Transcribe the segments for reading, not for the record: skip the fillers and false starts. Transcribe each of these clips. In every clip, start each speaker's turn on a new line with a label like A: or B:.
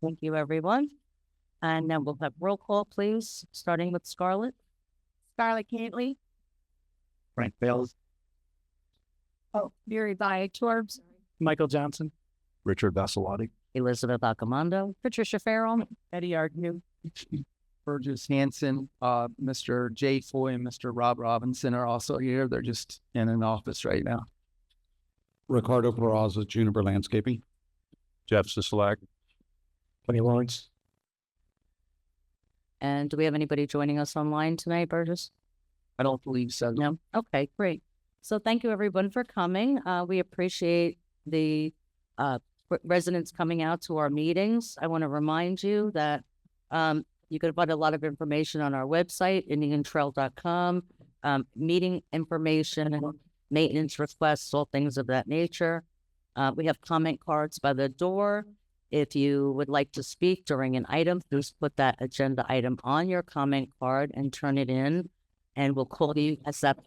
A: Thank you, everyone. And then we'll have roll call, please, starting with Scarlett.
B: Scarlett Cantley.
C: Frank Bales.
B: Oh, Mary Torbs.
C: Michael Johnson. Richard Vassalotti.
A: Elizabeth Accomando.
B: Patricia Farrell.
D: Eddie Agnew. Burgess Hanson. Mr. Jay Foy and Mr. Rob Robinson are also here. They're just in an office right now.
C: Ricardo Peraza, Juniper Landscaping. Jeff Sisolak. Tony Lawrence.
A: And do we have anybody joining us online tonight, Burgess?
D: I don't believe so.
A: No? Okay, great. So thank you, everyone, for coming. We appreciate the residents coming out to our meetings. I want to remind you that you can find a lot of information on our website, indiantrail.com, meeting information, maintenance requests, all things of that nature. We have comment cards by the door. If you would like to speak during an item, please put that agenda item on your comment card and turn it in, and we'll call you as that.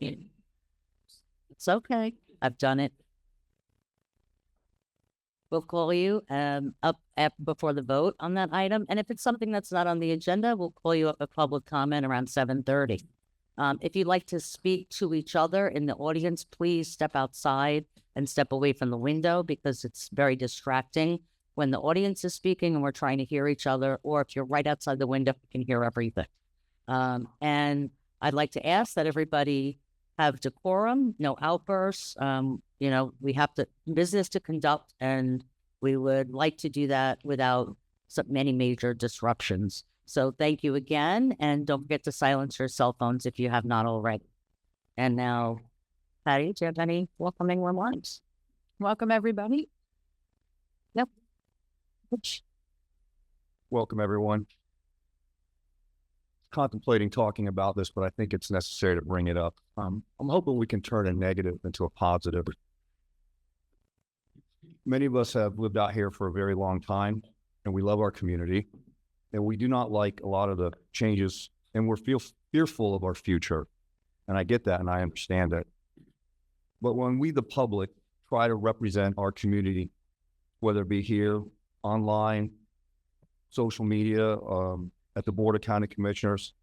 A: It's okay. I've done it. We'll call you before the vote on that item. And if it's something that's not on the agenda, we'll call you up a public comment around 7:30. If you'd like to speak to each other in the audience, please step outside and step away from the window because it's very distracting when the audience is speaking and we're trying to hear each other, or if you're right outside the window, you can hear everything. And I'd like to ask that everybody have decorum, no outbursts. We have business to conduct, and we would like to do that without many major disruptions. So thank you again, and don't forget to silence your cell phones if you have not already. And now, Patty, do you have any welcoming remarks?
B: Welcome, everybody.
A: Yep.
C: Welcome, everyone. Contemplating talking about this, but I think it's necessary to bring it up. I'm hoping we can turn a negative into a positive. Many of us have lived out here for a very long time, and we love our community, and we do not like a lot of the changes, and we're fearful of our future. And I get that, and I understand it. But when we, the public, try to represent our community, whether it be here, online, social media, at the Board of County Commissioners,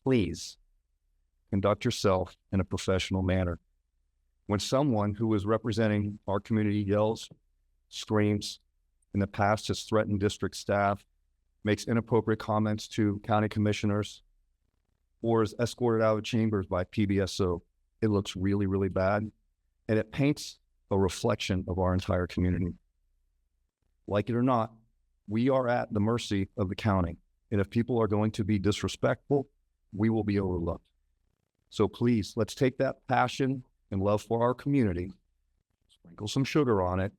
C: please conduct yourself in a professional manner. When someone who is representing our community yells, screams, in the past has threatened district staff, makes inappropriate comments to county commissioners, or is escorted out of chambers by PBSO, it looks really, really bad. And it paints a reflection of our entire community. Like it or not, we are at the mercy of the county. And if people are going to be disrespectful, we will be overlooked. So please, let's take that passion and love for our community, sprinkle some sugar on it,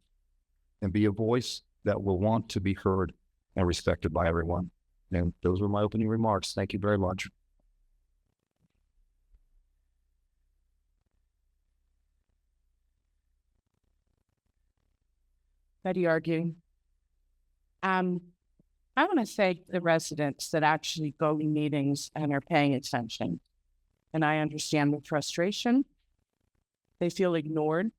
C: and be a voice that will want to be heard and respected by everyone. And those were my opening remarks. Thank you very much.
D: Betty arguing. I want to thank the residents that actually go to meetings and are paying attention. And I understand the frustration. They feel ignored.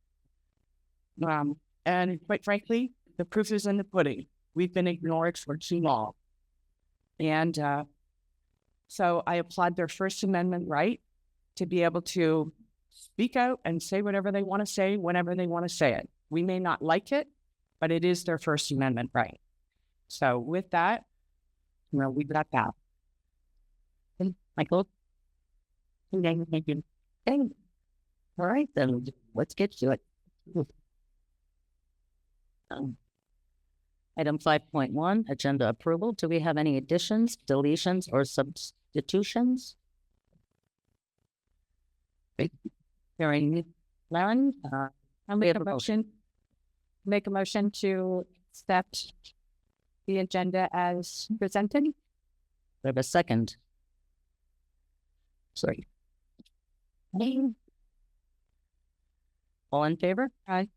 D: And quite frankly, the proof is in the pudding. We've been ignored for too long. And so I applaud their First Amendment right to be able to speak out and say whatever they want to say, whenever they want to say it. We may not like it, but it is their First Amendment right. So with that, we got that. Michael? Okay. All right, then let's get to it.
A: Item 5.1, agenda approval. Do we have any additions, deletions, or substitutions? Hearing none,
B: I'll make a motion. Make a motion to accept the agenda as presented.
A: We have a second.
C: Second.
A: All in favor?
B: Aye.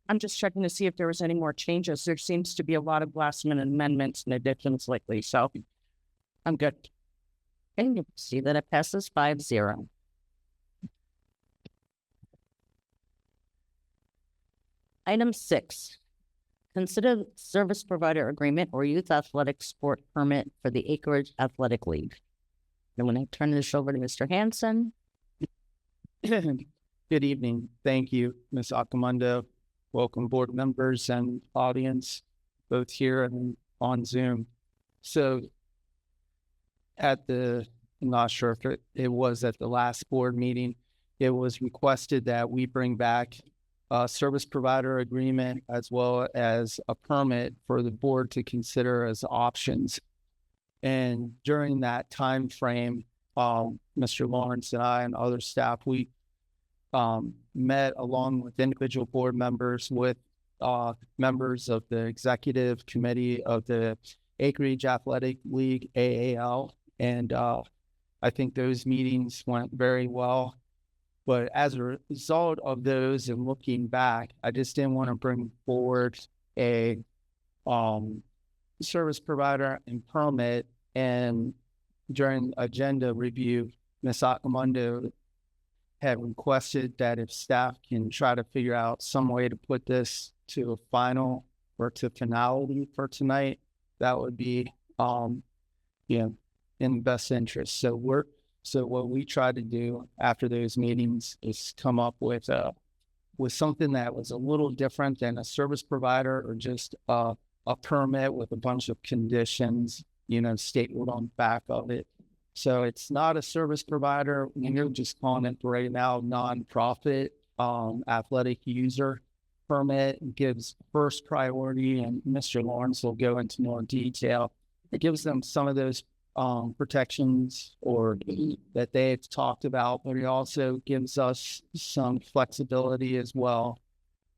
D: I'm just checking to see if there was any more changes. There seems to be a lot of last minute amendments and additions lately, so I'm good.
A: Okay, you see that it passes 5-0. Item 6, consider service provider agreement or youth athletic sport permit for the Acreage Athletic League. I'm going to turn this over to Mr. Hanson.
E: Good evening. Thank you, Ms. Akamundo. Welcome board members and audience, both here and on Zoom. So I'm not sure if it was at the last board meeting, it was requested that we bring back a service provider agreement as well as a permit for the board to consider as options. And during that time frame, Mr. Lawrence and I and other staff, we met along with individual board members with members of the executive committee of the Acreage Athletic League, AAL. And I think those meetings went very well. But as a result of those and looking back, I just didn't want to bring forward a service provider and permit. And during agenda review, Ms. Akamundo had requested that if staff can try to figure out some way to put this to a final or to finality for tonight, that would be, in the best interest. So what we tried to do after those meetings is come up with something that was a little different than a service provider or just a permit with a bunch of conditions, stated on the back of it. So it's not a service provider. We're just calling it right now nonprofit athletic user permit. It gives first priority, and Mr. Lawrence will go into more detail. It gives them some of those protections or that they've talked about, but it also gives us some flexibility as well.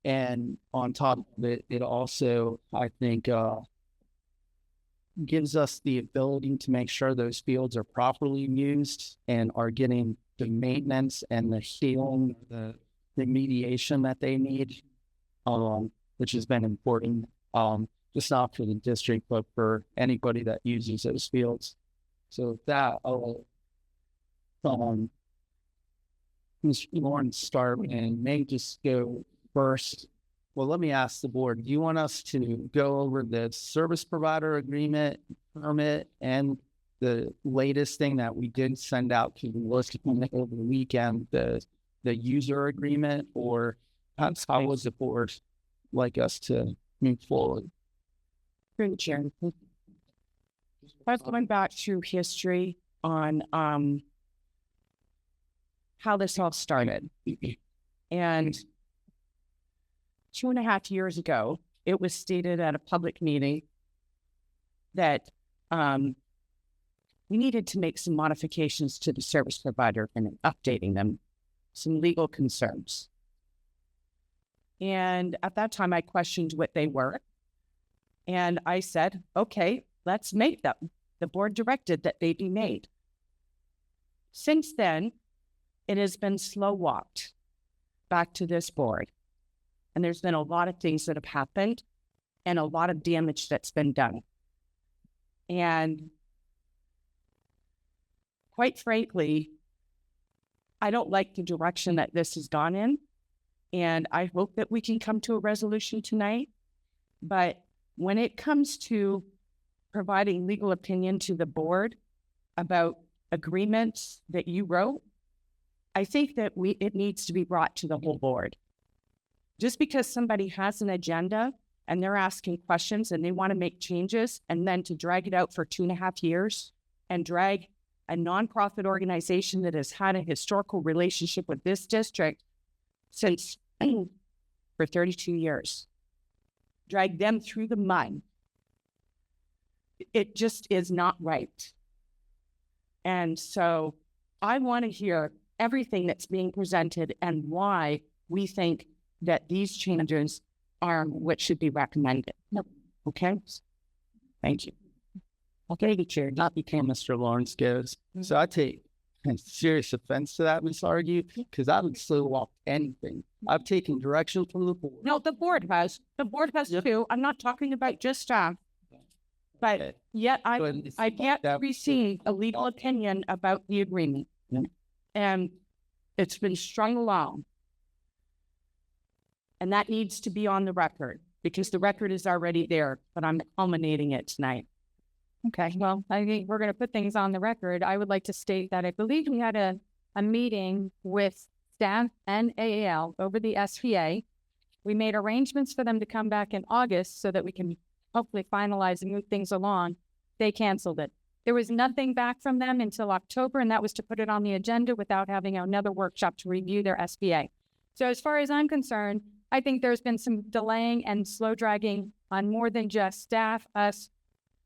E: And on top of it, it also, I think, gives us the ability to make sure those fields are properly used and are getting the maintenance and the healing, the remediation that they need, which has been important, just not for the district, but for anybody that uses those fields. So with that, I'll Mr. Lawrence start and maybe just go first. Well, let me ask the board, do you want us to go over the service provider agreement, permit, and the latest thing that we did send out to the list over the weekend, the user agreement, or how would the board like us to move forward?
D: Through the chair. Let's going back to history on how this all started. And 2.5 years ago, it was stated at a public meeting that we needed to make some modifications to the service provider and updating them, some legal concerns. And at that time, I questioned what they were. And I said, okay, let's make them. The board directed that they be made. Since then, it has been slow walked back to this board. And there's been a lot of things that have happened and a lot of damage that's been done. And quite frankly, I don't like the direction that this has gone in. And I hope that we can come to a resolution tonight. But when it comes to providing legal opinion to the board about agreements that you wrote, I think that it needs to be brought to the whole board. Just because somebody has an agenda and they're asking questions and they want to make changes, and then to drag it out for 2.5 years and drag a nonprofit organization that has had a historical relationship with this district since for 32 years, drag them through the mud. It just is not right. And so I want to hear everything that's being presented and why we think that these changes are what should be recommended. Okay? Thank you.
E: Okay, the chair, not became Mr. Lawrence goes. So I take serious offense to that, Ms. Argue, because I would slow walk anything. I've taken direction from the board.
D: No, the board has. The board has too. I'm not talking about just staff. But yet I can't receive a legal opinion about the agreement.
E: Yeah.
D: And it's been strung along. And that needs to be on the record because the record is already there, but I'm culminating it tonight.
B: Okay, well, I think we're going to put things on the record. I would like to state that I believe we had a meeting with staff and AAL over the SPA. We made arrangements for them to come back in August so that we can hopefully finalize and move things along. They canceled it. There was nothing back from them until October, and that was to put it on the agenda without having another workshop to review their SPA. So as far as I'm concerned, I think there's been some delaying and slow dragging on more than just staff, us.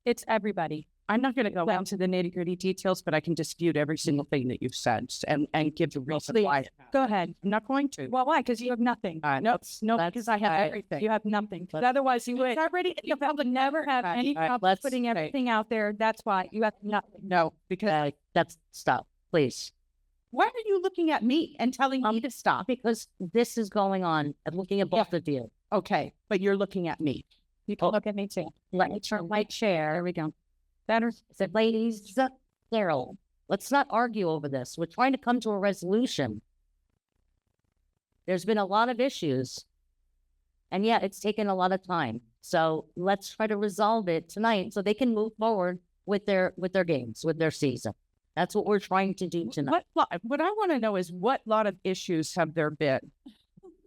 B: It's everybody.
D: I'm not going to go into the nitty gritty details, but I can dispute every single thing that you've said and give the reason
B: Please,
D: why.
B: go ahead.
D: I'm not going to.
B: Well, why? Because you have nothing.
D: No, because I have everything.
B: You have nothing. Otherwise, you would already. You would never have any problem
A: let's-
B: putting everything out there. That's why you have nothing.
D: No, because
A: That's stop, please.
D: why are you looking at me and telling me to stop?
A: Because this is going on. I'm looking at both of you.
D: Okay, but you're looking at me.
B: You can look at me too.
A: Let me turn my chair. There we go.
B: Better.
A: Said, ladies, Daryl, let's not argue over this. We're trying to come to a resolution. There's been a lot of issues. And yeah, it's taken a lot of time. So let's try to resolve it tonight so they can move forward with their games, with their season. That's what we're trying to do tonight.
D: What I want to know is what lot of issues have there been?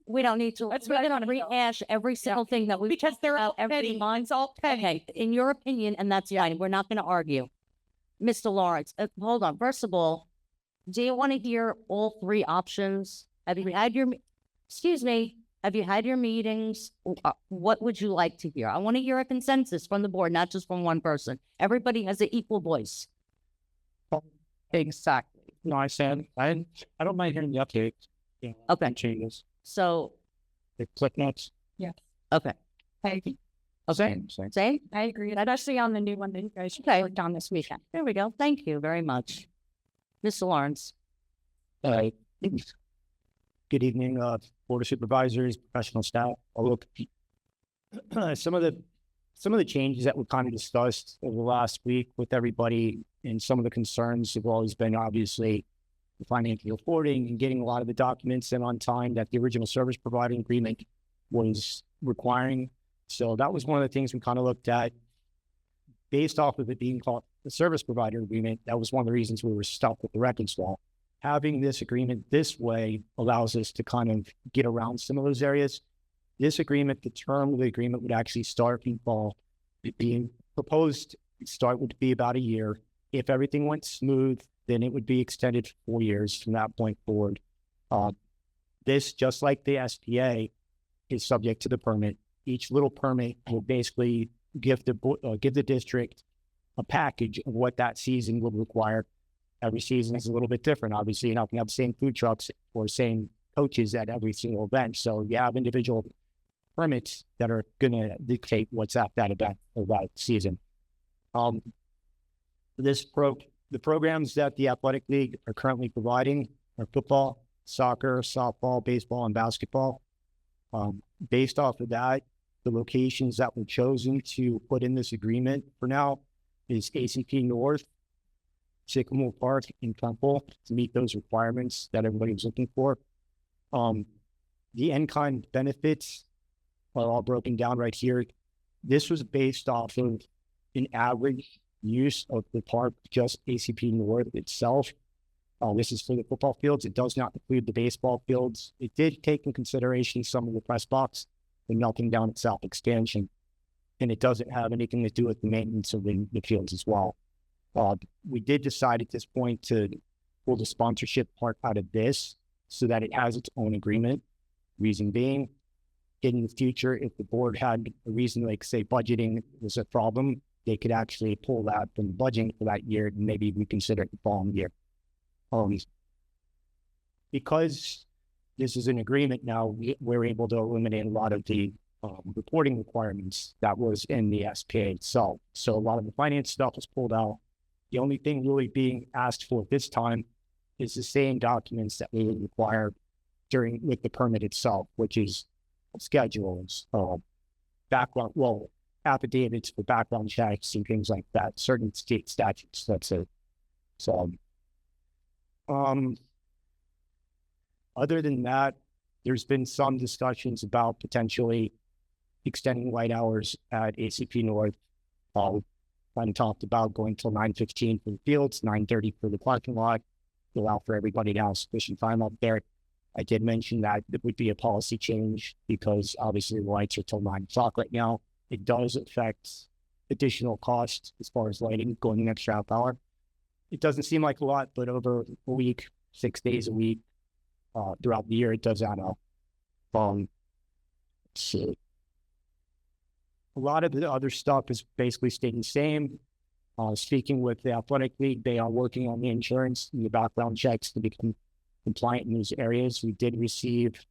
A: We don't need to.
D: That's
A: We're
D: what I
A: going
D: wanna
A: to
D: know.
A: rehash every single thing that we
D: Because they're all
A: every
D: petty.
A: month.
D: Mine's all petty.
A: Okay, in your opinion, and that's fine. We're not going to argue. Mr. Lawrence, hold on. First of all, do you want to hear all three options? Have you had your, excuse me, have you had your meetings? What would you like to hear? I want to hear a consensus from the board, not just from one person. Everybody has an equal voice.
D: Exactly.
F: No, I said, I don't mind hearing the update. Yeah.
A: Okay.
F: Changes.
A: So,
F: The click notes.
A: okay.
F: Same.
A: Same?
B: I agree, especially on the new one that you guys
A: Okay.
B: worked on this weekend.
A: There we go. Thank you very much. Mr. Lawrence.
F: Good evening, Board of Supervisors, professional staff. I'll look. Some of the changes that were kind of discussed over the last week with everybody and some of the concerns have always been obviously the financial reporting and getting a lot of the documents in on time that the original service provider agreement was requiring. So that was one of the things we kind of looked at based off of it being called the service provider agreement. That was one of the reasons we were stuck with the records law. Having this agreement this way allows us to kind of get around some of those areas. This agreement, the term of the agreement would actually start in fall. It being proposed start would be about a year. If everything went smooth, then it would be extended for 4 years from that point forward. This, just like the SPA, is subject to the permit. Each little permit will basically give the district a package of what that season would require. Every season is a little bit different. Obviously, you're not going to have the same food trucks or same coaches at every single event. So you have individual permits that are going to dictate what's at that event or that season. The programs that the athletic league are currently providing are football, soccer, softball, baseball, and basketball. Based off of that, the locations that were chosen to put in this agreement for now is ACP North, Sycamore Park, and Temple to meet those requirements that everybody was looking for. The in-kind benefits are all broken down right here. This was based off of an average use of the park, just ACP North itself. This is for the football fields. It does not include the baseball fields. It did take in consideration some of the press box, the melting down itself expansion, and it doesn't have anything to do with the maintenance of the fields as well. We did decide at this point to pull the sponsorship part out of this so that it has its own agreement. Reason being, in the future, if the board had a reason, like say budgeting was a problem, they could actually pull that from the budgeting for that year and maybe reconsider it the following year. Because this is an agreement now, we're able to eliminate a lot of the reporting requirements that was in the SPA itself. So a lot of the finance stuff is pulled out. The only thing really being asked for this time is the same documents that we would require with the permit itself, which is schedules, affidavits for background checks and things like that, certain state statutes. That's it. So, other than that, there's been some discussions about potentially extending light hours at ACP North. Kind of talked about going till 9:15 for the fields, 9:30 for the parking lot, to allow for everybody to have sufficient time up there. I did mention that it would be a policy change because obviously the lights are till 9 o'clock right now. It does affect additional costs as far as lighting going an extra half hour. It doesn't seem like a lot, but over a week, 6 days a week, throughout the year, it does add up. Let's see. A lot of the other stuff is basically staying the same. Speaking with the athletic league, they are working on the insurance and the background checks to become compliant in these areas. We did receive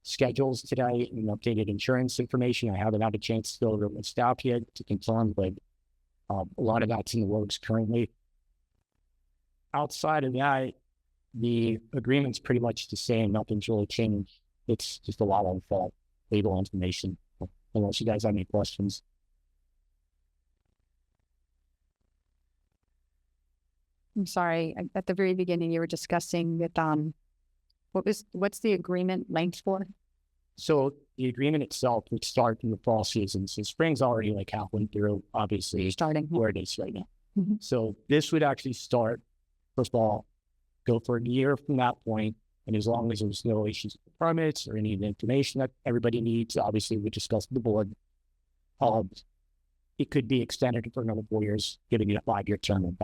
F: schedules today and updated insurance information. I haven't had a chance to go over it with staff yet to confirm, but a lot of that's in the works currently. Outside of that, the agreement's pretty much the same. Nothing's really changed. It's just a lot of legal information. Unless you guys have any questions.
B: I'm sorry, at the very beginning, you were discussing with, what's the agreement length for?
F: So the agreement itself would start in the fall season. So spring's already like halfway through, obviously,
B: Starting.
F: where it is right now.
B: Mhm.
F: So this would actually start, first of all, go for a year from that point. And as long as there's no issues with the permits or any of the information that everybody needs, obviously we discussed with the board. It could be extended for another 4 years, giving it a 5-year term.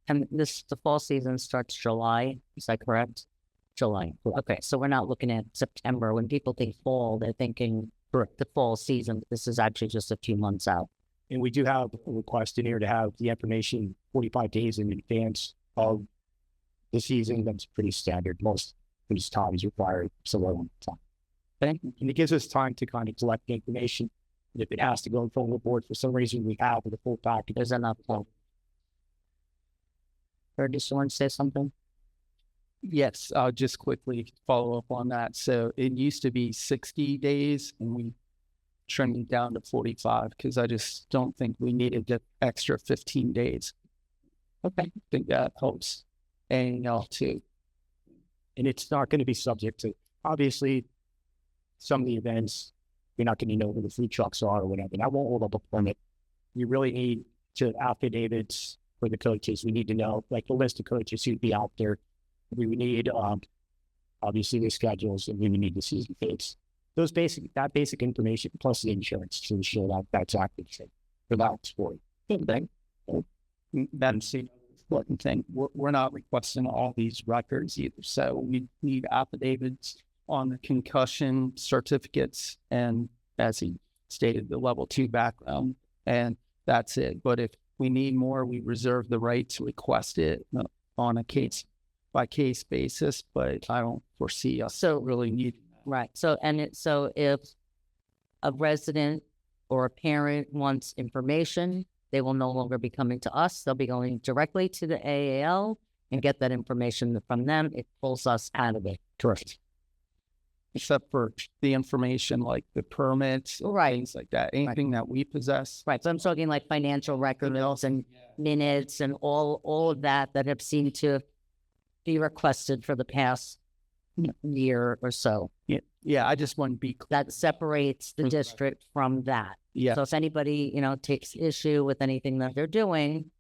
A: And the fall season starts July, is that correct? July. Okay, so we're not looking at September. When people think fall, they're thinking the fall season. This is actually just a few months out.
F: And we do have a request in here to have the information 45 days in advance of the season. That's pretty standard. Most times require somewhere on time. And it gives us time to kind of collect the information. And if it has to go in front of the board for some reason, we have the full package.
A: There's enough time. Or does someone say something?
E: Yes, I'll just quickly follow up on that. So it used to be 60 days and we trimmed it down to 45 because I just don't think we needed the extra 15 days. Okay, I think that helps. And too.
F: And it's not going to be subject to, obviously, some of the events, you're not going to know who the food trucks are or whatever. That won't hold up a permit. You really need to affidavits for the coaches. We need to know, like, the list of coaches who'd be out there. We would need, obviously, the schedules, and we would need the season dates. That basic information, plus the insurance to ensure that that's active for that sport.
E: That's the important thing. We're not requesting all these records either. So we need affidavits on the concussion certificates and, as he stated, the level 2 background, and that's it. But if we need more, we reserve the right to request it on a case by case basis, but I don't foresee us really needing that.
A: Right. So if a resident or a parent wants information, they will no longer be coming to us. They'll be going directly to the AAL and get that information from them. It pulls us out of it.
F: Correct.
E: Except for the information like the permits, things like that, anything that we possess.
A: Right. So I'm talking like financial records and minutes and all of that have seemed to be requested for the past year or so.
E: Yeah. I just want to be clear.
A: That separates the district from that.
E: Yeah.
A: So if anybody, takes issue with anything that they're doing,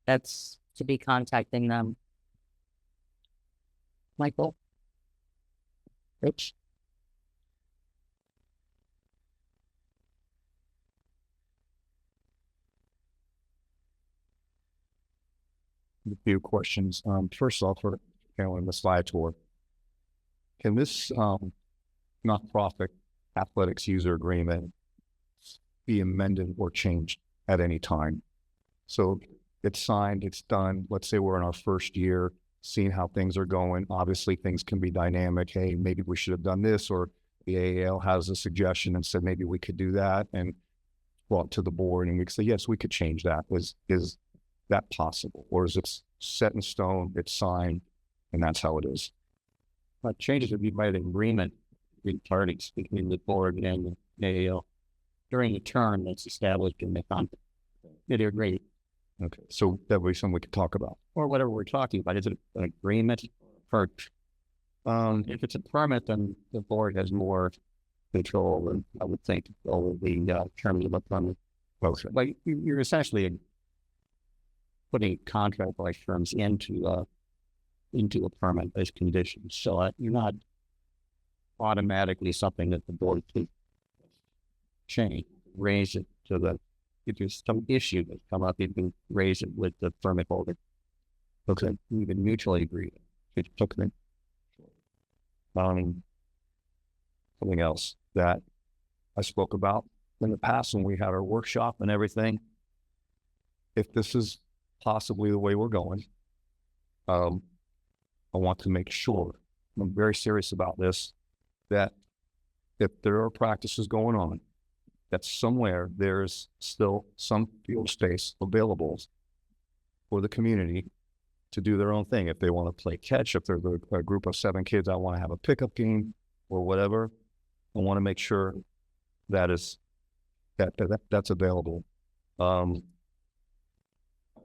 A: that's to be contacting them. Michael? Rich?
C: A few questions. First off, for Carolyn, the slide tour. Can this not-profit athletics user agreement be amended or changed at any time? So it's signed, it's done. Let's say we're in our first year, seeing how things are going. Obviously, things can be dynamic. Hey, maybe we should have done this, or the AAL has a suggestion and said maybe we could do that, and brought to the board, and we could say yes, we could change that. Is that possible, or is it set in stone? It's signed, and that's how it is.
G: Changes would be by the agreement between parties, between the board and the AAL during the term that's established in the contract. They agree.
C: Okay, so that would be something we could talk about.
G: Or whatever we're talking about. Is it an agreement for If it's a permit, then the board has more control, and I would think over the terms of a permit. Like you're essentially putting contract-like terms into a permit as conditions. So you're not automatically something that the board can change, raise it to the, if there's some issue that come up, you can raise it with the permit holder. Okay, you can mutually agree. Okay. Something else that I spoke about in the past when we had our workshop and everything. If this is possibly the way we're going, I want to make sure, I'm very serious about this, that if there are practices going on, that somewhere there's still some field space available for the community to do their own thing. If they want to play catch, if there's a group of 7 kids, I want to have a pickup game or whatever, I want to make sure that is that's available. I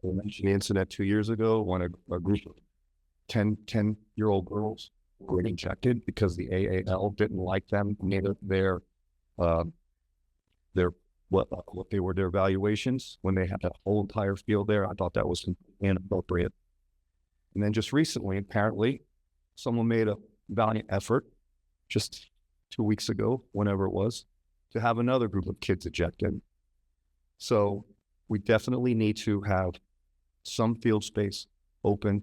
G: mentioned the incident 2 years ago when a group of 10-year-old girls were ejected because the AAL didn't like them, neither their what they were, their evaluations when they had that whole entire field there. I thought that was inappropriate. And then just recently, apparently, someone made a valiant effort just 2 weeks ago, whenever it was, to have another group of kids ejected. So we definitely need to have some field space open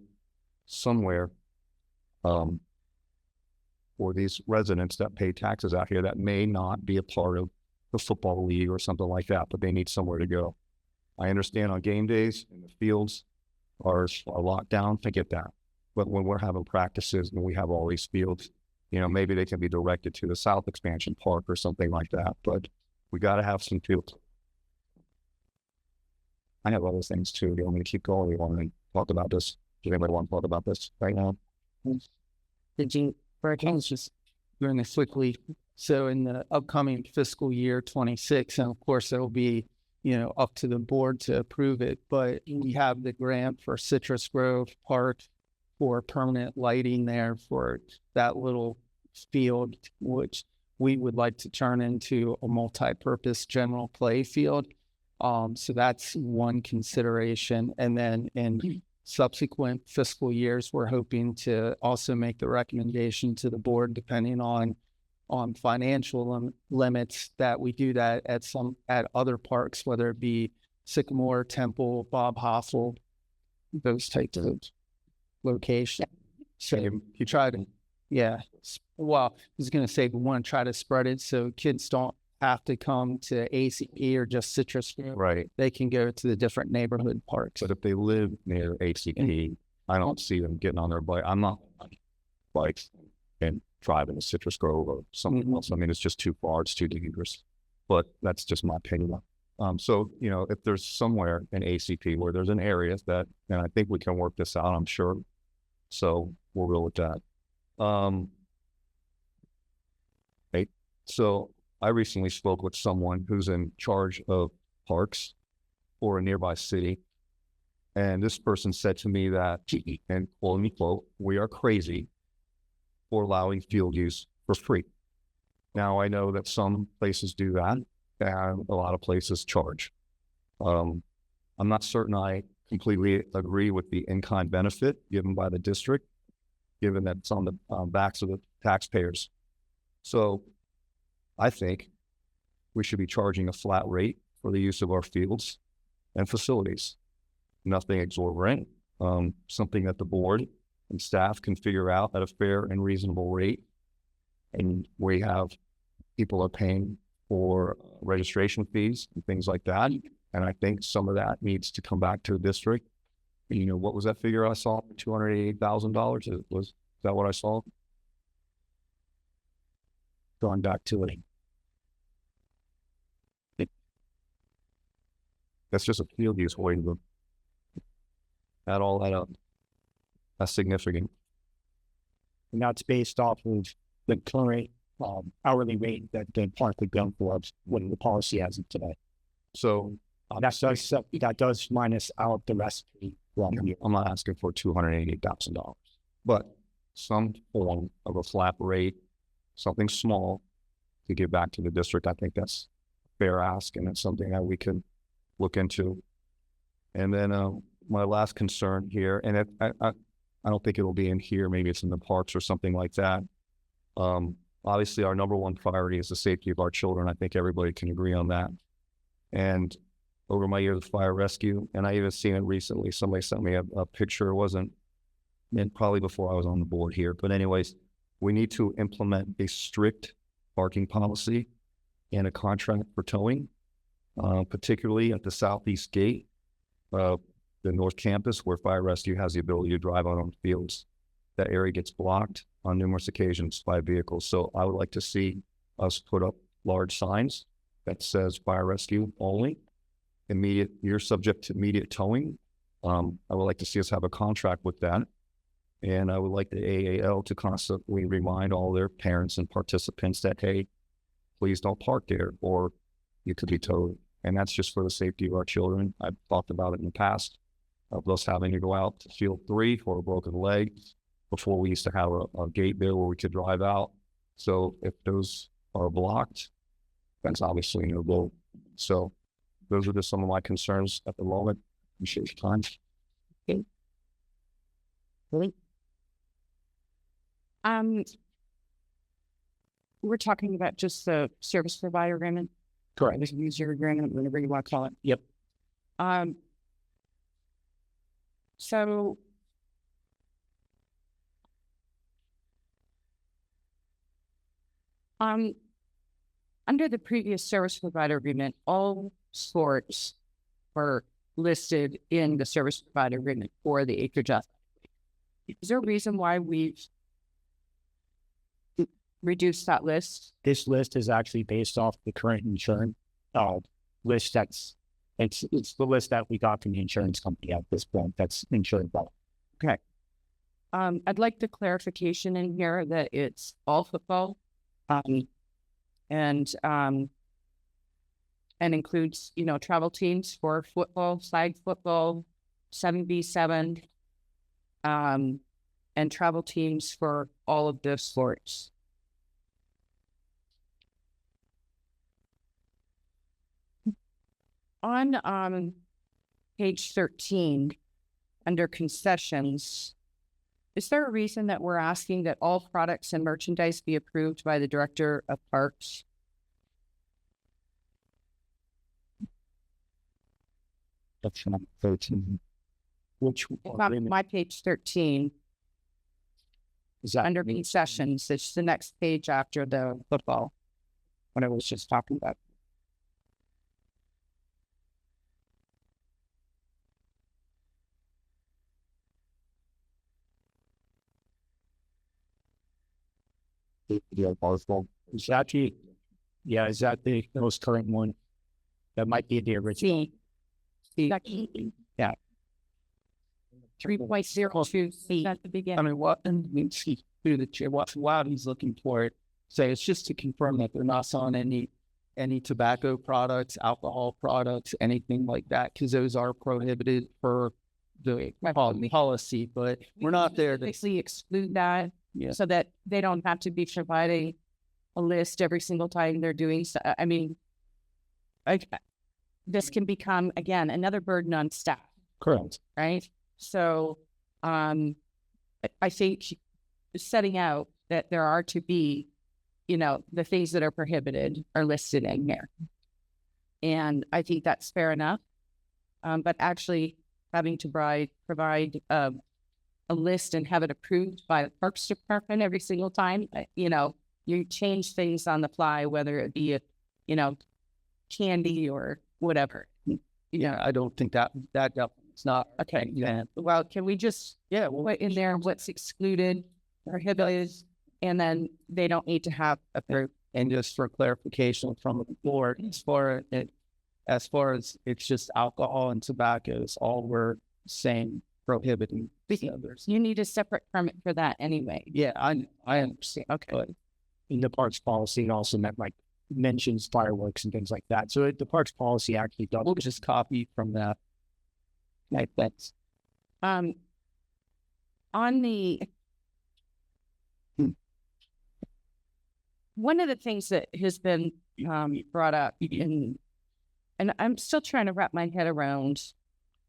G: somewhere for these residents that pay taxes out here that may not be a part of the football league or something like that, but they need somewhere to go. I understand on game days and the fields are locked down, I get that. But when we're having practices and we have all these fields, you know, maybe they can be directed to the South Expansion Park or something like that, but we got to have some fields. I have other things too. Do you want me to keep going? You want me to talk about this? Does anybody want to talk about this right now?
A: Did you,
E: I was just doing this quickly. So in the upcoming fiscal year 26, and of course it'll be, you know, up to the board to approve it, but we have the grant for Citrus Grove Park for permanent lighting there for that little field, which we would like to turn into a multi-purpose general play field. So that's one consideration. And then in subsequent fiscal years, we're hoping to also make the recommendation to the board, depending on financial limits, that we do that at other parks, whether it be Sycamore, Temple, Bob Hoffel, those types of locations. So you try to, well, I was going to say, we want to try to spread it so kids don't have to come to ACP or just Citrus.
C: Right.
E: They can go to the different neighborhood parks.
C: But if they live near ACP, I don't see them getting on their bike. I'm not on bikes and driving to Citrus Grove or something else. I mean, it's just too far. It's too dangerous. But that's just my opinion. So, you know, if there's somewhere in ACP where there's an area that, and I think we can work this out, I'm sure. So we'll go with that. Right. So I recently spoke with someone who's in charge of parks for a nearby city. And this person said to me that, and quote unquote, we are crazy for allowing field use for free. Now, I know that some places do that and a lot of places charge. I'm not certain I completely agree with the in-kind benefit given by the district, given that it's on the backs of the taxpayers. So I think we should be charging a flat rate for the use of our fields and facilities. Nothing exorbitant, something that the board and staff can figure out at a fair and reasonable rate. And we have people are paying for registration fees and things like that. And I think some of that needs to come back to the district. You know, what was that figure I saw? $288,000. Was that what I saw? Going back to it. That's just a field use waiver. Add all that up. That's significant.
F: And that's based off of the current hourly rate that the park would go for when the policy has it today.
C: So
F: that does minus out the rest of the year.
C: I'm not asking for $288,000, but some form of a flat rate, something small to give back to the district. I think that's a fair ask, and it's something that we can look into. And then my last concern here, and I don't think it'll be in here, maybe it's in the parks or something like that. Obviously, our number one priority is the safety of our children. I think everybody can agree on that. And over my years of fire rescue, and I even seen it recently, somebody sent me a picture. It wasn't, and probably before I was on the board here. But anyways, we need to implement a strict parking policy and a contract for towing, particularly at the southeast gate, the North Campus, where fire rescue has the ability to drive out on fields. That area gets blocked on numerous occasions by vehicles. So I would like to see us put up large signs that says fire rescue only, immediate, you're subject to immediate towing. I would like to see us have a contract with that. And I would like the AAL to constantly remind all their parents and participants that, hey, please don't park there or you could be towed. And that's just for the safety of our children. I've talked about it in the past of us having to go out to field 3 for a broken leg. Before we used to have a gate there where we could drive out. So if those are blocked, that's obviously no go. So those are just some of my concerns at the moment. Appreciate your time.
A: Okay. Really?
D: We're talking about just the service provider agreement.
F: Correct.
D: The user agreement, whatever you want to call it.
F: Yep.
D: So under the previous service provider agreement, all sports were listed in the service provider agreement for the acreage. Is there a reason why we've reduced that list?
F: This list is actually based off the current insurance list. It's the list that we got from the insurance company at this point. That's insured by.
D: Okay. I'd like the clarification in here that it's all football, and includes, travel teams for football, flag football, 7v7, and travel teams for all of the sports. On page 13, under concessions, is there a reason that we're asking that all products and merchandise be approved by the Director of Parks?
F: Section number 13. Which
D: On my page 13,
F: is that?
D: under concessions, it's the next page after the football, what I was just talking about.
F: Is that is that the most current one? That might be the original.
D: Yeah. 3.02 at the beginning.
E: I mean, what, and we see through the chair, while he's looking for it, say it's just to confirm that they're not selling any tobacco products, alcohol products, anything like that, because those are prohibited for the policy, but we're not there to
D: Basically exclude that, so that they don't have to be providing a list every single time they're doing so. I mean, this can become, again, another burden on staff.
F: Correct.
D: Right? So, I think setting out that there are to be, the things that are prohibited are listed in here. And I think that's fair enough. But actually having to provide a list and have it approved by the Parks Department every single time, you change things on the fly, whether it be, candy or whatever.
E: Yeah, I don't think that it's not
D: Okay.
E: Yeah.
D: Well, can we just put in there what's excluded, prohibited, and then they don't need to have approved?
E: And just for clarification from the board, as far as it's just alcohol and tobacco is all we're saying prohibiting.
D: You need a separate permit for that anyway.
E: Yeah, I understand.
D: Okay.
E: But
F: In the parks policy, it also mentions fireworks and things like that. So the parks policy actually does.
E: we'll just copy from that. Like that's
D: On the one of the things that has been brought up and I'm still trying to wrap my head around,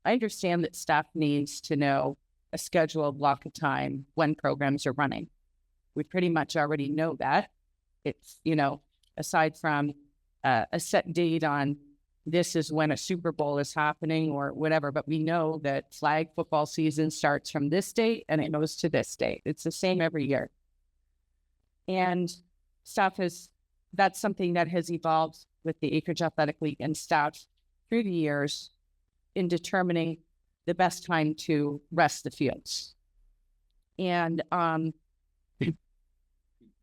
D: I understand that staff needs to know a scheduled block of time when programs are running. We pretty much already know that. It's, aside from a set date on this is when a Super Bowl is happening or whatever, but we know that flag football season starts from this date and it goes to this date. It's the same every year. And that's something that has evolved with the Acreage Athletic League and staff through the years in determining the best time to rest the fields. And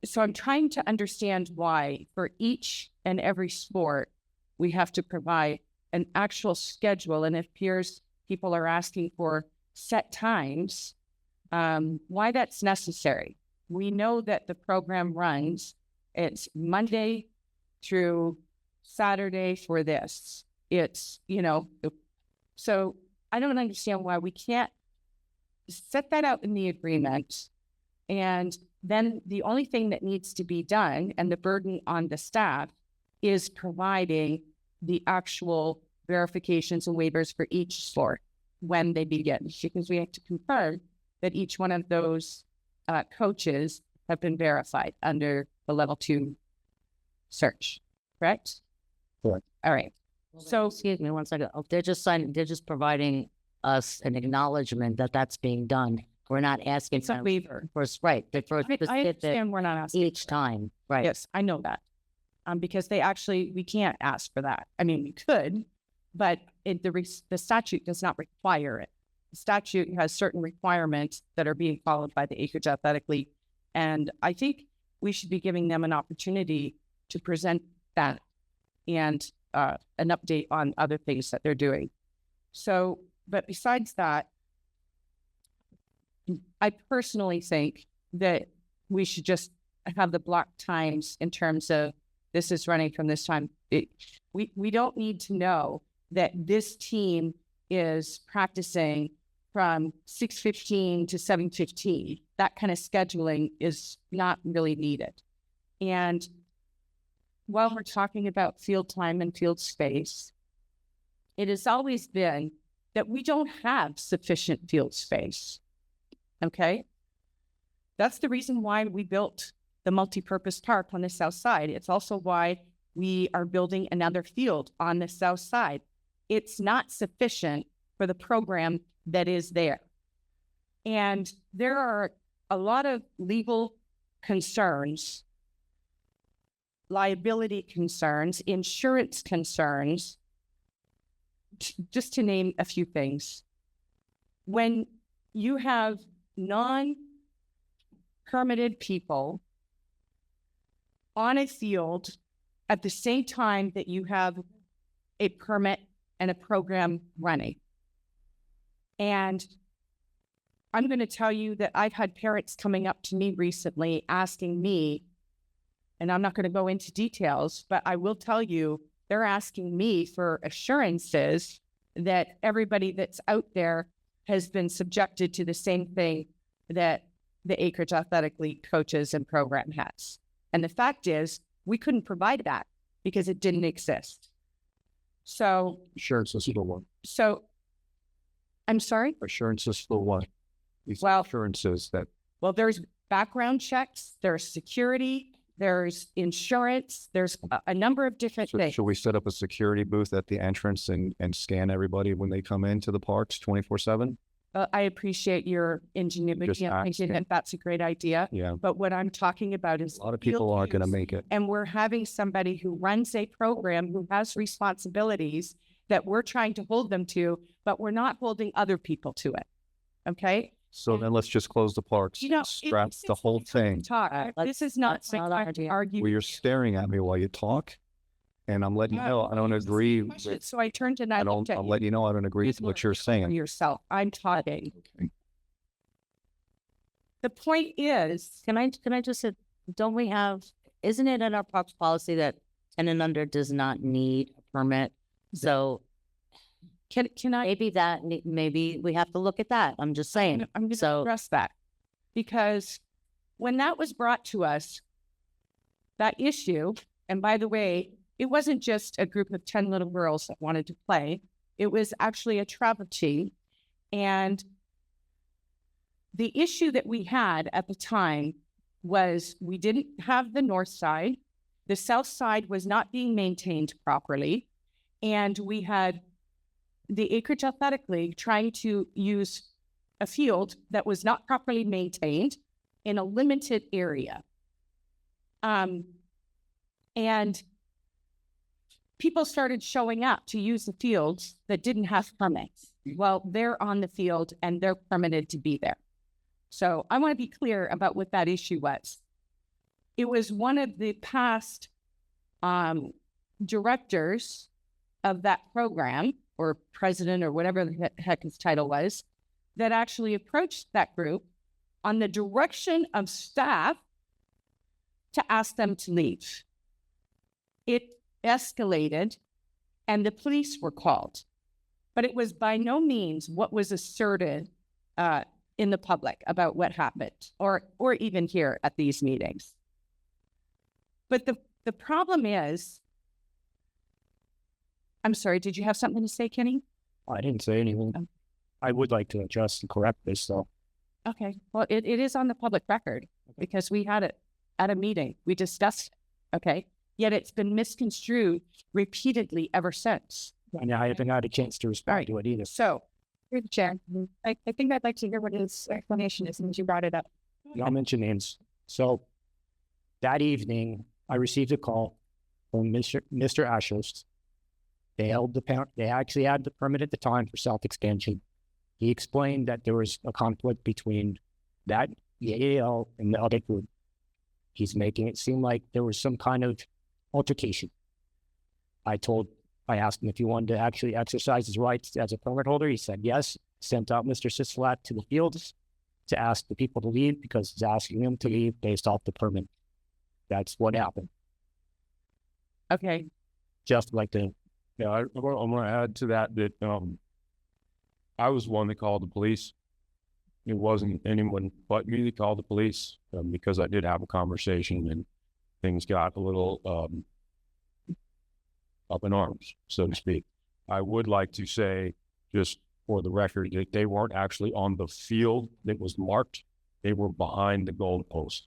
D: so I'm trying to understand why for each and every sport, we have to provide an actual schedule. And if people are asking for set times, why that's necessary. We know that the program runs, it's Monday through Saturday for this. It's, so I don't understand why we can't set that out in the agreement. And then the only thing that needs to be done and the burden on the staff is providing the actual verifications and waivers for each sport when they begin, because we have to confirm that each one of those coaches have been verified under the level 2 search, correct?
G: Correct.
D: All right. So,
A: excuse me one second. Oh, they're just providing us an acknowledgement that that's being done. We're not asking
D: it's a
A: them
D: waiver.
A: for right, but for a
D: I
A: specific
D: understand we're not asking
A: each time, right?
D: Yes, I know that. Because we can't ask for that. I mean, we could, but the statute does not require it. The statute has certain requirements that are being followed by the Acreage Athletic League. And I think we should be giving them an opportunity to present that and an update on other things that they're doing. So, but besides that, I personally think that we should just have the block times in terms of this is running from this time. We don't need to know that this team is practicing from 6:15 to 7:15. That kind of scheduling is not really needed. And while we're talking about field time and field space, it has always been that we don't have sufficient field space. Okay? That's the reason why we built the multipurpose park on the south side. It's also why we are building another field on the south side. It's not sufficient for the program that is there. And there are a lot of legal concerns, liability concerns, insurance concerns, just to name a few things. When you have non-permitted people on a field at the same time that you have a permit and a program running. And I'm going to tell you that I've had parents coming up to me recently asking me, and I'm not going to go into details, but I will tell you, they're asking me for assurances that everybody that's out there has been subjected to the same thing that the Acreage Athletic League coaches and program has. And the fact is, we couldn't provide that because it didn't exist. So
G: Assurances for what?
D: So, I'm sorry?
G: Assurances for what? These
D: Well-
G: assurances that
D: Well, there's background checks, there's security, there's insurance, there's a number of different things.
G: should we set up a security booth at the entrance and scan everybody when they come into the parks 24/7?
D: I appreciate your ingenuity
G: Just
D: and thinking
G: asking.
D: that that's a great idea.
G: Yeah.
D: But what I'm talking about is
G: A lot of people
D: field
G: aren't going to
D: use.
G: make it.
D: And we're having somebody who runs a program who has responsibilities that we're trying to hold them to, but we're not holding other people to it. Okay?
G: So then let's just close the parks, scrap
D: this
G: the
D: is
G: whole thing.
D: Talk. This is not
A: let's not
D: like
A: argue.
D: argue.
G: Well, you're staring at me while you talk, and I'm letting you know I don't agree. With,
D: So I turned and I looked at
G: I'm
D: you.
G: letting you know I don't agree with
D: You
G: what you're
D: for
G: saying.
D: yourself. I'm talking.
G: Okay.
D: The point is,
A: Can I just say, don't we have, isn't it in our parks policy that tenant under does not need a permit? So
D: can I?
A: maybe we have to look at that. I'm just saying.
D: I'm going to
A: So
D: address that because when that was brought to us, that issue, and by the way, it wasn't just a group of 10 little girls that wanted to play. It was actually a travel team. And the issue that we had at the time was we didn't have the north side. The south side was not being maintained properly. And we had the Acreage Athletic League trying to use a field that was not properly maintained in a limited area. And people started showing up to use the fields that didn't have permits. Well, they're on the field and they're permitted to be there. So I want to be clear about what that issue was. It was one of the past directors of that program, or president, or whatever the heck his title was, that actually approached that group on the direction of staff to ask them to leave. It escalated and the police were called, but it was by no means what was asserted in the public about what happened, or even here at these meetings. But the problem is, I'm sorry, did you have something to say, Kenny?
F: I didn't say anything. I would like to adjust and correct this, though.
D: Okay, well, it is on the public record because we had it at a meeting. We discussed it, okay? Yet it's been misconstrued repeatedly ever since.
F: And I haven't had a chance to respond to it either.
D: So,
B: Through the chair, I think I'd like to hear what his explanation is since you brought it up.
F: Y'all mention names. So that evening, I received a call from Mr. Ashurst. They actually had the permit at the time for self-expansion. He explained that there was a conflict between the AAL and the other group. He's making it seem like there was some kind of altercation. I asked him if he wanted to actually exercise his rights as a permit holder. He said yes. Sent out Mr. Sisolak to the fields to ask the people to leave because he's asking them to leave based off the permit. That's what happened.
D: okay,
F: Just like the
H: Yeah, I'm going to add to that I was one that called the police. It wasn't anyone but me that called the police because I did have a conversation and things got a little up in arms, so to speak. I would like to say, just for the record, that they weren't actually on the field that was marked. They were behind the goalpost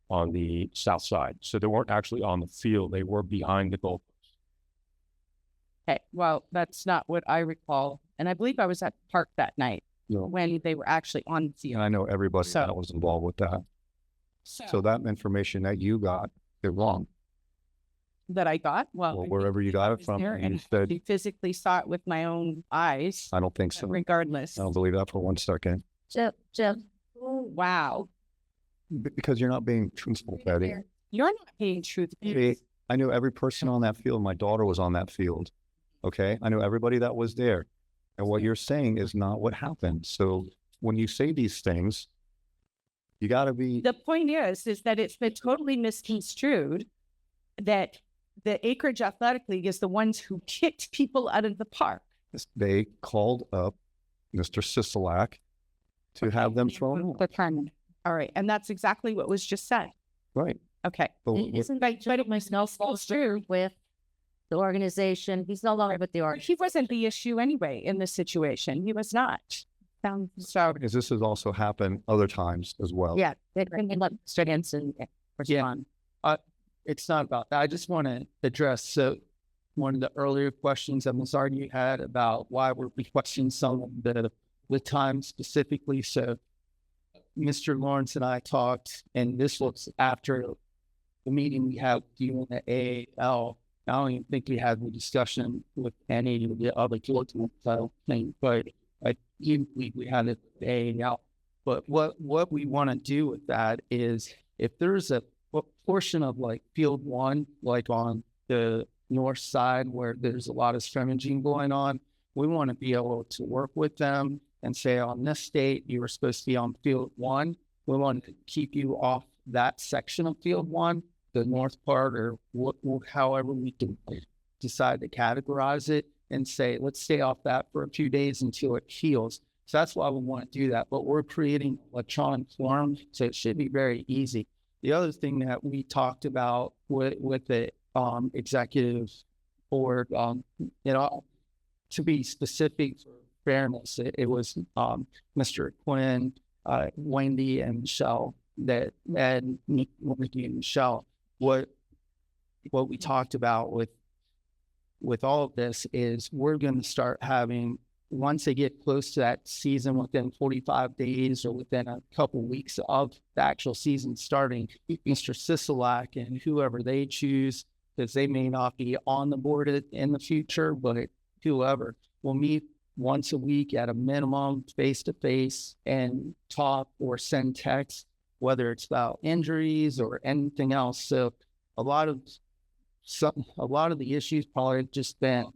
H: on the south side. So they weren't actually on the field. They were behind the goalpost.
D: okay. Well, that's not what I recall. And I believe I was at the park that night when they were actually on the
C: And
D: field.
C: I know everybody
D: So-
C: that was involved with that. So that information that you got is wrong.
D: That I got,
C: Well, wherever you got it from,
D: there,
C: you
D: and
C: said,
D: I physically saw it with my own eyes.
C: I don't think so.
D: Regardless.
C: I don't believe that for 1 second.
A: Jeff,
D: Wow,
C: Because you're not being truthful, Betty.
D: you're not being truthful.
C: See, I knew every person on that field. My daughter was on that field. Okay. I knew everybody that was there. And what you're saying is not what happened. So when you say these things, you got to be,
D: The point is that it's been totally misconstrued that the Acreage Athletic League is the ones who kicked people out of the park.
C: they called up Mr. Sisolak to have them thrown out.
D: All right, and that's exactly what was just said.
C: Right.
D: Okay.
C: But
A: isn't that it myself true with the organization? He's no longer with the organization.
D: He wasn't the issue anyway in this situation. He was not. So
C: because this has also happened other times as well.
A: Yeah, they can let Mr. Hanson respond.
E: It's not about that. I just want to address one of the earlier questions that Ms. Arden had about why we're requesting some of the time specifically. So Mr. Lawrence and I talked, and this was after the meeting we had with you and the AAL. I don't even think we had the discussion with any of the other kids, but we had it with the AAL. But what we want to do with that is if there's a portion of like field 1, like on the north side where there's a lot of scrimmaging going on, we want to be able to work with them and say on this date, you were supposed to be on field 1. We want to keep you off that section of field 1, the north part, or however we can decide to categorize it and say, let's stay off that for a few days until it heals. So that's why we want to do that. But we're creating electronic form, so it should be very easy. the other thing that we talked about with the executive board, to be specific for fairness, it was Mr. Quinn, Wendy, and Michelle that and Wendy and Michelle. What we talked about with all of this is we're going to start having, once they get close to that season, within 45 days or within a couple weeks of the actual season starting, Mr. Sisolak and whoever they choose, because they may not be on the board in the future, but whoever will meet once a week at a minimum, face to face, and talk or send text, whether it's about injuries or anything else. So a lot of the issues probably have just been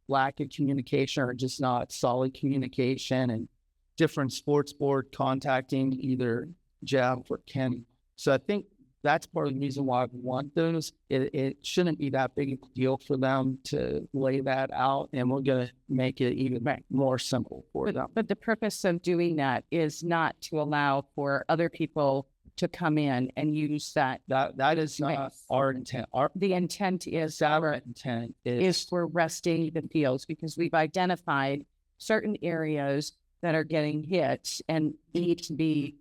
E: lack of communication or just not solid communication, and different sports board contacting either Jeff or Ken. So I think that's part of the reason why we want those. It shouldn't be that big a deal for them to lay that out, and we're going to make it even more simple for them.
D: But the purpose of doing that is not to allow for other people to come in and use that.
E: That is not our intent.
D: The intent is
E: Our intent
D: is for resting the fields, because we've identified certain areas that are getting hit and need to be.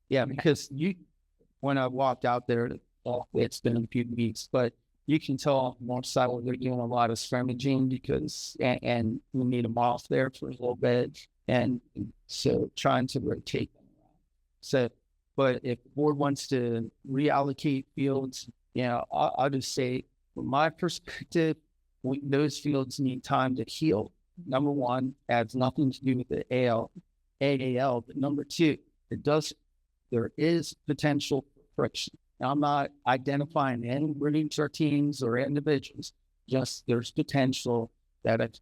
E: Yeah, because when I walked out there, it's been a few weeks, but you can tell on one side they're doing a lot of scrimmaging because, and we need them off there for a little bit. And so trying to rotate them around. So, but if the board wants to reallocate fields, I'll just say, from my perspective, those fields need time to heal. Number one, adds nothing to do with the AAL, but number two, there is potential for friction. Now, I'm not identifying any roots or teams or individuals, just there's potential that if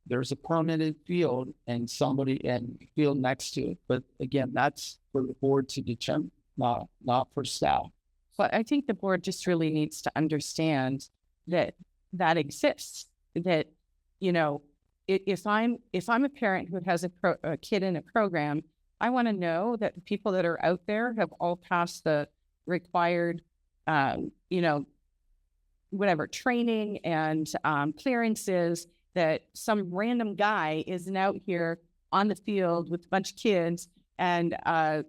E: there's a permitted field and field next to it. But again, that's for the board to determine, not for staff.
D: But I think the board just really needs to understand that exists. That, if I'm a parent who has a kid in a program, I want to know that the people that are out there have all passed the required, whatever training and clearances, that some random guy isn't out here on the field with a bunch of kids and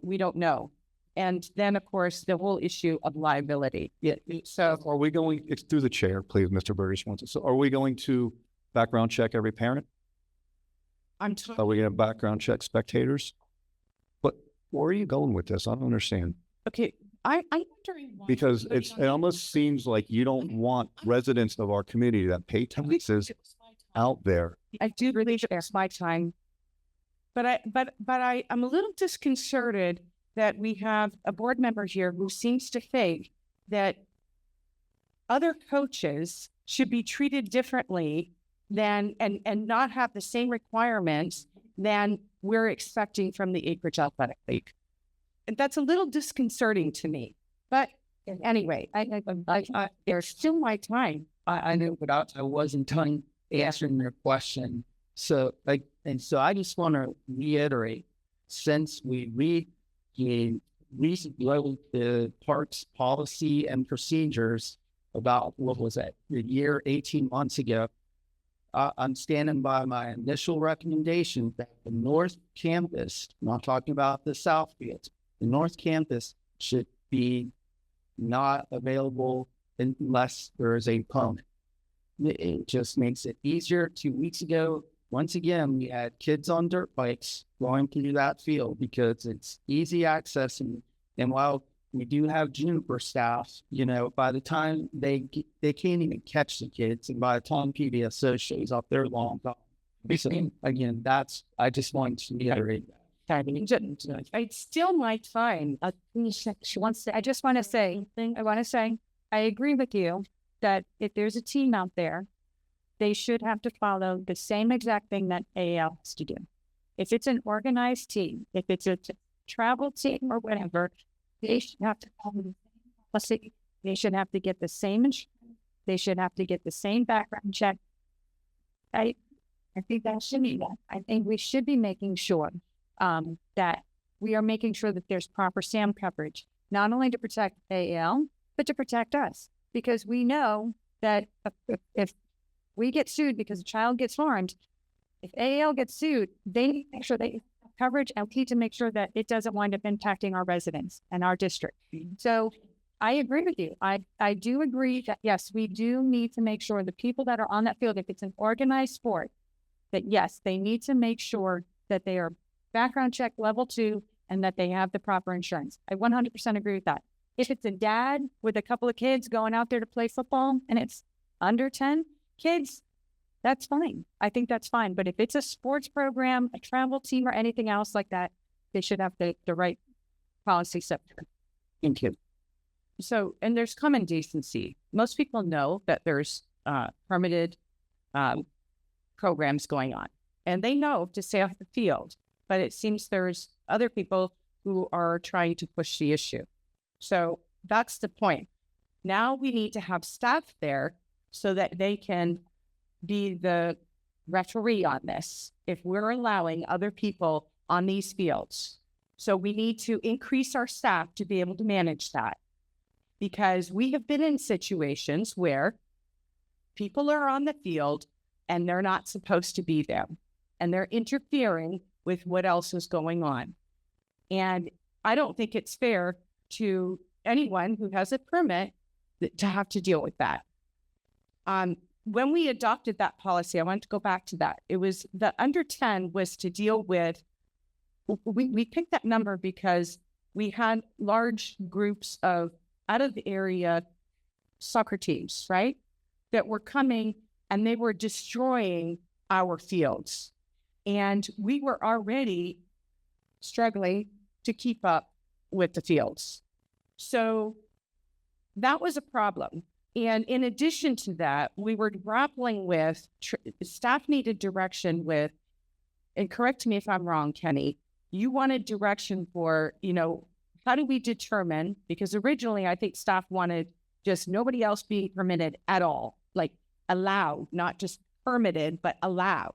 D: we don't know. And then, of course, the whole issue of liability.
E: Yeah.
C: So are we going, it's through the chair, please, Mr. Burgess wants it. So are we going to background check every parent? Are we going to background check spectators? But where are you going with this? I don't understand.
D: Okay, I'm wondering why.
C: Because it almost seems like you don't want residents of our community that pay taxes out there.
D: I do really it's my time, but I'm a little disconcerted that we have a board member here who seems to think that other coaches should be treated differently than and not have the same requirements than we're expecting from the Acreage Athletic League. And that's a little disconcerting to me. But anyway, there's still my time.
E: I know, but I wasn't done answering your question. So I just want to reiterate, since we rewrote the parks policy and procedures about, what was that, a year, 18 months ago, I'm standing by my initial recommendation that the North Campus, I'm not talking about the South Fields, the North Campus should be not available unless there is a permit. It just makes it easier. 2 weeks ago, once again, we had kids on dirt bikes going through that field because it's easy access. And while we do have Juniper staff, by the time they can't even catch the kids, and by the time PBSO shows up, they're long gone. So again, I just wanted to reiterate that.
D: It's still my time.
B: She wants to. I just want to say. I agree with you that if there's a team out there, they should have to follow the same exact thing that AAL has to do. If it's an organized team, if it's a travel team or whatever, they should have to follow the same policy. They should have to get the same insurance. They should have to get the same background check. I think that should be that. I think we should be making sure that we are making sure that there's proper SAM coverage, not only to protect AAL, but to protect us. Because we know that if we get sued because a child gets harmed, if AAL gets sued, they need to make sure they have coverage, and we need to make sure that it doesn't wind up impacting our residents and our district. So I agree with you. I do agree that, yes, we do need to make sure the people that are on that field, if it's an organized sport, that yes, they need to make sure that they are background check level 2 and that they have the proper insurance. I 100% agree with that. If it's a dad with a couple of kids going out there to play football and it's under 10 kids, that's fine. I think that's fine. But if it's a sports program, a travel team, or anything else like that, they should have the right policy set.
D: Thank you. So, and there's common decency. Most people know that there's permitted programs going on, and they know to stay off the field. But it seems there's other people who are trying to push the issue. So that's the point. Now we need to have staff there so that they can be the referee on this if we're allowing other people on these fields. So we need to increase our staff to be able to manage that, because we have been in situations where people are on the field and they're not supposed to be there, and they're interfering with what else is going on. And I don't think it's fair to anyone who has a permit to have to deal with that. When we adopted that policy, I want to go back to that. It was the under 10 was to deal with, we picked that number because we had large groups of out of the area soccer teams, right? That were coming and they were destroying our fields. And we were already struggling to keep up with the fields. So that was a problem. And in addition to that, we were grappling with, staff needed direction with, and correct me if I'm wrong, Kenny, you wanted direction for, how do we determine, because originally I think staff wanted just nobody else being permitted at all, like allowed, not just permitted, but allowed.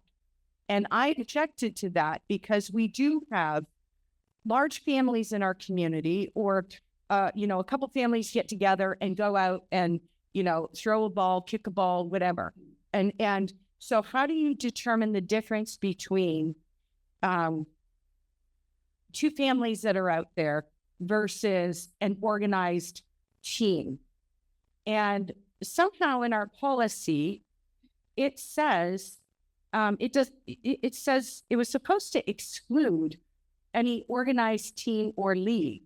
D: And I objected to that because we do have large families in our community, or, a couple families get together and go out and, throw a ball, kick a ball, whatever. And so how do you determine the difference between two families that are out there versus an organized team? And somehow in our policy, it says, it says it was supposed to exclude any organized team or league,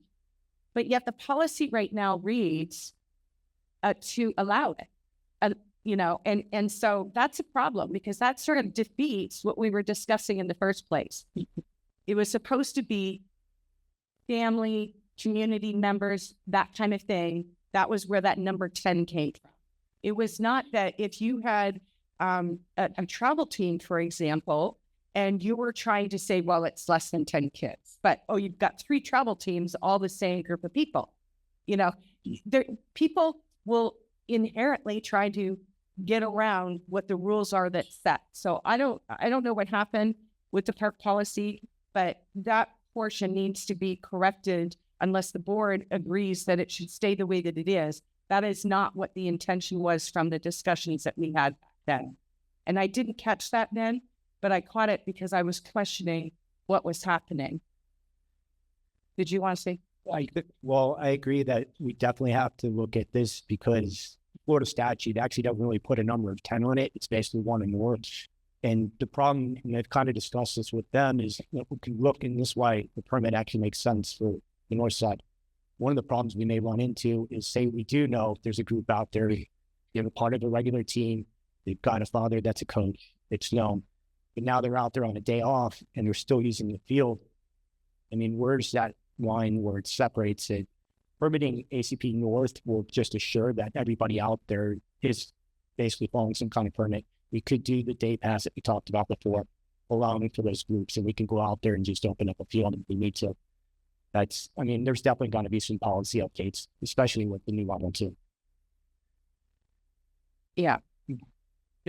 D: but yet the policy right now reads to allow it, and so that's a problem, because that sort of defeats what we were discussing in the first place. It was supposed to be family, community members, that kind of thing. That was where that number 10 came from. It was not that if you had a travel team, for example, and you were trying to say, well, it's less than 10 kids, but, you've got 3 travel teams, all the same group of people. People will inherently try to get around what the rules are that's set. So I don't know what happened with the park policy, but that portion needs to be corrected unless the board agrees that it should stay the way that it is. That is not what the intention was from the discussions that we had then. And I didn't catch that then, but I caught it because I was questioning what was happening. Did you want to say?
F: Well, I agree that we definitely have to look at this, because Florida statute actually doesn't really put a number of 10 on it. It's basically 1 and more. And the problem, and I've kind of discussed this with them, is that we can look in this way, the permit actually makes sense for the north side. One of the problems we may run into is, say we do know there's a group out there, a part of a regular team, they've got a father that's a coach, it's known, but now they're out there on a day off and they're still using the field. I mean, where's that line where it separates it? Permitting ACP North will just assure that everybody out there is basically following some kind of permit. We could do the day pass that we talked about before, allowing for those groups, and we can go out there and just open up a field if we need to. There's definitely going to be some policy updates, especially with the new level 2.
D: Yeah.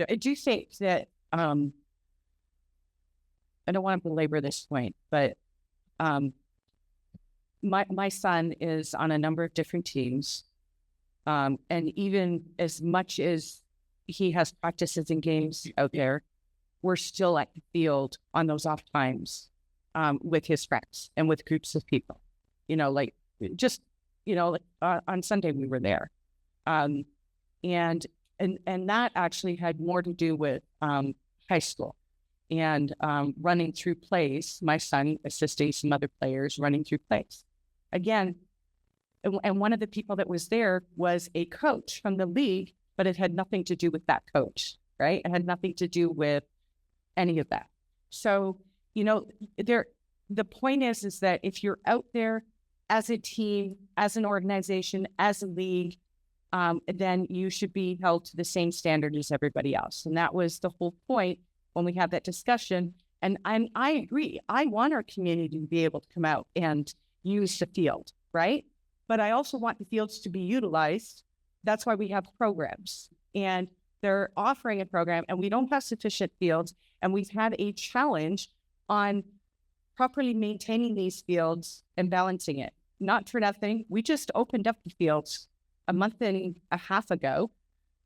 D: I do think that, I don't want to belabor this point, but my son is on a number of different teams. And even as much as he has practices and games out there, we're still at the field on those off times with his friends and with groups of people. You know, like just, you know, like on Sunday we were there. And that actually had more to do with high school and running through plays, my son assisting some other players running through plays. Again, and one of the people that was there was a coach from the league, but it had nothing to do with that coach, right? It had nothing to do with any of that. So, you know, the point is that if you're out there as a team, as an organization, as a league, then you should be held to the same standard as everybody else. And that was the whole point when we had that discussion. And I agree. I want our community to be able to come out and use the field, right? But I also want the fields to be utilized. That's why we have programs. And they're offering a program, and we don't have sufficient fields. And we've had a challenge on properly maintaining these fields and balancing it. Not for nothing. We just opened up the fields a month and a half ago,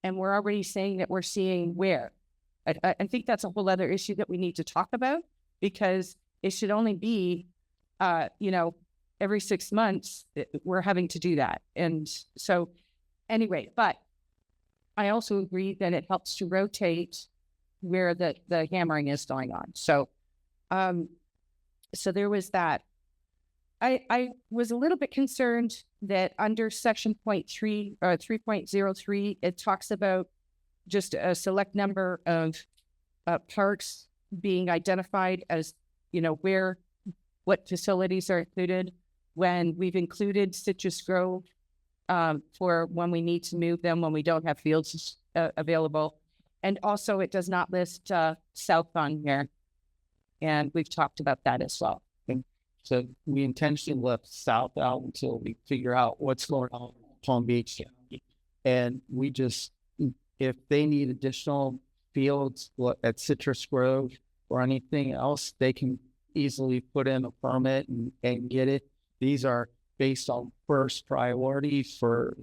D: and we're already saying that we're seeing wear. I think that's a whole other issue that we need to talk about, because it should only be, you know, every 6 months we're having to do that. And so anyway, but I also agree that it helps to rotate where the hammering is going on. So, so there was that. I was a little bit concerned that under section 3.03, it talks about just a select number of parks being identified as, you know, what facilities are included, when we've included Citrus Grove for when we need to move them, when we don't have fields available. And also it does not list South on here. And we've talked about that as well.
E: So we intentionally left South out until we figure out what's going on in Palm Beach. And we just, if they need additional fields at Citrus Grove or anything else, they can easily put in a permit and get it. These are based on first priority for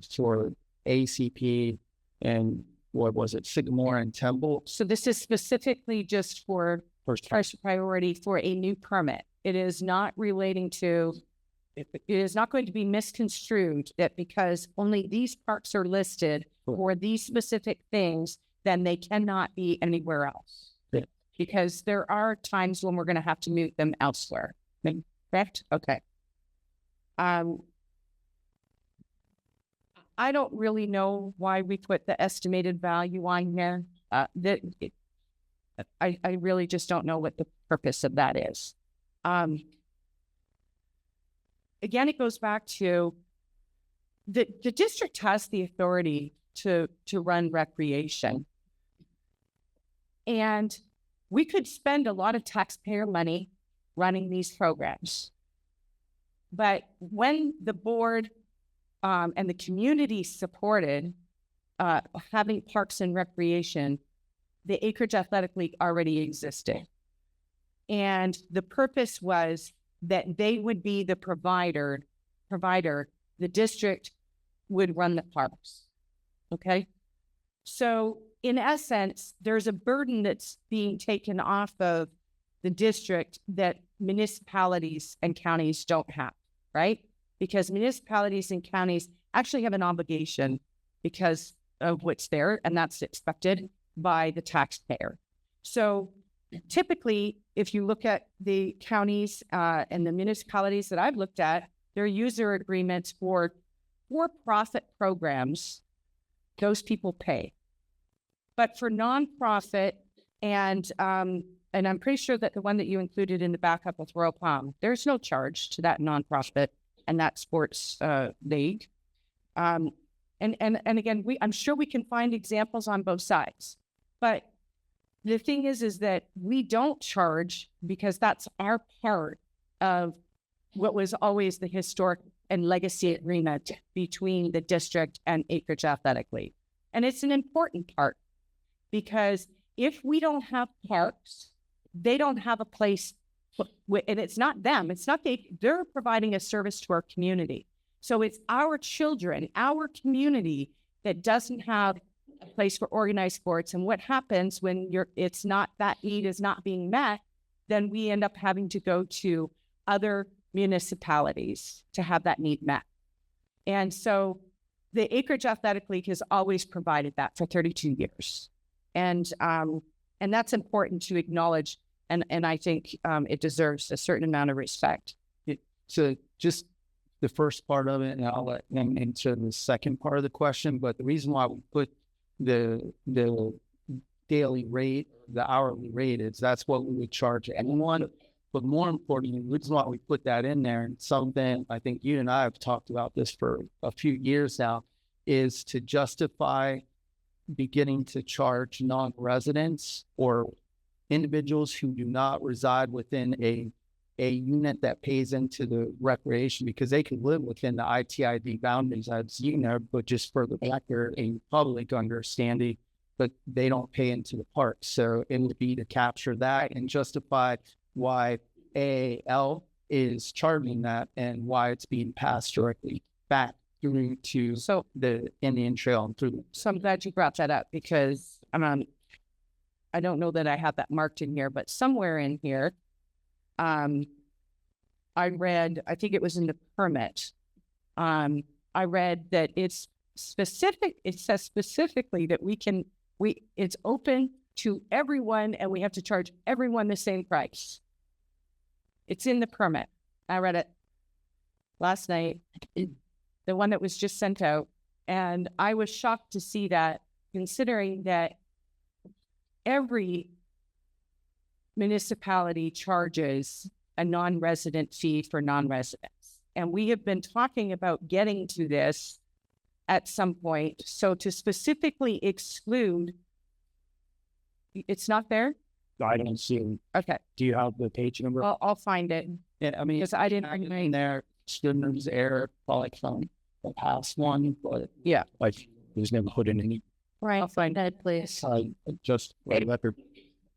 E: ACP and what was it, Sycamore and Temple.
D: So this is specifically just for first priority for a new permit. It is not relating to, it is not going to be misconstrued that because only these parks are listed for these specific things, then they cannot be anywhere else.
E: Yeah.
D: Because there are times when we're going to have to move them elsewhere. Correct? Okay. I don't really know why we put the estimated value on here. I really just don't know what the purpose of that is. Again, it goes back to the district has the authority to run recreation. And we could spend a lot of taxpayer money running these programs. But when the board and the community supported having parks and recreation, the Acreage Athletic League already existed. And the purpose was that they would be the provider, the district would run the parks. Okay. So in essence, there's a burden that's being taken off of the district that municipalities and counties don't have, right? Because municipalities and counties actually have an obligation because of what's there, and that's expected by the taxpayer. So typically, if you look at the counties and the municipalities that I've looked at, their user agreements for for-profit programs, those people pay. But for nonprofit and I'm pretty sure that the one that you included in the backup with Royal Palm, there's no charge to that nonprofit and that sports league. And again, I'm sure we can find examples on both sides. But the thing is that we don't charge because that's our part of what was always the historic and legacy agreement between the district and Acreage Athletic League. And it's an important part because if we don't have parks, they don't have a place And it's not them. It's not they're providing a service to our community. So it's our children, our community that doesn't have a place for organized sports. And what happens when it's not, that need is not being met, then we end up having to go to other municipalities to have that need met. And so the Acreage Athletic League has always provided that for 32 years. And that's important to acknowledge. And I think it deserves a certain amount of respect.
E: So just the first part of it, and I'll let them answer the second part of the question. But the reason why we put the daily rate, the hourly rate, is that's what we would charge anyone. But more importantly, the reason why we put that in there, and something I think you and I have talked about this for a few years now, is to justify beginning to charge non-residents or individuals who do not reside within a unit that pays into the recreation, because they can live within the ITID boundaries, as you know, but just for the record, a public understanding, but they don't pay into the park. So it would be to capture that and justify why AAL is charging that and why it's being passed directly back through to the Indian Trail improvement.
D: So I'm glad you brought that up, because I don't know that I have that marked in here, but somewhere in here, I read, I think it was in the permit. I read that it's specific. It says specifically that it's open to everyone and we have to charge everyone the same price. It's in the permit. I read it last night, the one that was just sent out. And I was shocked to see that, considering that every municipality charges a non-resident fee for non-residents. And we have been talking about getting to this at some point. So to specifically exclude, it's not there?
F: I don't see.
D: Okay.
F: Do you have the page number?
D: Well, I'll find it.
E: Yeah, I mean,
D: Because I didn't
E: in
D: bring
E: there, students error, probably from the past one, but
F: Like, there's never put in any.
D: Right. I'll find it, please.
E: just for the record,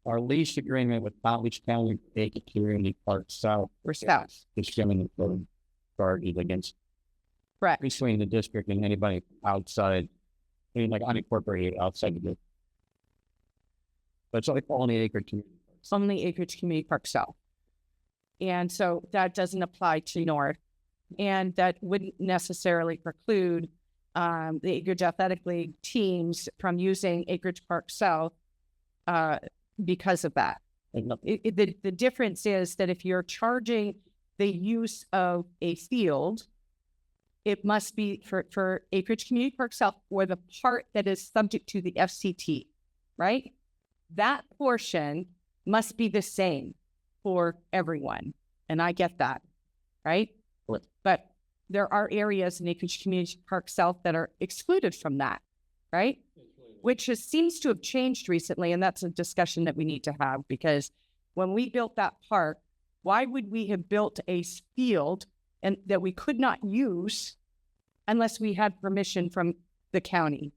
E: our lease agreement with College County Acre Community Park South
D: We're south.
E: discriminatory charges against
D: Correct.
E: between the district and anybody outside, I mean, like unincorporated outside of it. But it's like only Acre Community.
D: Only Acreage Community Park South. And so that doesn't apply to North. And that wouldn't necessarily preclude the Acreage Athletic League teams from using Acreage Park South because of that. The difference is that if you're charging the use of a field, it must be for Acreage Community Park South or the part that is subject to the FCT, right? That portion must be the same for everyone. And I get that, right? But there are areas in Acreage Community Park South that are excluded from that, right? Which seems to have changed recently. And that's a discussion that we need to have, because when we built that park, why would we have built a field and that we could not use unless we had permission from the county?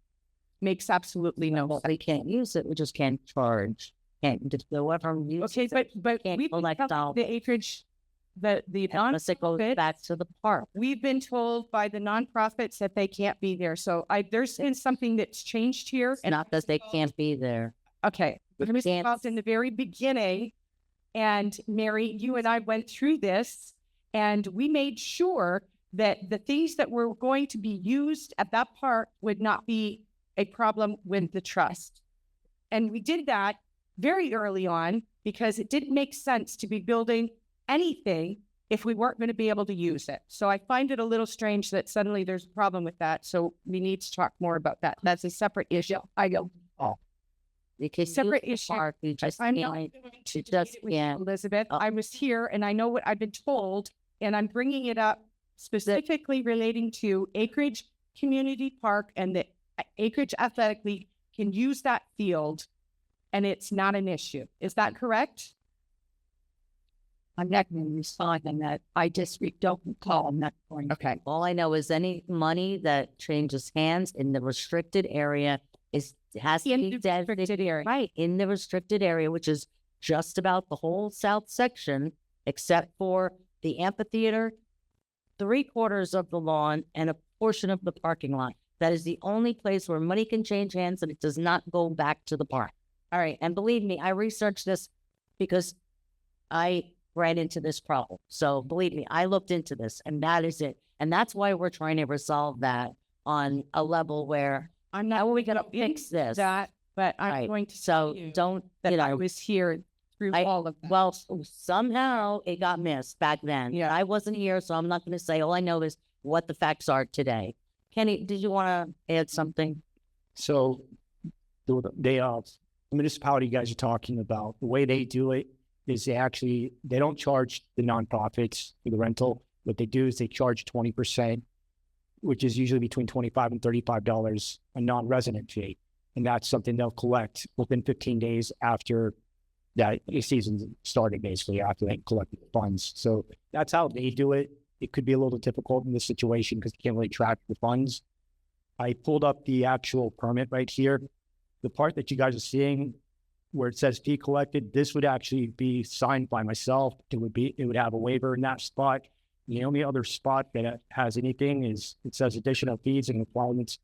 D: Makes absolutely no sense.
A: We can't use it. We just can't charge. Can't just go up and use
D: Okay,
A: it.
D: but
A: Can't
D: we've
A: collect all.
D: the acreage, the
A: Unless it goes
D: nonprofits,
A: back to the park.
D: we've been told by the nonprofits that they can't be there. So there's been something that's changed here.
A: And not that they can't be there.
D: Okay, I was involved in the very beginning, and Mary, you and I went through this, and we made sure that the things that were going to be used at that park would not be a problem with the trust. And we did that very early on because it didn't make sense to be building anything if we weren't going to be able to use it. So I find it a little strange that suddenly there's a problem with that. So we need to talk more about that. That's a separate issue. I go,
A: Because
D: separate
A: use the
D: issue.
A: park, you just
D: I'm not
A: can't.
D: going
A: to
D: to
A: just
D: debate with
A: can't.
D: Elizabeth. I was here and I know what I've been told, and I'm bringing it up specifically relating to Acreage Community Park, and the Acreage Athletic League can use that field and it's not an issue. Is that correct?
I: I'm not going to respond on that. I just don't recall. I'm not going to.
D: Okay.
A: All I know is any money that changes hands in the restricted area has to
D: In
A: be
D: the
A: designated,
D: restricted area.
A: right, in the restricted area, which is just about the whole south section. except for the amphitheater, 3/4 of the lawn, and a portion of the parking lot. That is the only place where money can change hands and it does not go back to the park. All right. And believe me, I researched this because I ran into this problem. So believe me, I looked into this and that is it. And that's why we're trying to resolve that on a level where
D: I'm not.
A: how are we going to fix this?
D: That, but I'm
A: Right.
D: going to
A: So
D: tell you
A: don't,
D: that
A: you
D: I
A: know,
D: was here through
A: I-
D: all of that.
A: well, somehow it got missed back then.
D: Yeah.
A: I wasn't here, so I'm not going to say, all I know is what the facts are today. Kenny, did you want to add something?
F: So the municipality you guys are talking about, the way they do it is they don't charge the nonprofits for the rental. What they do is they charge 20%, which is usually between $25 and $35 a non-resident fee. And that's something they'll collect within 15 days after that season started, basically after they collect the funds. So that's how they do it. It could be a little difficult in this situation because you can't really track the funds. I pulled up the actual permit right here. The part that you guys are seeing where it says fee collected, this would actually be signed by myself. It would have a waiver in that spot. The only other spot that has anything is it says additional fees and requirements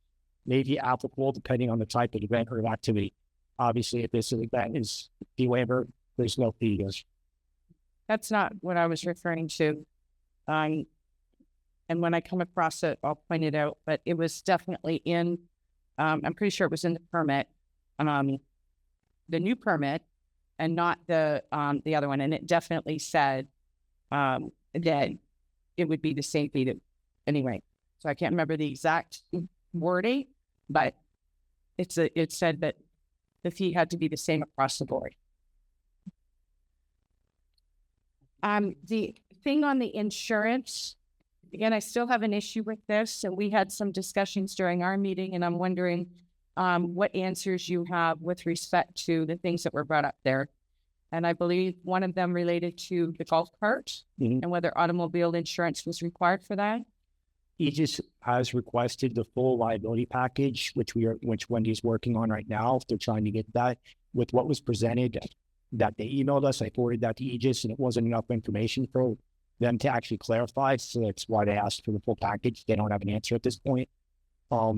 F: may be applicable depending on the type of event or activity. Obviously, if this event is fee waiver, there's no fees.
D: That's not what I was referring to. And when I come across it, I'll point it out, but it was definitely in, I'm pretty sure it was in the permit, the new permit and not the other one. And it definitely said, that it would be the same fee anyway. So I can't remember the exact wording, but it said that the fee had to be the same across the board. The thing on the insurance, again, I still have an issue with this. And we had some discussions during our meeting, and I'm wondering what answers you have with respect to the things that were brought up there. And I believe one of them related to the golf cart and whether automobile insurance was required for that.
F: Aegis has requested the full liability package, which Wendy's working on right now. They're trying to get that with what was presented that they emailed us. I forwarded that to Aegis, and it wasn't enough information for them to actually clarify. So that's why they asked for the full package. They don't have an answer at this point.
D: Are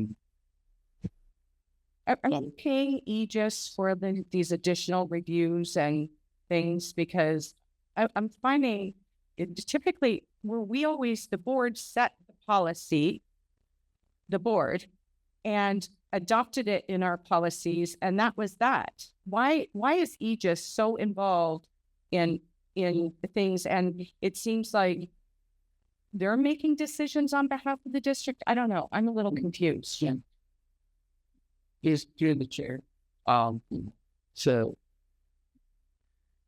D: you paying Aegis for these additional reviews and things? Because I'm finding it typically the board set the policy, the board, and adopted it in our policies, and that was that. Why is Aegis so involved in things? And it seems like they're making decisions on behalf of the district. I don't know. I'm a little confused.
E: Yeah. You're the chair. So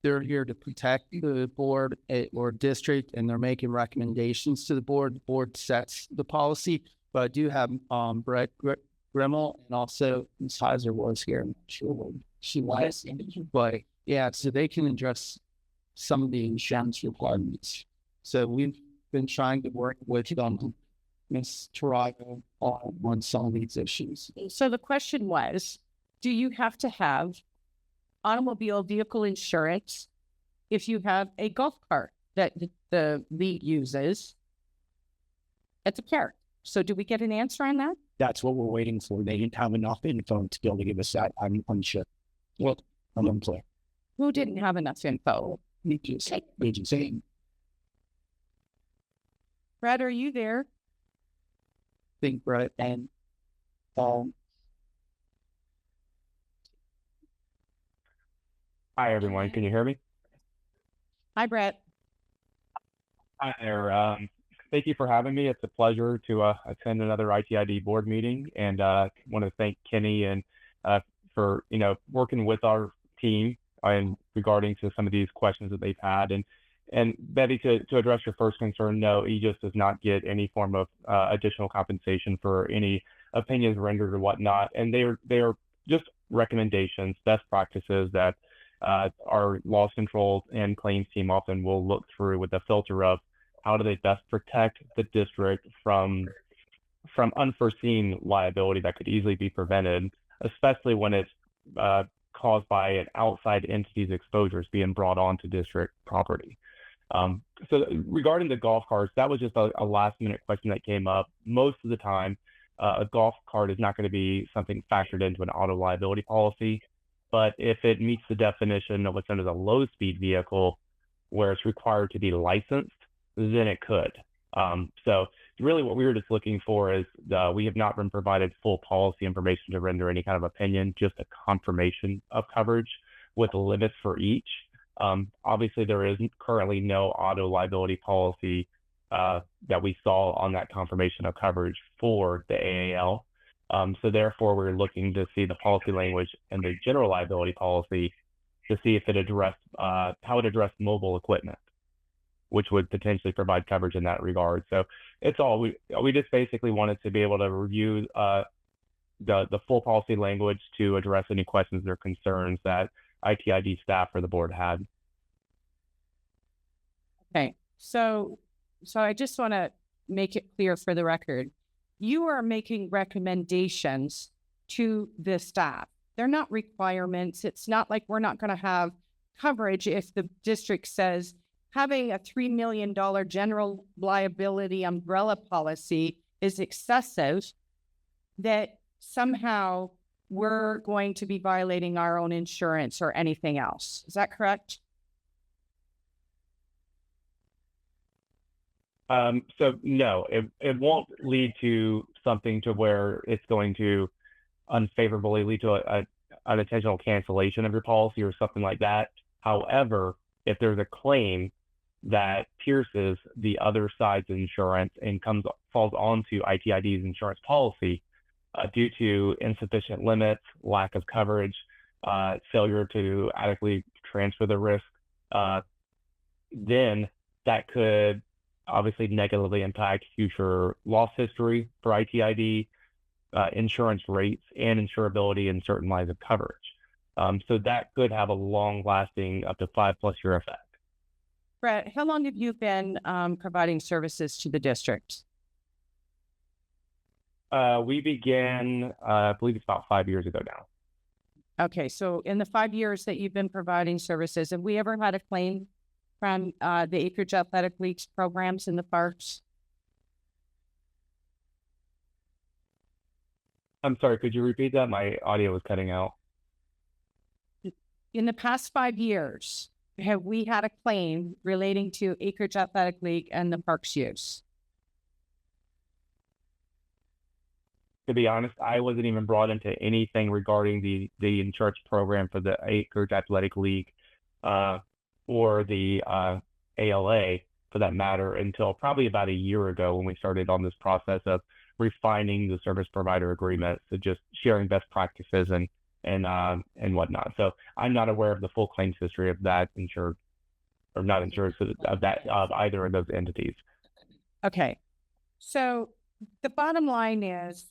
E: they're here to protect the board or district, and they're making recommendations to the board. The board sets the policy, but I do have Brett Grimmel and also Ms. Heiser was here. I'm not sure what she was, but yeah, so they can address some of the insurance requirements. So we've been trying to work with Ms. Tarago on some of these issues.
D: So the question was, do you have to have automobile vehicle insurance if you have a golf cart that the league uses at the park? So do we get an answer on that?
F: That's what we're waiting for. They didn't have enough info to be able to give us that. I'm unsure. Well, I'm unclear.
D: Who didn't have enough info?
F: Agency.
D: Brad, are you there?
E: Think Brett and
J: Hi, everyone. Can you hear me?
D: Hi, Brett.
J: Hi there. Thank you for having me. It's a pleasure to attend another ITID board meeting, and want to thank Kenny and for working with our team and regarding to some of these questions that they've had. And Betty, to address your first concern, no, Aegis does not get any form of additional compensation for any opinions rendered or whatnot, and they are just recommendations, best practices that our loss control and claims team often will look through with the filter of how do they best protect the district from unforeseen liability that could easily be prevented, especially when it's caused by an outside entity's exposures being brought onto district property. So regarding the golf carts, that was just a last minute question that came up. Most of the time, a golf cart is not going to be something factored into an auto liability policy. But if it meets the definition of what's known as a low speed vehicle, where it's required to be licensed, then it could. So really what we were just looking for is we have not been provided full policy information to render any kind of opinion, just a confirmation of coverage with limits for each. Obviously, there is currently no auto liability policy that we saw on that confirmation of coverage for the AAL. So therefore, we're looking to see the policy language and the general liability policy to see if it addressed how it addressed mobile equipment, which would potentially provide coverage in that regard. So it's all we just basically wanted to be able to review the full policy language to address any questions or concerns that ITID staff or the board had.
B: Okay, so I just want to make it clear for the record. You are making recommendations to the staff. They're not requirements. It's not like we're not going to have coverage if the district says having a $3 million general liability umbrella policy is excessive, that somehow we're going to be violating our own insurance or anything else. Is that correct?
J: So no, it won't lead to something to where it's going to unfavorably lead to an unintentional cancellation of your policy or something like that. However, if there's a claim that pierces the other side's insurance and falls onto ITID's insurance policy due to insufficient limits, lack of coverage, failure to adequately transfer the risk, then that could obviously negatively impact future loss history for ITID, insurance rates, and insurability in certain lines of coverage. So that could have a long-lasting, up to 5+ year effect.
B: Brett, how long have you been providing services to the district?
J: We began, I believe it's about 5 years ago now.
B: Okay, so in the 5 years that you've been providing services, have we ever had a claim from the Acreage Athletic League's programs in the parks?
J: I'm sorry, could you repeat that? My audio was cutting out.
B: In the past 5 years, have we had a claim relating to Acreage Athletic League and the parks use?
J: To be honest, I wasn't even brought into anything regarding the insurance program for the Acreage Athletic League or the ALA, for that matter, until probably about a year ago when we started on this process of refining the service provider agreement, so just sharing best practices and whatnot. So I'm not aware of the full claims history of that insured or not insured of either of those entities.
B: Okay, so the bottom line is,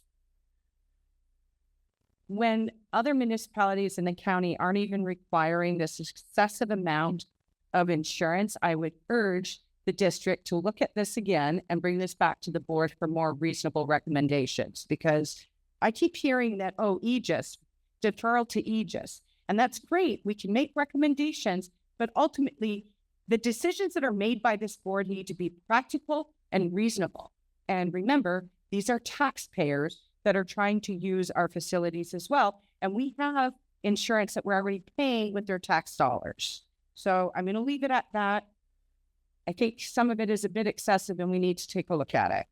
B: when other municipalities in the county aren't even requiring this excessive amount of insurance, I would urge the district to look at this again and bring this back to the board for more reasonable recommendations, because I keep hearing that, oh, Aegis, deferral to Aegis, and that's great. We can make recommendations, but ultimately the decisions that are made by this board need to be practical and reasonable. And remember, these are taxpayers that are trying to use our facilities as well. And we have insurance that we're already paying with their tax dollars. So I'm going to leave it at that. I think some of it is a bit excessive and we need to take a look at it.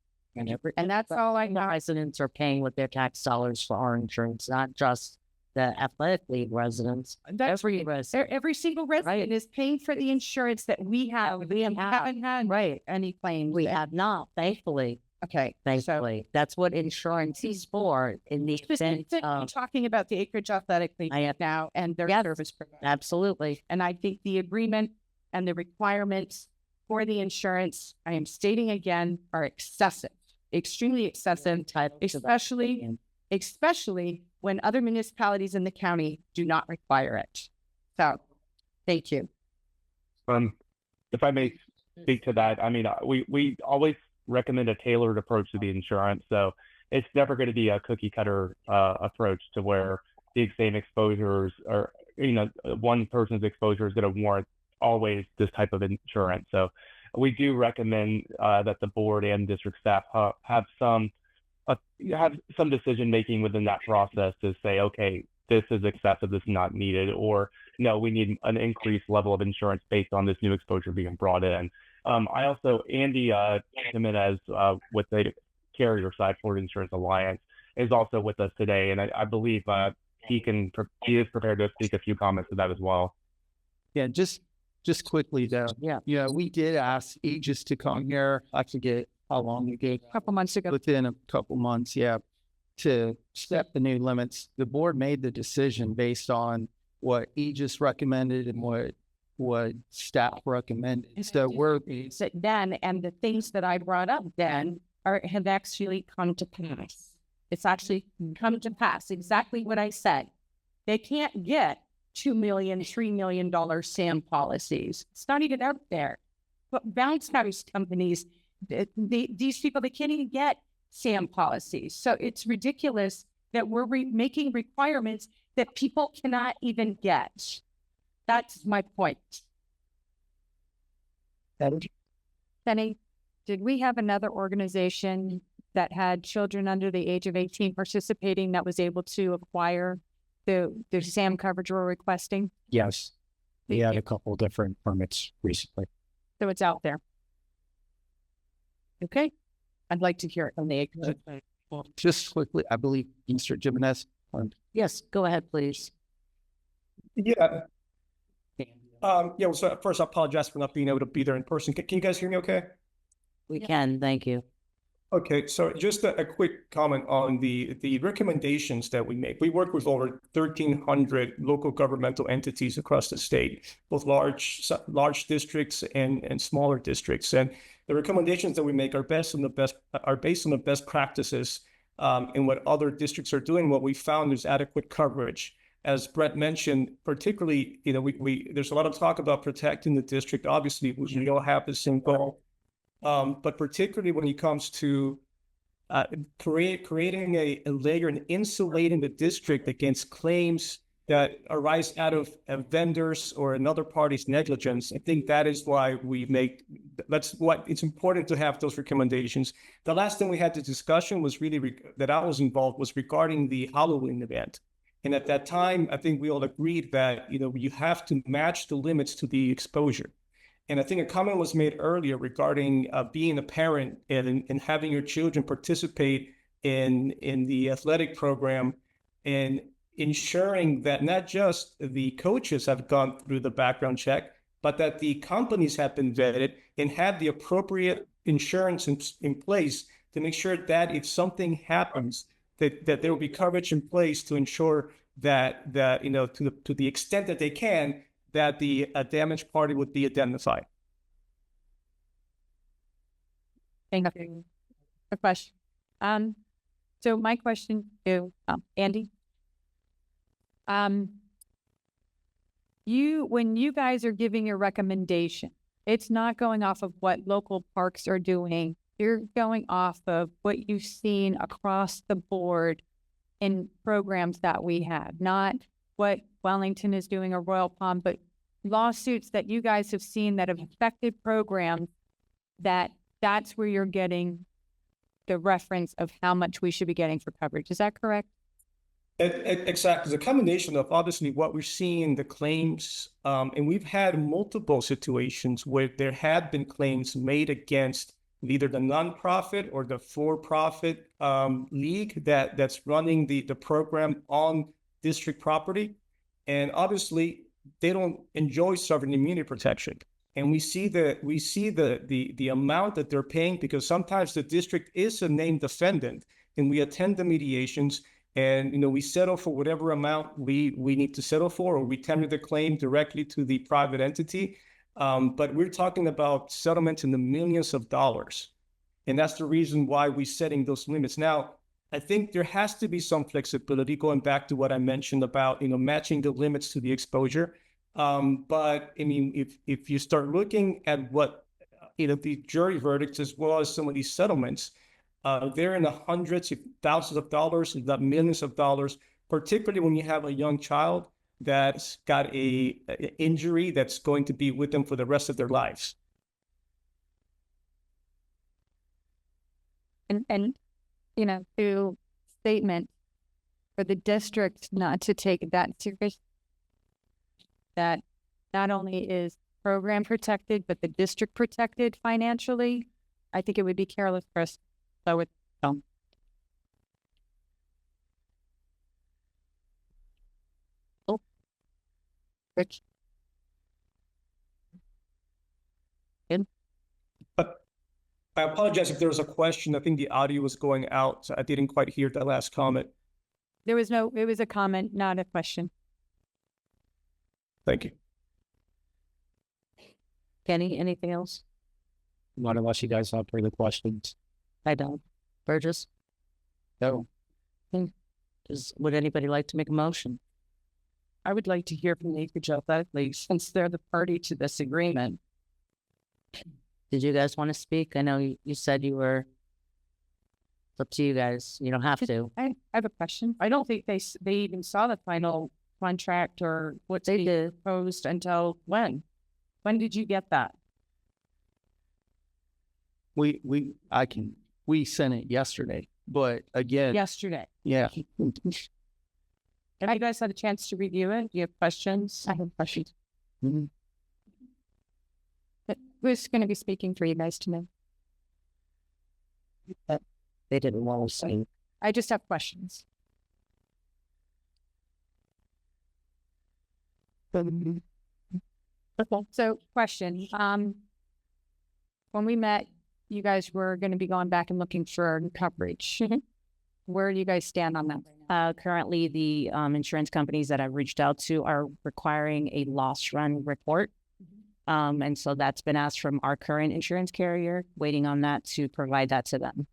B: And that's all I know.
A: Residents are paying with their tax dollars for our insurance, not just the athletic league residents. Every resident.
B: Every single resident is paying for the insurance that we have. We haven't had any claims.
A: We have not, thankfully.
B: Okay.
A: Thankfully. That's what insurance is for in the sense of
B: talking about the Acreage Athletic League now and their service provider.
A: Absolutely.
B: And I think the agreement and the requirements for the insurance, I am stating again, are excessive, extremely excessive, especially when other municipalities in the county do not require it. So, thank you.
J: If I may speak to that, I mean, we always recommend a tailored approach to the insurance. So it's never going to be a cookie cutter approach to where the same exposures or, one person's exposure is going to warrant always this type of insurance. So we do recommend that the board and district staff have some decision making within that process to say, okay, this is excessive, this is not needed, or no, we need an increased level of insurance based on this new exposure being brought in. I also, Andy Jimenez with the carrier side, Florida Insurance Alliance, is also with us today, and I believe he is prepared to speak a few comments to that as well.
E: Yeah, just quickly though. Yeah, we did ask Aegis to come here. I forget how long ago.
B: A couple months ago.
E: Within a couple months, yeah, to set the new limits. The board made the decision based on what Aegis recommended and what staff recommended. So
I: then, and the things that I brought up then have actually come to pass. It's actually come to pass. Exactly what I said. They can't get $2 million, $3 million SAM policies. It's not even out there. But bounce house companies, these people, they can't even get SAM policies. So it's ridiculous that we're making requirements that people cannot even get. That's my point.
B: Penny, did we have another organization that had children under the age of 18 participating that was able to acquire the SAM coverage we're requesting?
F: Yes. We had a couple different permits recently.
B: So it's out there.
I: Okay. I'd like to hear it from the
E: just quickly, I believe Mr. Jimenez.
A: Yes, go ahead, please.
K: Yeah. Yeah, so first I apologize for not being able to be there in person. Can you guys hear me okay?
A: We can, thank you.
K: Okay, so just a quick comment on the recommendations that we make. We work with over 1,300 local governmental entities across the state, both large districts and smaller districts. And the recommendations that we make are based on the best practices and what other districts are doing. What we found is adequate coverage. As Brett mentioned, particularly, there's a lot of talk about protecting the district. Obviously, we all have the same goal. But particularly when it comes to creating a layer and insulating the district against claims that arise out of vendors or another party's negligence, I think that is why it's important to have those recommendations. The last time we had the discussion was really that I was involved was regarding the Halloween event. And at that time, I think we all agreed that, you have to match the limits to the exposure. And I think a comment was made earlier regarding being a parent and having your children participate in the athletic program and ensuring that not just the coaches have gone through the background check, but that the companies have been vetted and have the appropriate insurance in place to make sure that if something happens, that there will be coverage in place to ensure that to the extent that they can, that the damaged party would be identified.
B: Thank you. A question. So my question to Andy. When you guys are giving your recommendation, it's not going off of what local parks are doing. You're going off of what you've seen across the board in programs that we have, not what Wellington is doing or Royal Palm, but lawsuits that you guys have seen that have affected programs that's where you're getting the reference of how much we should be getting for coverage. Is that correct?
K: Exactly. It's a combination of obviously what we're seeing, the claims, and we've had multiple situations where there have been claims made against either the nonprofit or the for-profit league that's running the program on district property. And obviously, they don't enjoy sovereign immunity protection. And we see the amount that they're paying because sometimes the district is a named defendant, and we attend the mediations and we settle for whatever amount we need to settle for, or we tender the claim directly to the private entity. But we're talking about settlements in the millions of dollars. And that's the reason why we're setting those limits. Now, I think there has to be some flexibility going back to what I mentioned about, matching the limits to the exposure. But I mean, if you start looking at what, the jury verdicts, as well as some of these settlements, they're in the hundreds of thousands of dollars, if not millions of dollars, particularly when you have a young child. that's got a injury that's going to be with them for the rest of their lives.
B: And you know, to statement for the district not to take that serious, that not only is program protected, but the district protected financially, I think it would be careless for us to slow it down. Oh, Rich.
K: But I apologize if there was a question. I think the audio was going out, so I didn't quite hear that last comment.
B: There was no, it was a comment, not a question.
K: Thank you.
A: Kenny, anything else?
F: Not unless you guys have further questions.
A: I don't. Burgess?
F: No.
A: Would anybody like to make a motion?
D: I would like to hear from the Acreage Athletic League since they're the party to this agreement.
A: Did you guys want to speak? I know you said you were. It's up to you guys. You don't have to.
B: I have a question.
D: I don't think they even saw the final contract or what
A: They
D: they
A: did.
D: proposed until when? When did you get that?
E: We sent it yesterday, but again,
D: Yesterday.
E: yeah.
D: Have you guys had a chance to review it? Do you have questions?
B: I have questions. But who's going to be speaking for you guys tonight?
A: They didn't want to say.
B: I just have questions. So question, when we met, you guys were going to be going back and looking for coverage. Where do you guys stand on that?
A: Currently, the insurance companies that I've reached out to are requiring a loss run report. And so that's been asked from our current insurance carrier, waiting on that to provide that to them.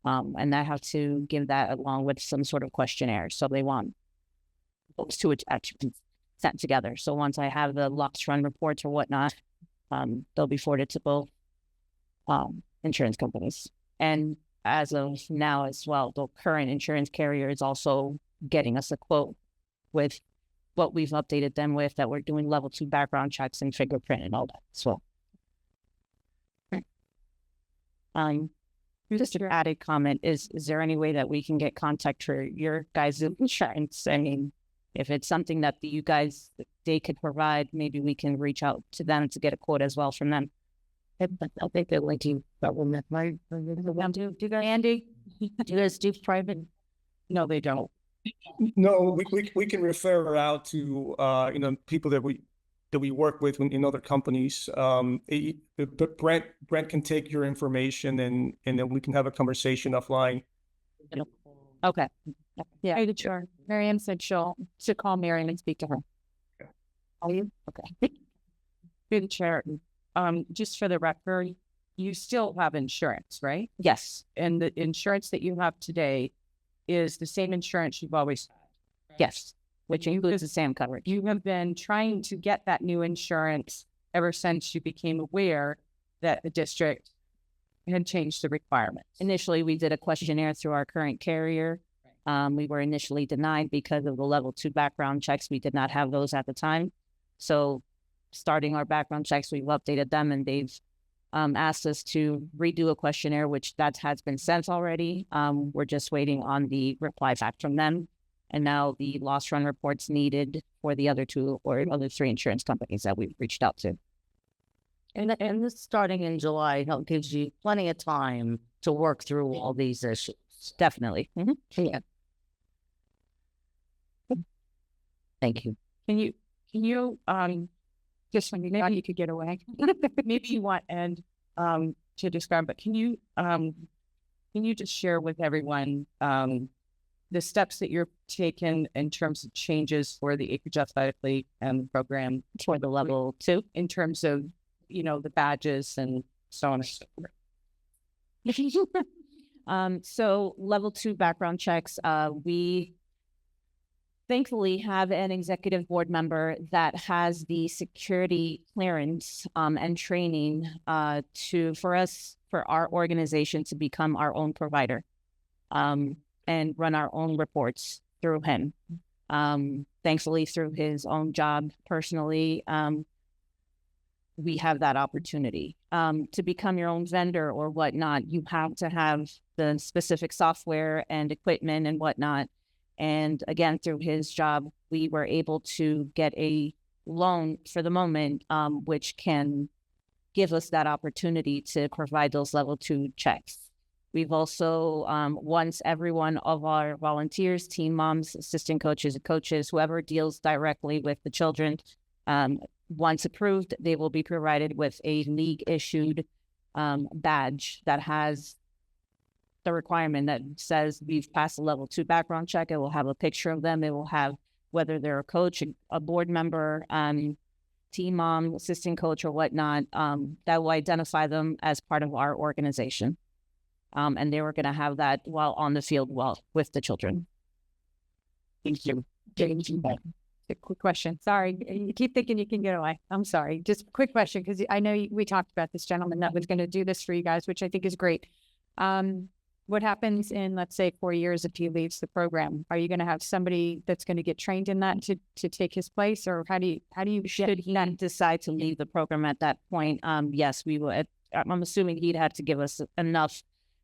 A: And I have to give that along with some sort of questionnaire. So they want those two actually sent together. So once I have the loss run reports or whatnot, they'll be forwarded to both insurance companies. And as of now as well, the current insurance carrier is also getting us a quote with what we've updated them with, that we're doing level 2 background checks and fingerprint and all that as well. Just an added comment, is there any way that we can get contact for your guys' insurance? I mean, if it's something that you guys, they could provide, maybe we can reach out to them to get a quote as well from them. I think they're linking that will make my, do you guys, Andy, do you guys do private?
D: No, they don't.
K: No, we can refer out to people that we work with in other companies. But Brent can take your information and then we can have a conversation offline.
A: Okay.
B: Yeah, sure. Miriam said she'll call Miriam and speak to her.
A: Are you? Okay.
D: Through the chair, just for the record, you still have insurance, right?
A: Yes.
D: And the insurance that you have today is the same insurance you've always had.
A: Yes. Which includes the SAM coverage.
D: You have been trying to get that new insurance ever since you became aware that the district had changed the requirements.
A: Initially, we did a questionnaire through our current carrier. We were initially denied because of the level 2 background checks. We did not have those at the time. So starting our background checks, we've updated them and they've asked us to redo a questionnaire, which that has been sent already. We're just waiting on the reply back from them. And now the loss run reports needed for the other 2 or other 3 insurance companies that we've reached out to. And this starting in July gives you plenty of time to work through all these issues. Definitely. Yeah. Thank you.
D: Can you just maybe you could get away. Maybe you want Ed to describe, but can you just share with everyone the steps that you're taking in terms of changes for the Acreage Athletic League and the program
A: For the level 2.
D: in terms of, the badges and so on and so forth?
A: So level 2 background checks, we thankfully have an executive board member that has the security clearance and training for our organization to become our own provider and run our own reports through him.
I: Thankfully, through his own job personally, we have that opportunity. To become your own vendor or whatnot, you have to have the specific software and equipment and whatnot. And again, through his job, we were able to get a loan for the moment, which can give us that opportunity to provide those level 2 checks. We've also, once every one of our volunteers, team moms, assistant coaches, and coaches, whoever deals directly with the children, once approved, they will be provided with a league issued badge that has the requirement that says we've passed a level 2 background check. It will have a picture of them. It will have whether they're a coach, a board member, team mom, assistant coach, or whatnot, that will identify them as part of our organization. And they were going to have that while on the field with the children.
B: Thank you. A quick question. Sorry, you keep thinking you can get away. I'm sorry. Just a quick question, because I know we talked about this gentleman that was going to do this for you guys, which I think is great. What happens in, let's say, 4 years if he leaves the program? Are you going to have somebody that's going to get trained in that to take his place, or how do you
I: should he decide to leave the program at that point? Yes, we will. I'm assuming he'd have to give us enough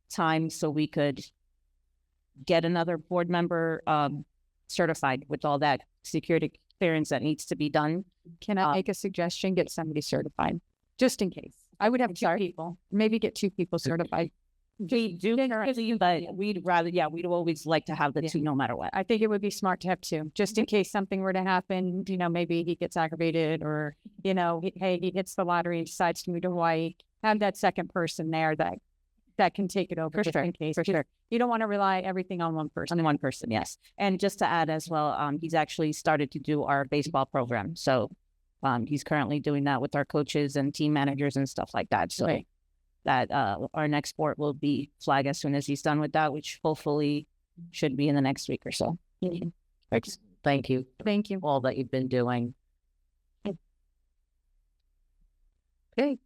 I: time so we could get another board member certified with all that security clearance that needs to be done.
B: Can I make a suggestion? Get somebody certified, just in case. I would have 2 people, maybe get 2 people certified.
I: We do, but we'd always like to have the 2 no matter what.
B: I think it would be smart to have 2, just in case something were to happen. Maybe he gets aggravated, or, hey, he hits the lottery and decides to move to Hawaii. Have that second person there that can take it over
I: For sure.
B: in case.
I: For sure.
B: You don't want to rely everything on one person.
I: On one person, yes. And just to add as well, he's actually started to do our baseball program. So he's currently doing that with our coaches and team managers and stuff like that. So
B: Right.
I: that our next sport will be flag as soon as he's done with that, which hopefully should be in the next week or so. Thanks. Thank you.
B: Thank you.
I: All that you've been doing. Okay.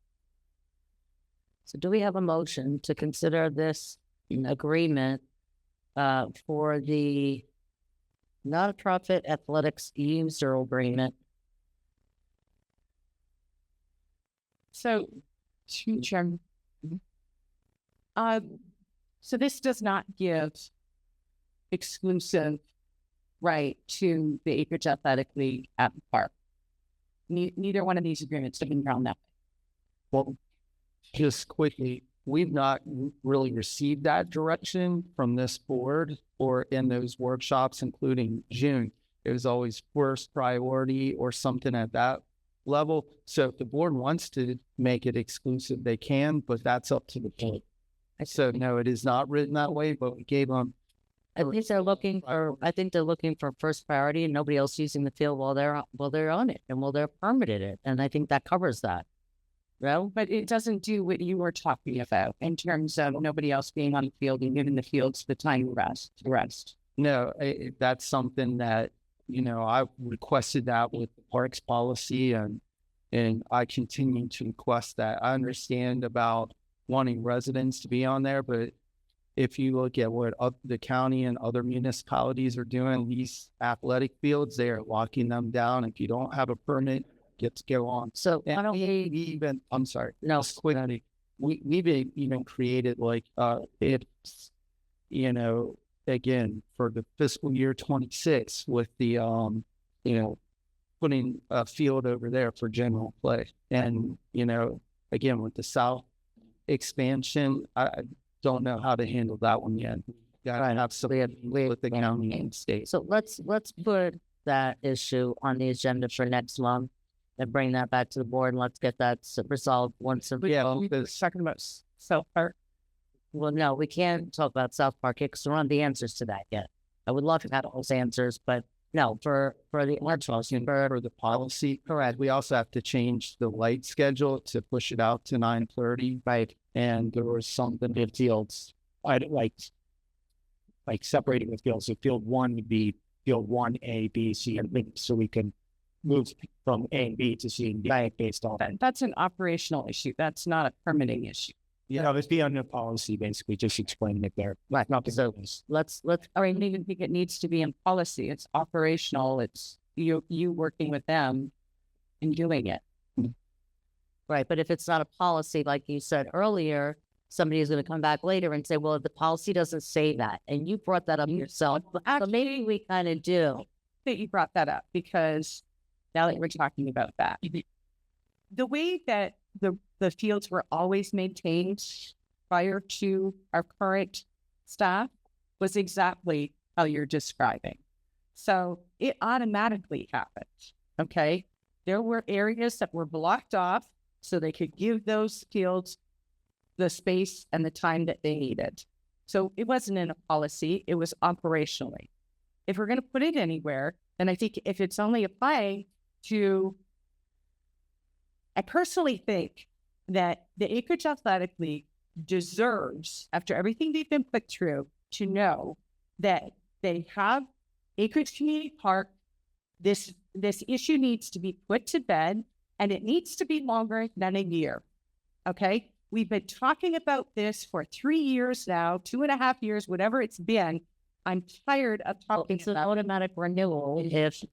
I: So do we have a motion to consider this agreement for the nonprofit athletics user agreement?
D: So, Chairman, so this does not give exclusive right to the Acreage Athletic League at the park. Neither one of these agreements have been drawn that way.
E: Well, just quickly, we've not really received that direction from this board or in those workshops, including June. It was always first priority or something at that level. So if the board wants to make it exclusive, they can, but that's up to the board. So no, it is not written that way, but we gave them.
I: I think they're looking for first priority and nobody else using the field while they're on it and while they're permitted it. And I think that covers that. Well,
D: But it doesn't do what you were talking about in terms of nobody else being on the field and giving the fields the time to rest.
E: No, that's something that, I requested that with the parks policy and I continue to request that. I understand about wanting residents to be on there, but if you look at what the county and other municipalities are doing, these athletic fields, they are locking them down. If you don't have a permit, get to go on.
I: so
E: And
I: why don't we,
E: we even, I'm sorry,
I: no,
E: just quickly, we've even created like, it's, again, for the fiscal year 26 with the, putting a field over there for general play. And, again, with the South expansion, I don't know how to handle that one yet. Gotta have some with the county and state.
I: so let's put that issue on the agenda for next month and bring that back to the board and let's get that resolved once.
E: Yeah,
D: We were
E: because
D: talking about self-part.
I: Well, no, we can't talk about South Park because there aren't the answers to that yet. I would love to have those answers, but no, for the
E: for the policy, correct. We also have to change the light schedule to push it out to 9:30.
I: right.
E: And there was something
F: The fields, I'd like separating the fields. So field 1 would be field 1A, B, C, and B, so we can move from A and B to C and D based on that.
D: That's an operational issue. That's not a permitting issue.
F: Yeah, let's be on the policy, basically, just explaining it there.
A: Right.
F: Not the
A: So
F: business.
A: let's,
D: I don't even think it needs to be in policy. It's operational. It's you working with them and doing it.
A: right. But if it's not a policy, like you said earlier, somebody is going to come back later and say, well, the policy doesn't say that. And you brought that up yourself. So maybe we kind of do.
D: That you brought that up because now that we're talking about that, the way that the fields were always maintained prior to our current staff was exactly how you're describing. So it automatically happened. Okay. There were areas that were blocked off so they could give those fields the space and the time that they needed. So it wasn't in a policy, it was operationally. If we're going to put it anywhere, then I think if it's only applying to, I personally think that the Acreage Athletic League deserves, after everything they've been put through, to know that they have Acreage Community Park. This issue needs to be put to bed, and it needs to be longer than a year. Okay? We've been talking about this for 3 years now, 2.5 years, whatever it's been. I'm tired of talking
A: It's an
D: about
A: automatic renewal if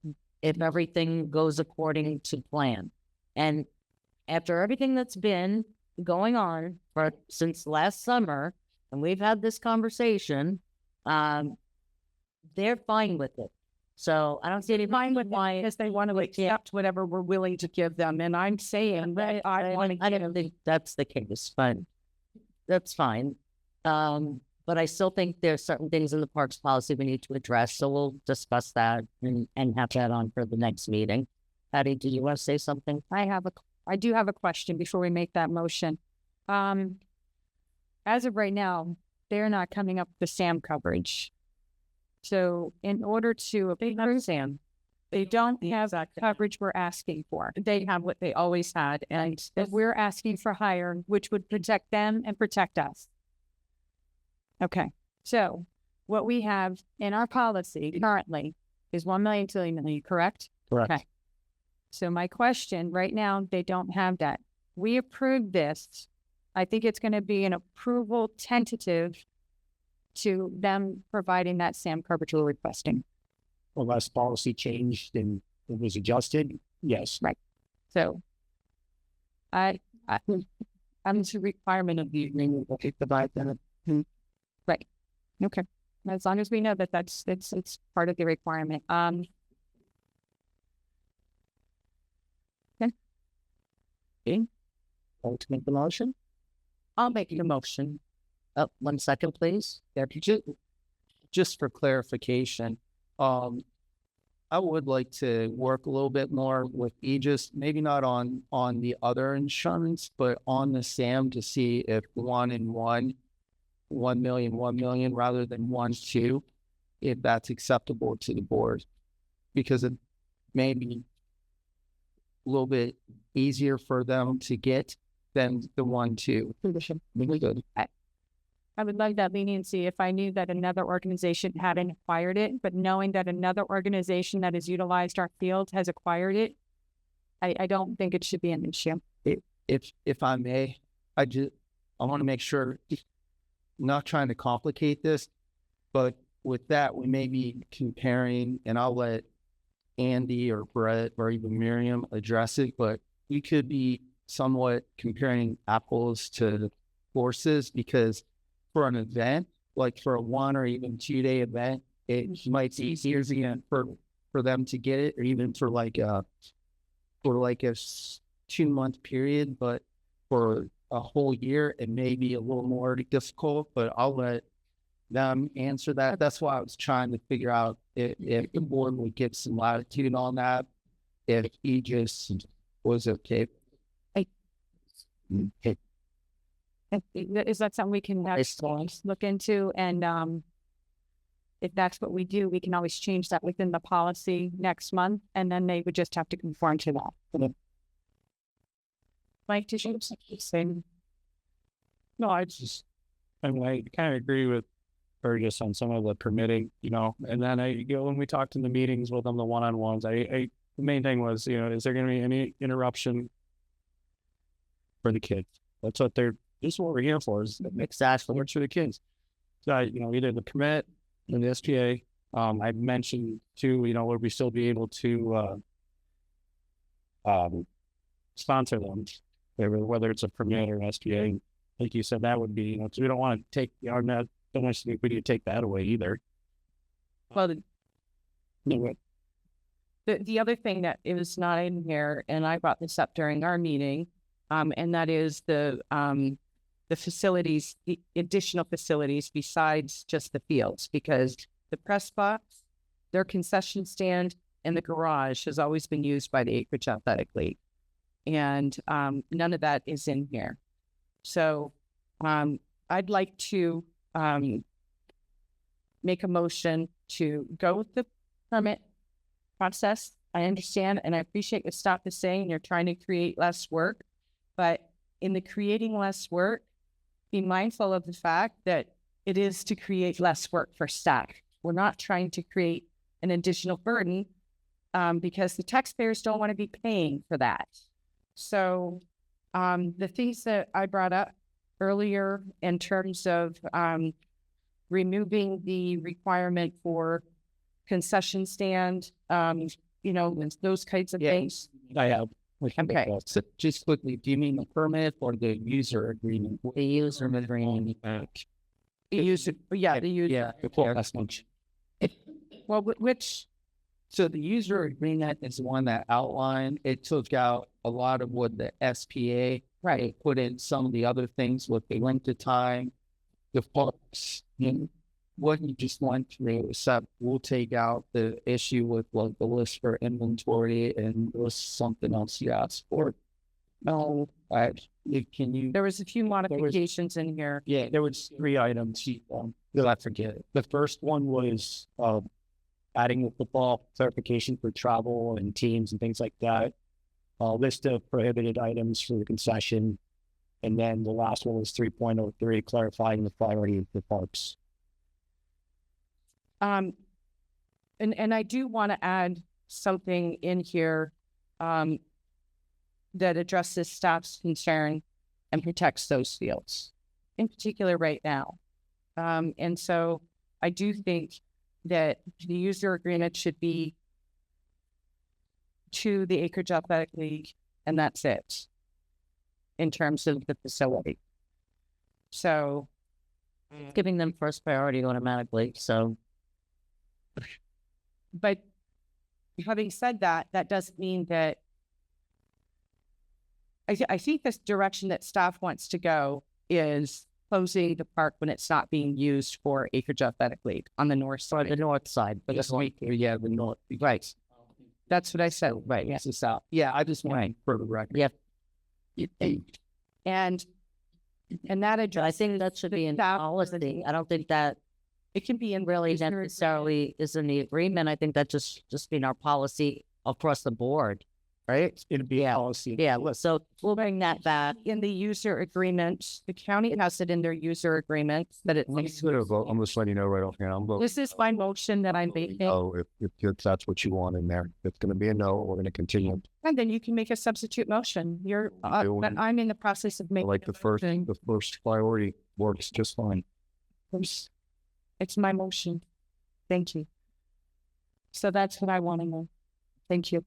A: everything goes according to plan. And after everything that's been going on since last summer, and we've had this conversation, they're fine with it. So I don't see any
D: fine with
A: why
D: because they want to accept whatever we're willing to give them. And I'm saying that I want to
A: I don't think that's the case, but that's fine. But I still think there's certain things in the parks policy we need to address. So we'll discuss that and have that on for the next meeting. Patty, do you want to say something?
B: I do have a question before we make that motion. As of right now, they're not coming up with the SAM coverage. So in order to approve SAM, they don't have that coverage we're asking for. They have what they always had. And if we're asking for higher, which would protect them and protect us. Okay. So what we have in our policy currently is 1 million to 1 million, correct?
F: Correct.
B: Okay. So my question right now, they don't have that. We approved this. I think it's going to be an approval tentative to them providing that SAM coverage we're requesting.
F: Unless policy changed and it was adjusted, yes.
B: Right. So I'm
D: it's a requirement of the agreement that they provide them.
B: right. Okay. As long as we know that it's part of the requirement.
A: Okay. Want to make the motion?
D: I'll make the motion.
A: Oh, 1 second, please.
E: Just for clarification, I would like to work a little bit more with Aegis, maybe not on the other insurance, but on the SAM to see if 1 and 1 million rather than 1, 2, if that's acceptable to the board, because it may be a little bit easier for them to get than the 1, 2. Really good.
B: I would love that leniency if I knew that another organization hadn't acquired it, but knowing that another organization that has utilized our field has acquired it, I don't think it should be an issue.
E: If I may, I want to make sure, not trying to complicate this, but with that, we may be comparing, and I'll let Andy or Brett or even Miriam address it, but we could be somewhat comparing apples to horses, because for an event, like for a 1 or even 2 day event, it might be easier again for them to get it, or even for like a 2-month period. But for a whole year, it may be a little more difficult. But I'll let them answer that. That's why I was trying to figure out if the board would get some latitude on that, if Aegis was okay.
B: Is that something we can look into? And if that's what we do, we can always change that within the policy next month, and then they would just have to conform to that. Mike, did you say?
F: No, I kind of agree with Burgess on some of the permitting, and then when we talked in the meetings with them, the one-on-ones, the main thing was, is there going to be any interruption for the kids? That's what they're this is what we're here for. Is it
A: Exactly.
F: works for the kids. So, either the permit and the SPA. I mentioned too, would we still be able to sponsor them, whether it's a permit or an SPA. Like you said, that would be, because we don't want to take, don't necessarily we need to take that away either.
I: Well,
F: Anyway,
I: the other thing that it was not in here, and I brought this up during our meeting, and that is the facilities, the additional facilities besides just the fields, because the press box, their concession stand, and the garage has always been used by the Acreage Athletic League. And none of that is in here. So I'd like to make a motion to go with the permit process. I understand and I appreciate what staff is saying. You're trying to create less work, but in the creating less work, be mindful of the fact that it is to create less work for staff. We're not trying to create an additional burden because the taxpayers don't want to be paying for that. So the things that I brought up earlier in terms of removing the requirement for concession stand, those kinds of things.
F: I have.
I: Okay.
E: So just quickly, do you mean the permit or the user agreement?
A: The user agreement.
I: The user, yeah, the user.
E: Yeah, before that's much.
I: Well, which,
E: So the user agreement is the one that outlined, it took out a lot of what the SPA,
I: right,
E: it put in some of the other things with the length of time, the parts, and what you just went through, except we'll take out the issue with like the list for inventory and list something else you asked for. No, can you?
I: there was a few modifications in here.
F: Yeah, there was 3 items. That I forget. The first one was adding the football clarification for travel and teams and things like that. List of prohibited items for the concession. And then the last one was 3.03, clarifying the priority of the parks.
I: And I do want to add something in here that addresses staff's concern and protects those fields, in particular right now. And so I do think that the user agreement should be to the Acreage Athletic League, and that's it in terms of the facility. So
A: Giving them first priority automatically. So
I: but having said that, that doesn't mean that I think this direction that staff wants to go is closing the park when it's not being used for Acreage Athletic League on the north
A: or
I: side.
A: the north side.
E: But this week, yeah, the north.
I: Right. That's what I said.
E: Right, yes, it's out. Yeah, I just want for the record.
A: Yep.
I: And that
A: I
I: addresses
A: think that should be in
I: staff-
A: policy. I don't think that
I: it can be in
A: really
I: user agreement.
A: necessarily is in the agreement. I think that just being our policy across the board, right?
F: It'd be a policy.
A: Yeah. So we'll bring that back.
I: In the user agreement, the county has it in their user agreement that it
C: I'm just gonna vote. I'm just letting you know right off hand. I'm voting.
I: This is my motion that I'm making,
C: No, if that's what you want in there, it's gonna be a no. We're gonna continue.
I: and then you can make a substitute motion. But I'm in the process of
C: I
I: making.
C: like
I: a
C: the first
I: motion.
C: priority works just fine.
I: It's my motion. Thank you. So that's what I want to know. Thank you.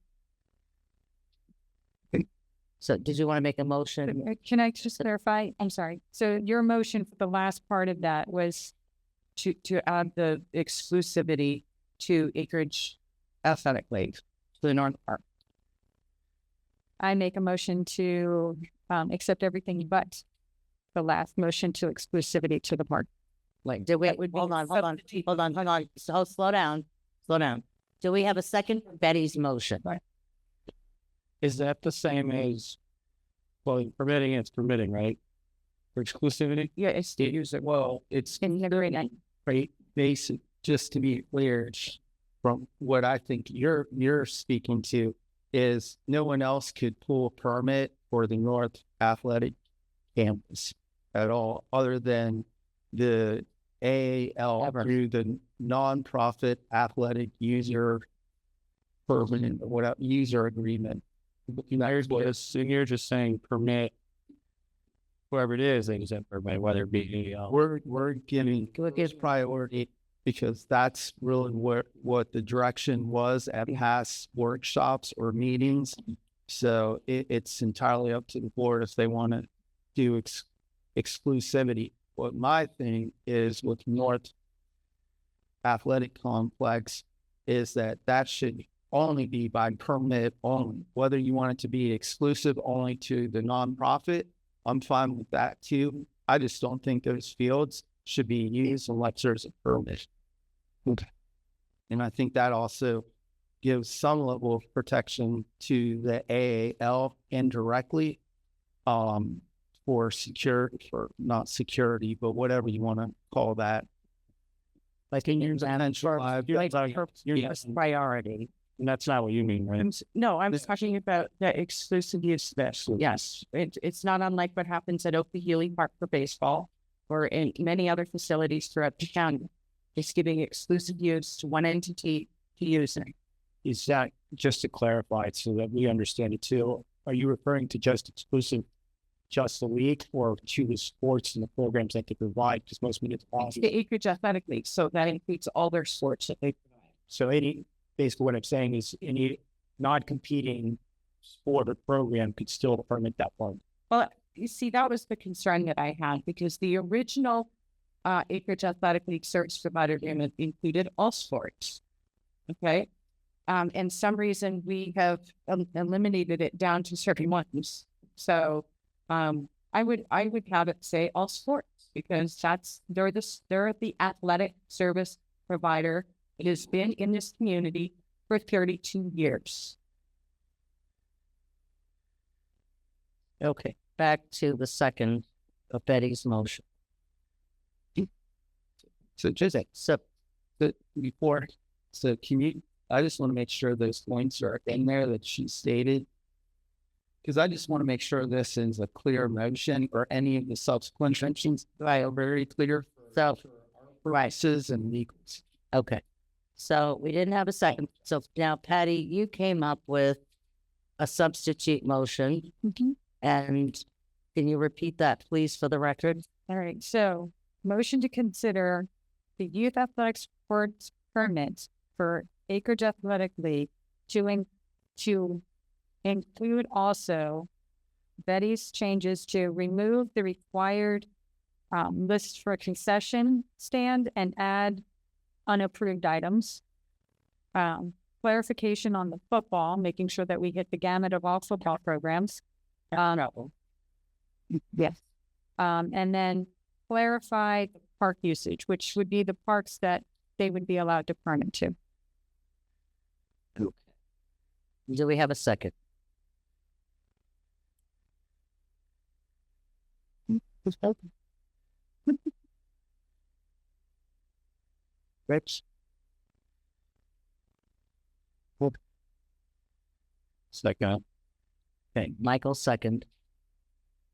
A: So did you want to make a motion?
B: Can I just clarify? I'm sorry. So your motion for the last part of that was
I: To add the exclusivity to Acreage Athletic League to the North Park.
B: I make a motion to accept everything but the last motion to exclusivity to the park.
A: Like, did we,
I: That would be
A: hold on.
I: substitute.
A: So slow down. Do we have a second for Betty's motion?
F: Is that the same as, well, permitting, it's permitting, right? For exclusivity?
I: Yeah, it's the user.
E: Well, it's
I: In the agreement.
E: very basic, just to be clear, from what I think you're speaking to is no one else could pull a permit for the North Athletic Campus at all, other than the AAL
A: Ever.
E: through the nonprofit athletic user permanent, whatever, user agreement.
F: You're just saying permit whoever it is, they exempt everybody, whether it be,
E: We're giving this priority because that's really what the direction was at past workshops or meetings. So it's entirely up to the board if they want to do exclusivity. What my thing is with North Athletic Complex is that should only be by permit only. Whether you want it to be exclusive only to the nonprofit, I'm fine with that too. I just don't think those fields should be used unless there's a permit. Okay. And I think that also gives some level of protection to the AAL indirectly, for not security, but whatever you want to call that.
F: like in your
A: Priority.
F: and that's not what you mean, right?
I: No, I'm talking about the exclusive use special. Yes, it's not unlike what happens at Oklahoma Park for baseball or in many other facilities throughout the county. It's giving exclusive use to one entity to use it.
F: Is that, just to clarify so that we understand it too, are you referring to just exclusive, just the league, or to the sports and the programs that they provide? Because most municipalities,
I: The Acreage Athletic League, so that includes all their sports that they provide.
F: so basically what I'm saying is any non-competing sport or program could still permit that one.
I: Well, you see, that was the concern that I had because the original Acreage Athletic League service provider agreement included all sports. Okay. And some reason we have eliminated it down to certain ones. So I would have it say all sports because they're the athletic service provider. It has been in this community for 32 years.
A: Okay, back to the second of Betty's motion.
E: So can you, I just want to make sure those points are in there that she stated. Because I just want to make sure this is a clear motion or any of the subsequent mentions are very clear.
A: So,
E: Prices and legals.
A: okay. So we didn't have a second. So now, Patty, you came up with a substitute motion. And can you repeat that, please, for the record?
B: All right, so motion to consider the youth athletics sports permit for Acreage Athletic League to include also Betty's changes to remove the required list for a concession stand and add unapproved items. Clarification on the football, making sure that we hit the gamut of all football programs.
I: Yes.
B: And then clarify the park usage, which would be the parks that they would be allowed to permit to.
A: Do we have a second? Rich?
F: Second.
A: Okay, Michael second.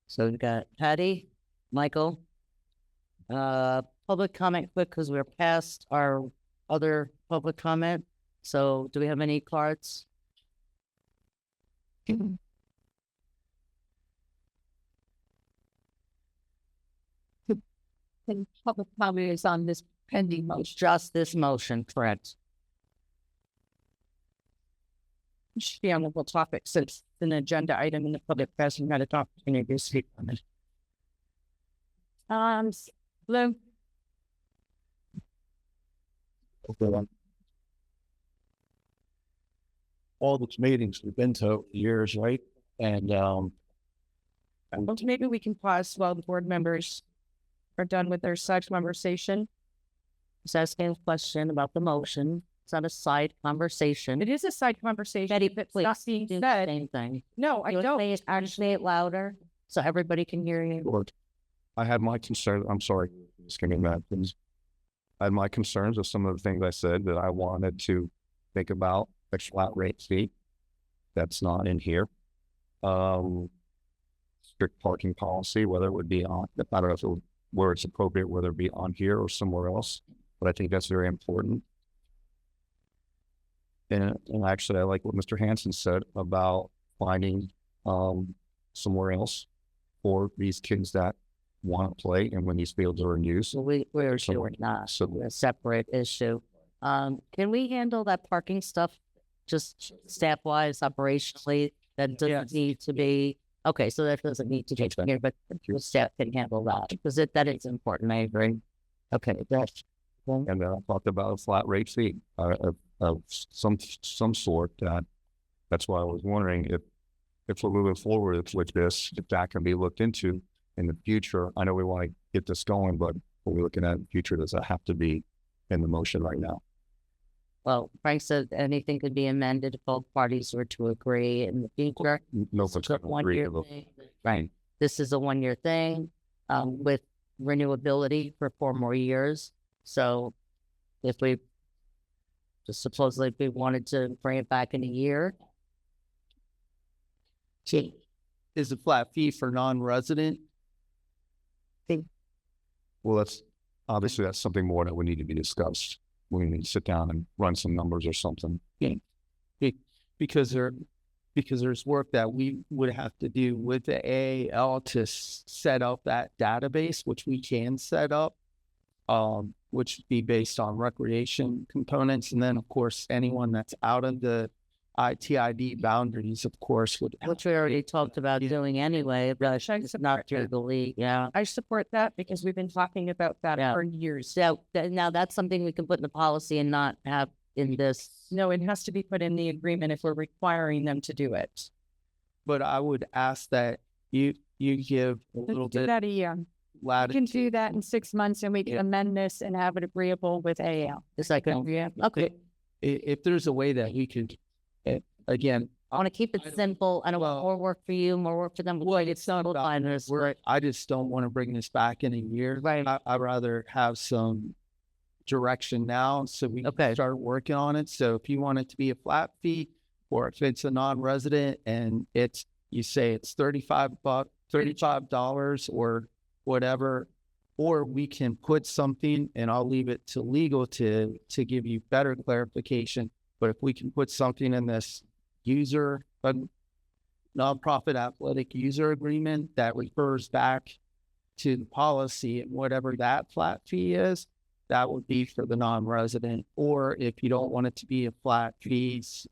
A: So we've got Patty, Michael. Public comment quick because we're past our other public comment. So do we have any cards?
I: And public comment is on this pending motion.
A: Just this motion, correct?
I: It should be on the whole topic since it's an agenda item and the public hasn't had an opportunity to speak on it.
B: Blue,
H: All those meetings we've been to over the years, right? And
I: Well, maybe we can pause while the board members are done with their side conversation.
A: Just asking a question about the motion. It's not a side conversation.
I: It is a side conversation.
A: Betty,
I: If it's
A: please
I: not being
A: do the
I: said.
A: same thing.
I: No, I
A: You
I: don't.
A: say it louder so everybody can hear you.
C: I had my concern. I'm sorry, just give me that. Please. I had my concerns of some of the things I said that I wanted to think about a flat rate fee. That's not in here. Strict parking policy, whether it would be on, I don't know if it would, where it's appropriate, whether it be on here or somewhere else, but I think that's very important. And actually, I like what Mr. Hansen said about finding somewhere else for these kids that want to play and when these fields are in use.
A: So we're
C: So-
A: doing that.
C: so-
A: We're a separate issue. Can we handle that parking stuff just staff wise, operationally? That doesn't
E: Yes.
A: need to be, okay, so that doesn't need to change here, but the staff can handle that because that is important. I agree. Okay, that's.
C: And then I talked about a flat rate fee of some sort. That's why I was wondering if we're moving forward with this, if that can be looked into in the future. I know we want to get this going, but what we're looking at in the future, does that have to be in the motion right now?
A: Well, Frank said anything could be amended if both parties were to agree in the future.
C: No,
A: It's a
C: one's gonna agree
A: 1 year
C: to
A: thing. Right. This is a 1 year thing, with renewability for 4 more years. So if we just supposedly if we wanted to bring it back in a year.
E: Is a flat fee for non-resident?
C: Well, that's obviously that's something more that would need to be discussed. We need to sit down and run some numbers or something.
E: Because there's work that we would have to do with the AAL to set up that database, which we can set up, which would be based on recreation components. And then, of course, anyone that's out of the ITID boundaries, of course, would.
A: Which we already talked about doing anyway, but it's not through the league, yeah.
I: I support that because we've been talking about that
A: Yeah.
I: for years.
A: So now that's something we can put in the policy and not have in this.
I: No, it has to be put in the agreement if we're requiring them to do it.
E: But I would ask that you give a little
B: Do
E: bit
B: that a year. We can
E: latitude.
B: do that in 6 months and we can amend this and have it agreeable with AAL.
A: It's like, okay,
E: If there's a way that we could, again,
A: I want to keep it simple. I don't want more work for you, more work for them.
E: well,
A: It's
E: it's not about
A: simultaneous, but-
E: I just don't want to bring this back in a year.
A: Right.
E: I'd rather have some direction now so we
A: Okay.
E: can start working on it. So if you want it to be a flat fee, or if it's a non-resident and you say it's $35 or whatever, or we can put something, and I'll leave it to legal to give you better clarification. But if we can put something in this nonprofit athletic user agreement that refers back to the policy and whatever that flat fee is, that would be for the non-resident. Or if you don't want it to be a flat fees,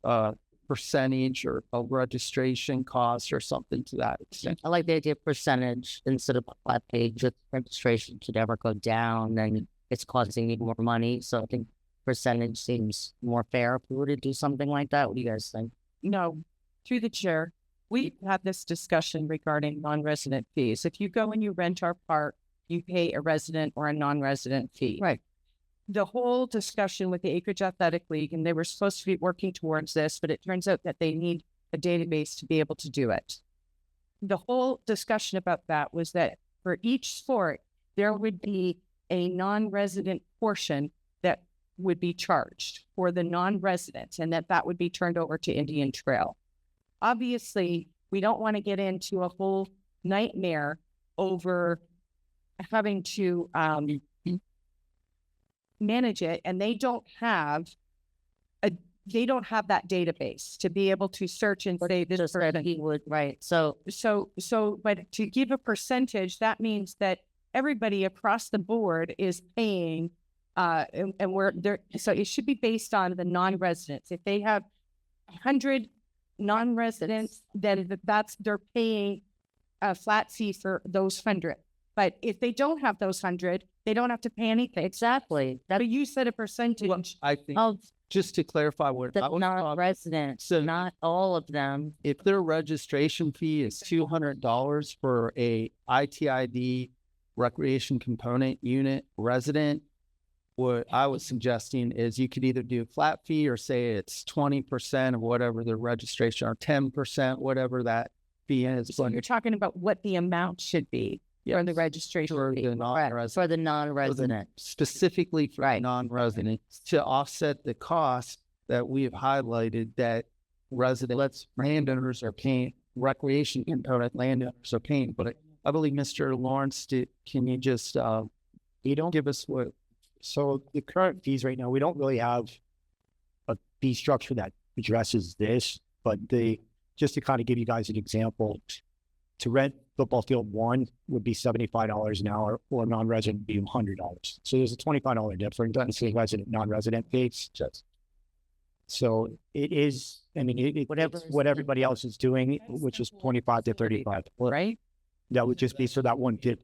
E: percentage or a registration cost or something to that extent.
A: I like the idea of percentage instead of a flat page. If registration should ever go down, then it's costing you more money. So I think percentage seems more fair if we were to do something like that. What do you guys think?
I: No, through the chair, we had this discussion regarding non-resident fees. If you go and you rent our park, you pay a resident or a non-resident fee.
A: Right.
I: The whole discussion with the Acreage Athletic League, and they were supposed to be working towards this, but it turns out that they need a database to be able to do it. The whole discussion about that was that for each sport, there would be a non-resident portion that would be charged for the non-residents, and that would be turned over to Indian Trail. Obviously, we don't want to get into a whole nightmare over having to manage it, and they don't have that database to be able to search and say this
A: Just that
I: person.
A: he would, right. So
I: But to give a percentage, that means that everybody across the board is paying, and we're there. So it should be based on the non-residents. If they have 100 non-residents, then they're paying a flat fee for those 100. But if they don't have those 100, they don't have to pay anything.
A: exactly.
I: But
A: That's
I: you said a percentage.
E: I think,
A: of
E: just to clarify what
A: the
E: I was talking,
A: non-residents,
E: So-
A: not all of them.
E: if their registration fee is $200 for a ITID recreation component unit resident, what I was suggesting is you could either do a flat fee or say it's 20% of whatever the registration, or 10%, whatever that fee is.
I: So you're talking about what the amount should be for the registration
E: For
I: fee.
E: the
A: Correct.
E: non-resident.
A: For the non-resident.
E: Specifically for
A: Right.
E: non-resident, to offset the cost that we have highlighted that residents, landowners are paying, recreation component landowners are paying. But I believe Mr. Lawrence, can you just
F: You don't
E: give us what?
F: So the current fees right now, we don't really have a fee structure that addresses this, but just to kind of give you guys an example, to rent football field one would be $75 an hour, or non-resident would be $100. So there's a $25 difference between resident, non-resident fees. So it is, I mean, it's what everybody else is doing, which is 25 to 35,
I: right?
F: That would just be for that one field.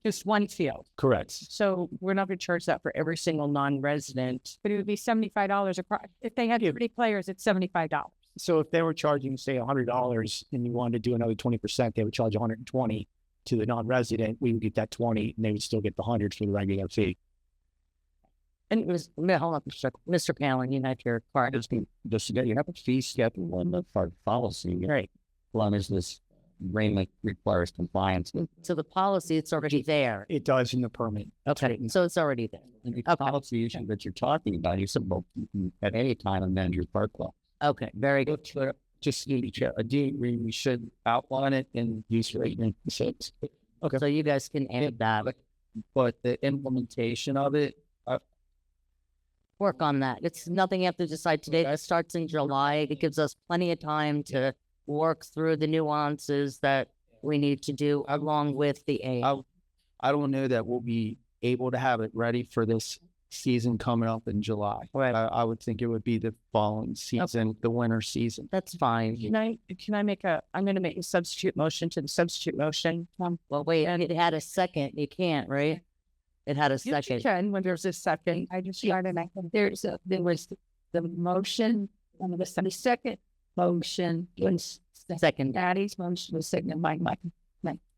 I: Just one field.
F: Correct.
I: So we're not going to charge that for every single non-resident.
B: But it would be $75 across. If they had 30 players, it's $75.
F: So if they were charging, say, $100 and you wanted to do another 20%, they would charge 120 to the non-resident. We would get that 20 and they would still get the 100 for the regular fee.
A: And it was, hold on, Mr. Palin, you have your card.
G: You have a fee schedule on the policy, right? As long as this agreement requires compliance.
A: So the policy, it's already there.
F: It does in the permit.
A: Okay, so it's already there.
G: And the policy issue that you're talking about, you said, well, you can at any time amend your park law.
A: Okay, very good.
E: Just we should outline it in use rate and six.
A: Okay, so you guys can add that.
E: But the implementation of it,
A: Work on that. It's nothing you have to decide today. That starts in July. It gives us plenty of time to work through the nuances that we need to do along with the A.
E: I don't know that we'll be able to have it ready for this season coming up in July.
A: Right.
E: I would think it would be the following season, the winter season.
A: That's fine.
I: Can I make I'm going to make a substitute motion to the substitute motion.
A: Well, wait, it had a second. You can't, right? It had a second.
I: You can when there's a second. I just started. There was the motion and the second motion was
A: Second.
I: Daddy's motion was second by Mike.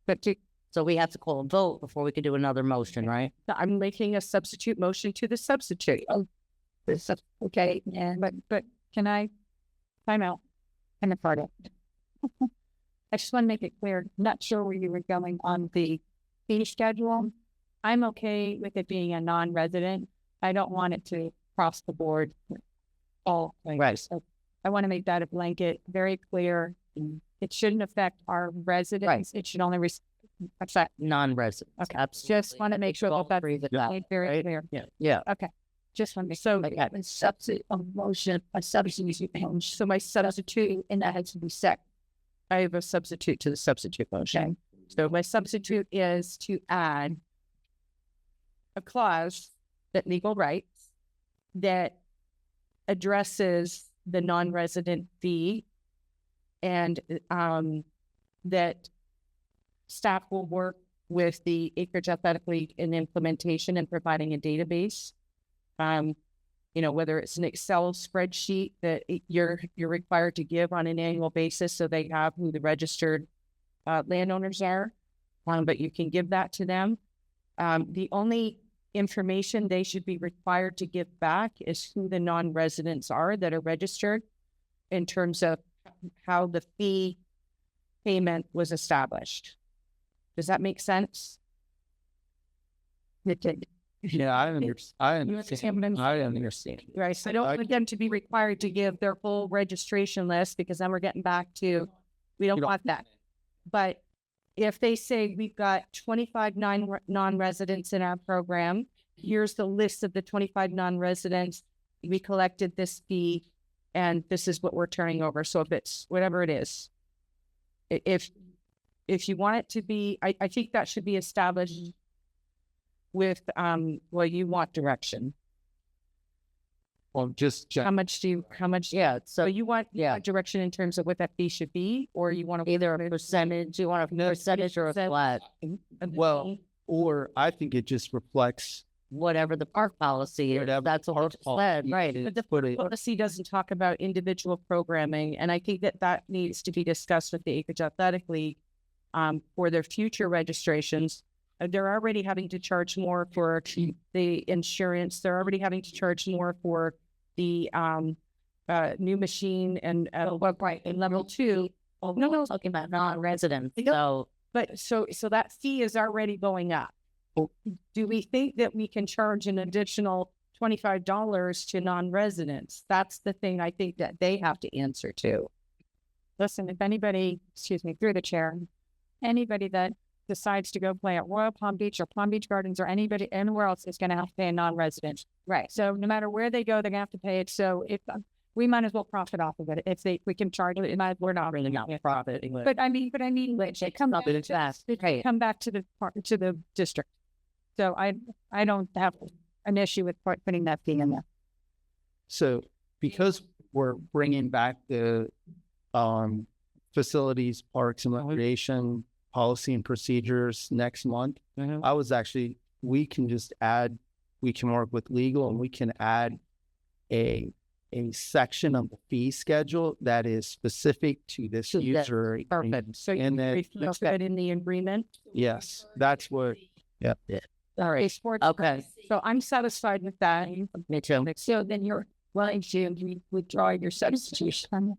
I: But
A: So we have to call a vote before we can do another motion, right?
I: I'm making a substitute motion to the substitute. Oh, okay. Yeah.
B: But can I time out? And the part of I just want to make it clear, not sure where you were going on the fee schedule. I'm okay with it being a non-resident. I don't want it to cross the board. All
A: Right.
B: So I want to make that a blanket, very clear. It shouldn't affect our residents.
A: Right.
B: It should only affect
A: Non-residents.
B: Okay.
A: Absolutely.
B: Just want to make sure that that's made very
A: right?
B: clear.
A: Yeah.
B: Okay. Just want to make
I: So
B: a substitute motion, a substitute motion.
I: So my substitute,
B: And that has to be set.
I: I have a substitute to the substitute motion. So my substitute is to add a clause that legal rights that addresses the non-resident fee and that staff will work with the Acreage Athletic League in implementation and providing a database. Whether it's an Excel spreadsheet that you're required to give on an annual basis, so they have who the registered landowners are, but you can give that to them. The only information they should be required to give back is who the non-residents are that are registered in terms of how the fee payment was established. Does that make sense?
E: Yeah, I understand. I understand.
I: Right. So I don't want them to be required to give their full registration list because then we're getting back to, we don't want that. But if they say we've got 25 non-residents in our program, here's the list of the 25 non-residents, we collected this fee, and this is what we're turning over. So if it's whatever it is, if you want it to be, I think that should be established with, you want direction.
E: Well,
I: How much,
A: Yeah.
I: so you want direction in terms of what that fee should be, or you want to
A: Either a percentage, you want a percentage or a flat,
E: well, or I think it just reflects
A: whatever the park policy is.
E: Whatever
A: That's what we just said, right?
I: But the policy doesn't talk about individual programming, and I think that needs to be discussed with the Acreage Athletic League for their future registrations. They're already having to charge more for the insurance. They're already having to charge more for the new machine and in level 2.
A: Oh, no, talking about non-residents. So,
I: So that fee is already going up. Do we think that we can charge an additional $25 to non-residents? That's the thing I think that they have to answer to.
B: Listen, if anybody, through the chair, anybody that decides to go play at Royal Palm Beach or Palm Beach Gardens or anybody anywhere else is going to have to pay a non-resident.
I: Right.
B: So no matter where they go, they're going to have to pay it. So we might as well profit off of it. If we can charge it, we're not really not profiting. But I mean, like, come back, come back to the district. So I don't have an issue with putting that fee in there.
E: So because we're bringing back the facilities, parks and recreation policy and procedures next month, I was actually, we can work with legal and we can add a section of the fee schedule that is specific to this
A: So that's
E: user.
B: Perfect. So
E: And
B: you
E: then-
B: reflect that in the agreement.
E: Yes, that's what,
B: All right.
A: Okay.
B: So I'm satisfied with that.
A: Me too.
B: So then you're willing to withdraw your substitution?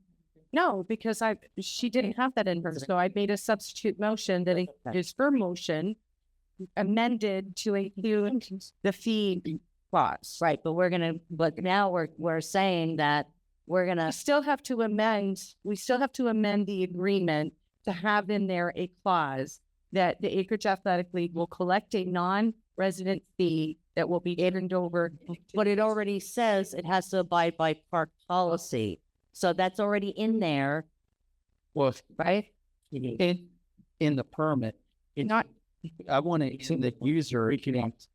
B: No, because she didn't have that in her. So I made a substitute motion that is her motion amended to include the fee clause.
A: Right, but now we're saying that we're
B: We
A: gonna,
B: still have to amend the agreement to have in there a clause that the Acreage Athletic League will collect a non-resident fee that will be turned over.
A: but it already says it has to abide by park policy. So that's already in there,
E: well,
A: right?
E: in the permit, it's not, I want it in the user agreement.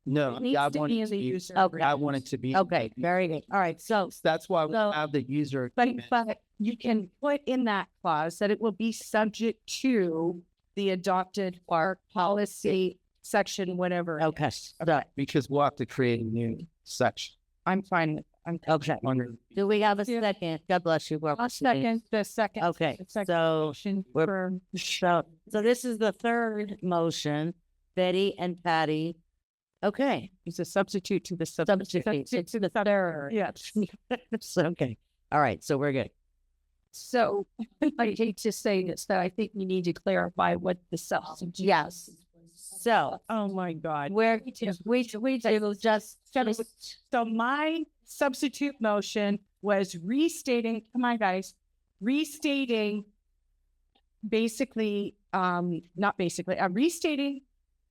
E: No,
B: It needs
E: I
B: to
E: want
B: be
E: it
B: in
E: to
B: the
E: be,
B: user
A: Okay.
E: I want it to be.
A: Okay, very good. All right, so
E: That's why we
A: So-
E: have the user.
B: But
E: agreement.
B: you can put in that clause that it will be subject to the adopted park policy section, whatever.
A: okay, so,
E: Because we'll have to create a new section.
B: I'm fine.
A: okay.
E: Under,
A: Do we have a
B: Yeah.
A: second? God bless you.
B: I'll second the second.
A: Okay,
B: the second
A: so
B: motion
A: we're-
B: for
A: so this is the third motion. Betty and Patty. Okay,
B: it's a substitute to the
A: substitute. It's the third.
B: Yes.
A: It's okay. All right, so we're good.
B: So I hate to say this, but I think we need to clarify what the substitute.
A: Yes. So
B: Oh my God.
A: we just
B: So my substitute motion was restating, come on guys, restating basically, not basically, I'm restating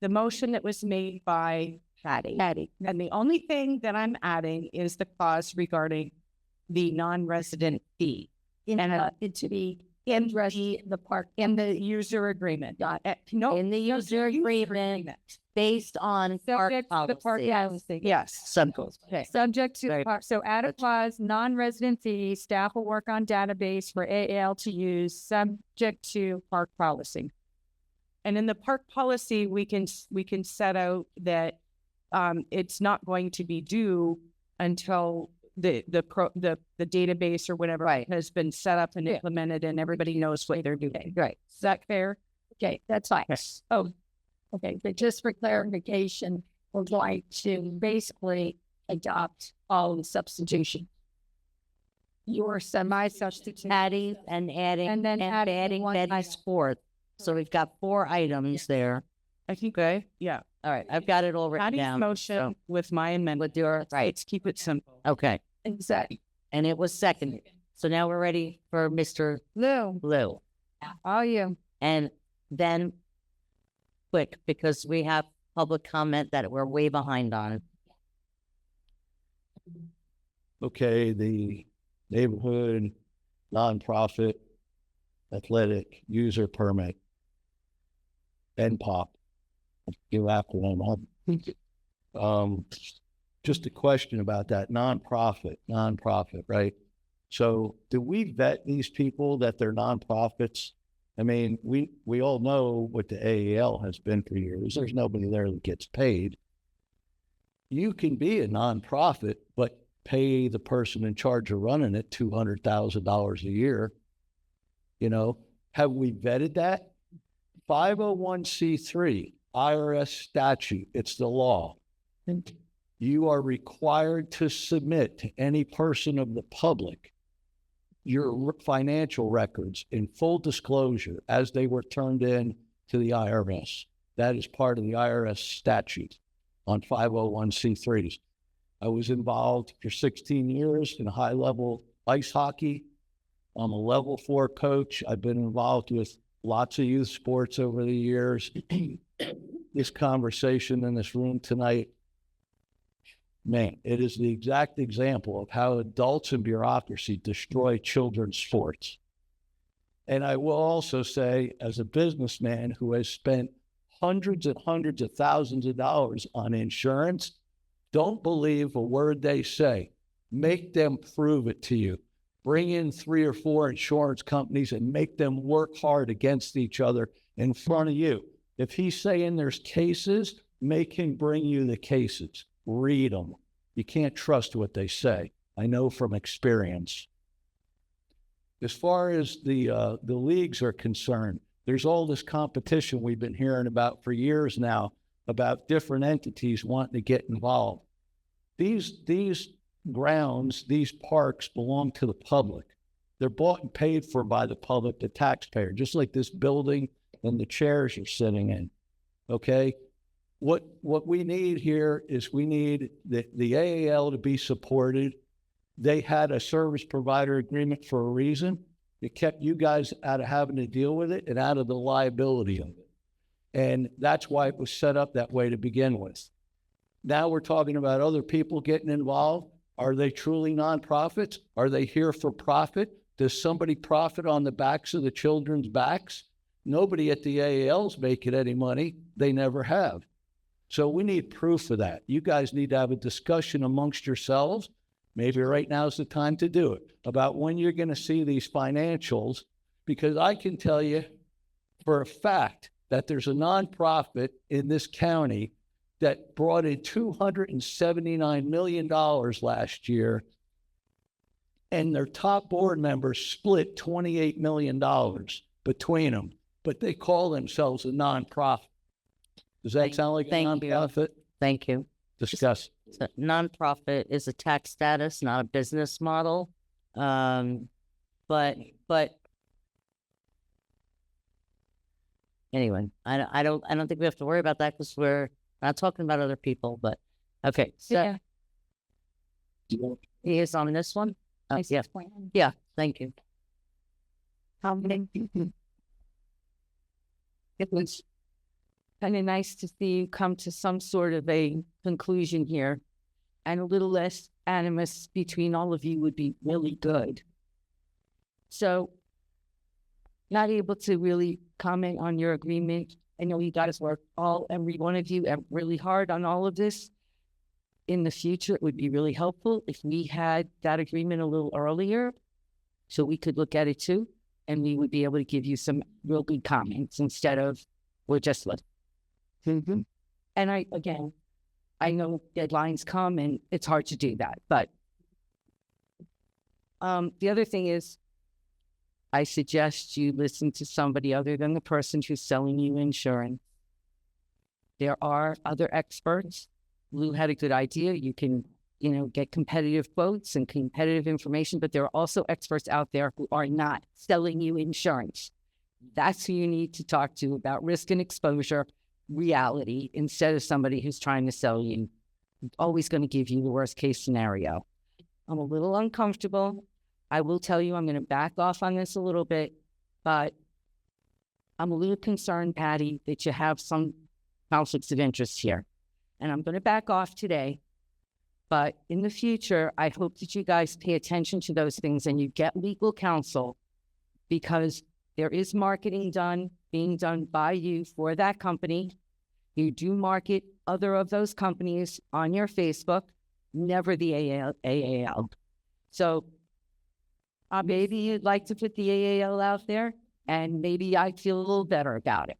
B: the motion that was made by Patty. And the only thing that I'm adding is the clause regarding the non-resident fee. Into the the park in the user agreement. No,
A: in the user agreement based on park
B: subject to the park
A: policy.
B: policy. Yes.
A: Simple. Okay.
B: Subject to,
A: Very-
B: so add a clause, non-resident fee, staff will work on database for AAL to use, subject to park policy. And in the park policy, we can set out that it's not going to be due until the database or whatever has been set up and implemented and everybody knows what they're doing. Right. Is that fair?
L: Okay, that's fine. Oh, okay, but just for clarification, we're going to basically adopt all the substitution. Your semi-substitute.
A: Patty and adding
B: And then adding one
A: Betty's
B: item.
A: fourth. So we've got 4 items there.
B: I think,
A: Okay.
B: yeah.
A: All right. I've got it all written
B: Patty's
A: down.
B: motion with my amendment.
A: With your right.
B: Let's keep it simple.
A: Okay.
L: Exactly.
A: And it was seconded. So now we're ready for Mr. Lou.
B: Oh, yeah.
A: And then quick, because we have public comment that we're way behind on.
G: Okay, the neighborhood nonprofit athletic user permit. NPOP. You acronym. Just a question about that nonprofit, right? So do we vet these people that they're nonprofits? I mean, we all know what the AEL has been for years. There's nobody there that gets paid. You can be a nonprofit, but pay the person in charge of running it $200,000 a year. You know, have we vetted that? 501c3, IRS statute, it's the law. You are required to submit to any person of the public your financial records in full disclosure as they were turned in to the IRS. That is part of the IRS statute on 501c3s. I was involved for 16 years in high-level ice hockey. I'm a level 4 coach. I've been involved with lots of youth sports over the years. This conversation in this room tonight
E: Man, it is the exact example of how adults and bureaucracy destroy children's sports. And I will also say, as a businessman who has spent hundreds and hundreds of thousands of dollars on insurance, don't believe a word they say. Make them prove it to you. Bring in 3 or 4 insurance companies and make them work hard against each other in front of you. If he's saying there's cases, make him bring you the cases. Read them. You can't trust what they say. I know from experience. As far as the leagues are concerned, there's all this competition we've been hearing about for years now about different entities wanting to get involved. These grounds, these parks belong to the public. They're bought and paid for by the public, the taxpayer, just like this building and the chairs you're sitting in. Okay? What we need here is we need the AAL to be supported. They had a service provider agreement for a reason. It kept you guys out of having to deal with it and out of the liability of it. And that's why it was set up that way to begin with. Now we're talking about other people getting involved. Are they truly nonprofits? Are they here for profit? Does somebody profit on the backs of the children's backs? Nobody at the AAL's making any money. They never have. So we need proof of that. You guys need to have a discussion amongst yourselves. Maybe right now is the time to do it, about when you're going to see these financials, because I can tell you for a fact that there's a nonprofit in this county that brought in $279 million last year, and their top board members split $28 million between them, but they call themselves a nonprofit. Does that sound like a nonprofit?
A: Thank you.
E: Discuss.
A: So nonprofit is a tax status, not a business model. But anyway, I don't think we have to worry about that because we're not talking about other people. But okay, so he is on this one. Yeah. Thank you.
I: It was kind of nice to see you come to some sort of a conclusion here, and a little less animus between all of you would be really good. So, not able to really comment on your agreement. I know you guys work every one of you really hard on all of this. In the future, it would be really helpful if we had that agreement a little earlier so we could look at it too, and we would be able to give you some real good comments instead of we're just listening. And I know deadlines come and it's hard to do that, but the other thing is I suggest you listen to somebody other than the person who's selling you insurance. There are other experts. Lou had a good idea. You can, get competitive quotes and competitive information, but there are also experts out there who are not selling you insurance. That's who you need to talk to about risk and exposure reality instead of somebody who's trying to sell you, always going to give you the worst case scenario. I'm a little uncomfortable. I will tell you I'm going to back off on this a little bit, but I'm a little concerned, Patty, that you have some conflicts of interest here. And I'm going to back off today, but in the future, I hope that you guys pay attention to those things and you get legal counsel, because there is marketing being done by you for that company. You do market other of those companies on your Facebook, never the AAL. So maybe you'd like to put the AAL out there, and maybe I'd feel a little better about it.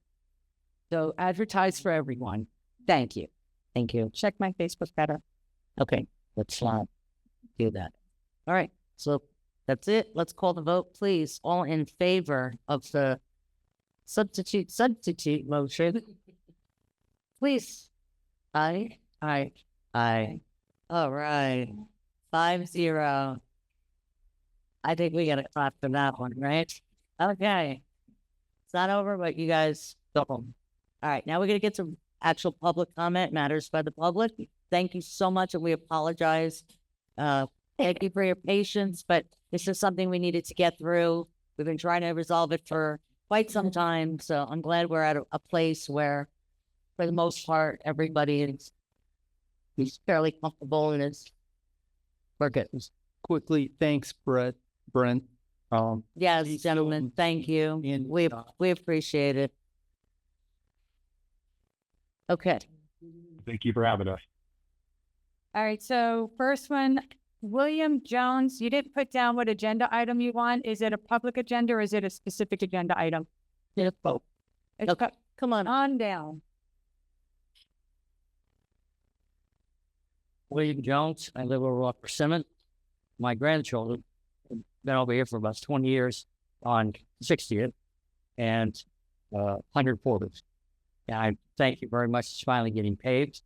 I: So advertise for everyone. Thank you.
A: Thank you.
I: Check my Facebook better.
A: Okay, let's do that. All right, so that's it. Let's call the vote, please. All in favor of the substitute motion, please. Aye. All right. 5-0. I think we got to clap for that one, right? Okay. It's not over, but you guys go home. All right, now we're going to get some actual public comment, matters by the public. Thank you so much, and we apologize. Thank you for your patience, but this is something we needed to get through. We've been trying to resolve it for quite some time, so I'm glad we're at a place where, for the most part, everybody is he's fairly comfortable in his. We're good.
E: Quickly, thanks, Brent.
A: Yes,
E: please
A: gentlemen,
E: don't-
A: thank you.
E: and,
A: We appreciate it. Okay.
J: Thank you for having us.
B: All right, so first one, William Jones, you didn't put down what agenda item you want. Is it a public agenda or is it a specific agenda item?
A: It's both.
B: It's
A: Okay, come on.
B: down.
F: William Jones. I live over off Persimmon. My grandchildren have been over here for about 20 years on 60th and 140th. And I thank you very much. It's finally getting paved.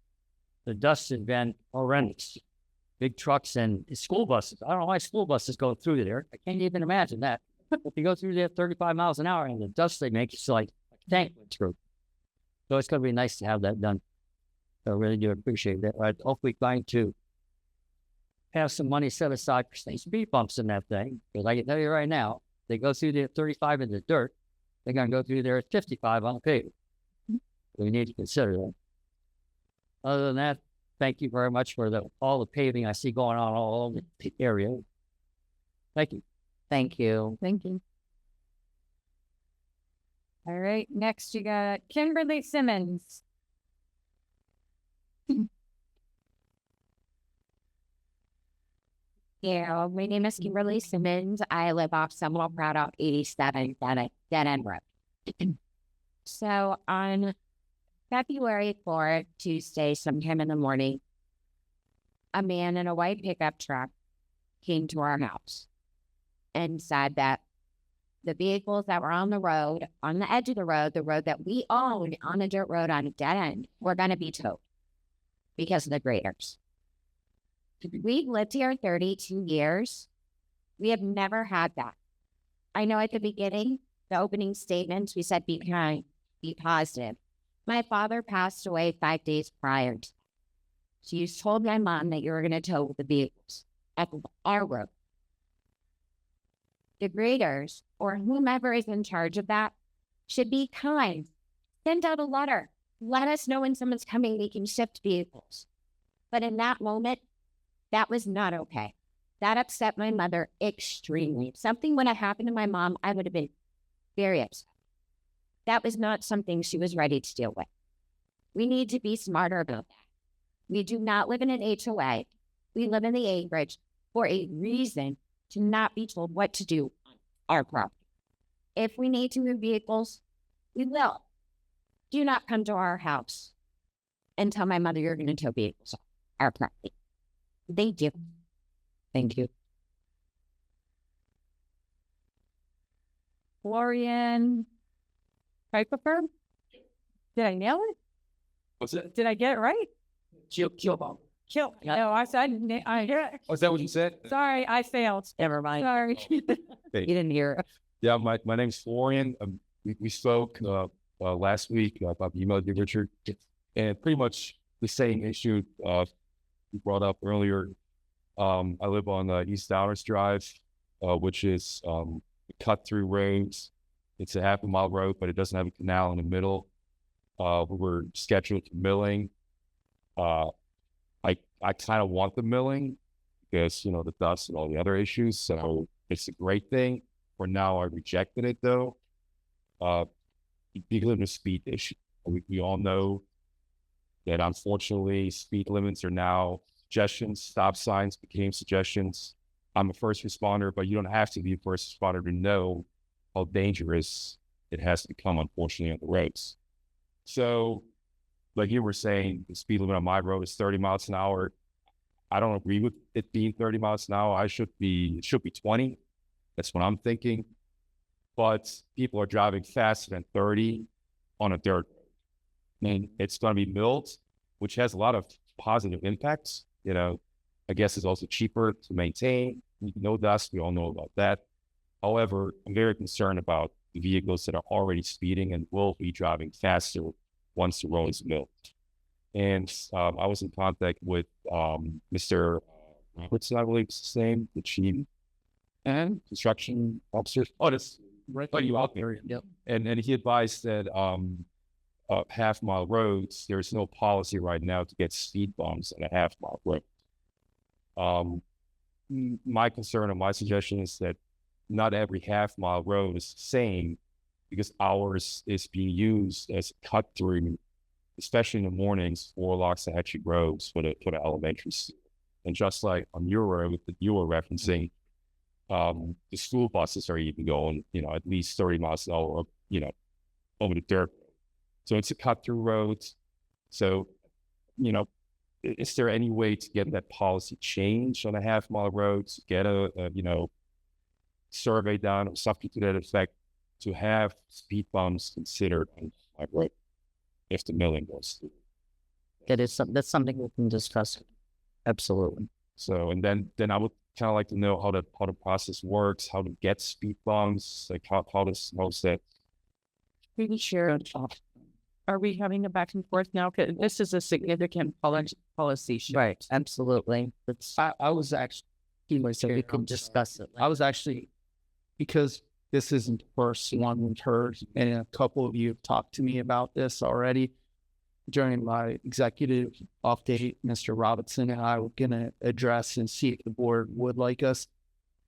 F: The dust has been horrendous. Big trucks and school buses. I don't know why school buses go through there. I can't even imagine that. If you go through there 35 miles an hour and the dust they make, it's like a tank went through. So it's going to be nice to have that done. I really do appreciate that. I'd hopefully going to have some money set aside for some speed bumps in that thing. Because I can tell you right now, they go through there at 35 in the dirt. They're going to go through there at 55 on the pavement. We need to consider that. Other than that, thank you very much for all the paving I see going on all over the area. Thank you.
A: Thank you.
B: Thank you. All right, next you got Kimberly Simmons.
M: Yeah, my name is Kimberly Simmons. I live off Seminole Proud off 87 Dead End Road. So on February 4th, Tuesday, sometime in the morning, a man in a white pickup truck came to our house and said that the vehicles that were on the road, on the edge of the road that we owned on a dirt road on a dead end, were going to be towed because of the graders. We've lived here 32 years. We have never had that. I know at the beginning, the opening statements, we said, be kind, be positive. My father passed away 5 days prior. So you told my mom that you were going to tow the vehicles at our road. The graders, or whomever is in charge of that, should be kind. Send out a letter. Let us know when someone's coming, we can shift vehicles. But in that moment, that was not okay. That upset my mother extremely. If something would have happened to my mom, I would have been very upset. That was not something she was ready to deal with. We need to be smarter about that. We do not live in an HOA. We live in the acreage for a reason to not be told what to do on our property. If we need to move vehicles, we will. Do not come to our house and tell my mother you're going to tow vehicles on our property. Thank you.
A: Thank you.
B: Florian Kuiper. Did I nail it?
H: What's that?
B: Did I get it right?
F: Kill.
B: Kill.
A: Yeah.
B: No, I said,
H: Oh, is that what you said?
B: sorry, I failed.
A: Never mind.
B: Sorry.
A: You didn't hear it.
H: Yeah, my name's Florian. We spoke last week about the email to Richard, and pretty much the same issue you brought up earlier. I live on East Downers Drive, which is cut through roads. It's a half a mile road, but it doesn't have a canal in the middle. We were scheduled for milling. I kind of want the milling because, you know, the dust and all the other issues. So it's a great thing. For now, I rejected it though. Because of the speed issue. We all know that unfortunately speed limits are now suggestions. Stop signs became suggestions. I'm a first responder, but you don't have to be a first responder to know how dangerous it has become, unfortunately, on the roads. So, like you were saying, the speed limit on my road is 30 miles an hour. I don't agree with it being 30 miles an hour. It should be 20. That's what I'm thinking. But people are driving faster than 30 on a dirt road. I mean, it's going to be milled, which has a lot of positive impacts. You know, I guess it's also cheaper to maintain. No dust, we all know about that. However, I'm very concerned about the vehicles that are already speeding and will be driving faster once the road is milled. And I was in contact with Mr. Robertson, I believe is his name, the chief and construction officer. Oh, that's right. Oh, you out there.
F: Yep.
H: And he advised that half-mile roads, there's no policy right now to get speed bumps on a half-mile road. My concern or my suggestion is that not every half-mile road is the same, because ours is being used as a cut through, especially in the mornings, for Loxahatchee roads for the elementary school. And just like on your road that you were referencing, the school buses are even going, at least 30 miles an hour, over the dirt. So it's a cut through road. So, is there any way to get that policy changed on a half-mile road, to get a survey done or something to that effect, to have speed bumps considered on my road if the milling goes through?
A: That's something we can discuss. Absolutely.
H: So, and then I would kind of like to know how the process works, how to get speed bumps, like how's that?
D: Pretty sure. Are we having a back and forth now? 'Cause this is a significant policy shift.
A: Right. Absolutely.
E: I was actually,
A: So we can discuss it.
E: I was actually, because this isn't the first one we've heard, and a couple of you have talked to me about this already. During my executive update, Mr. Robinson and I were going to address and see if the board would like us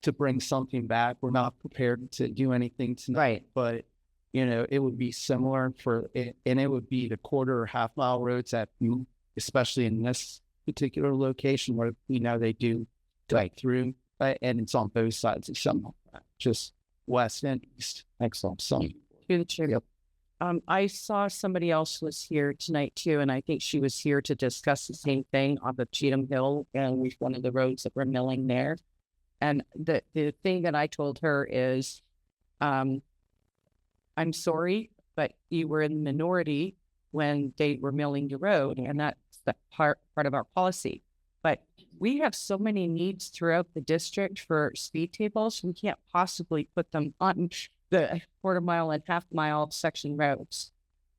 E: to bring something back. We're not prepared to do anything tonight,
A: Right.
E: but it would be similar for it, and it would be the quarter or half mile roads especially in this particular location where we know they do cut through, and it's on both sides of some, just west and east.
A: Excellent.
E: So,
D: Through the chair. I saw somebody else was here tonight too, and I think she was here to discuss the same thing on the Cheatham Hill and with one of the roads that we're milling there. And the thing that I told her is, I'm sorry, but you were in the minority when they were milling the road, and that's the part of our policy. But we have so many needs throughout the district for speed tables, we can't possibly put them on the quarter-mile and half-mile section roads.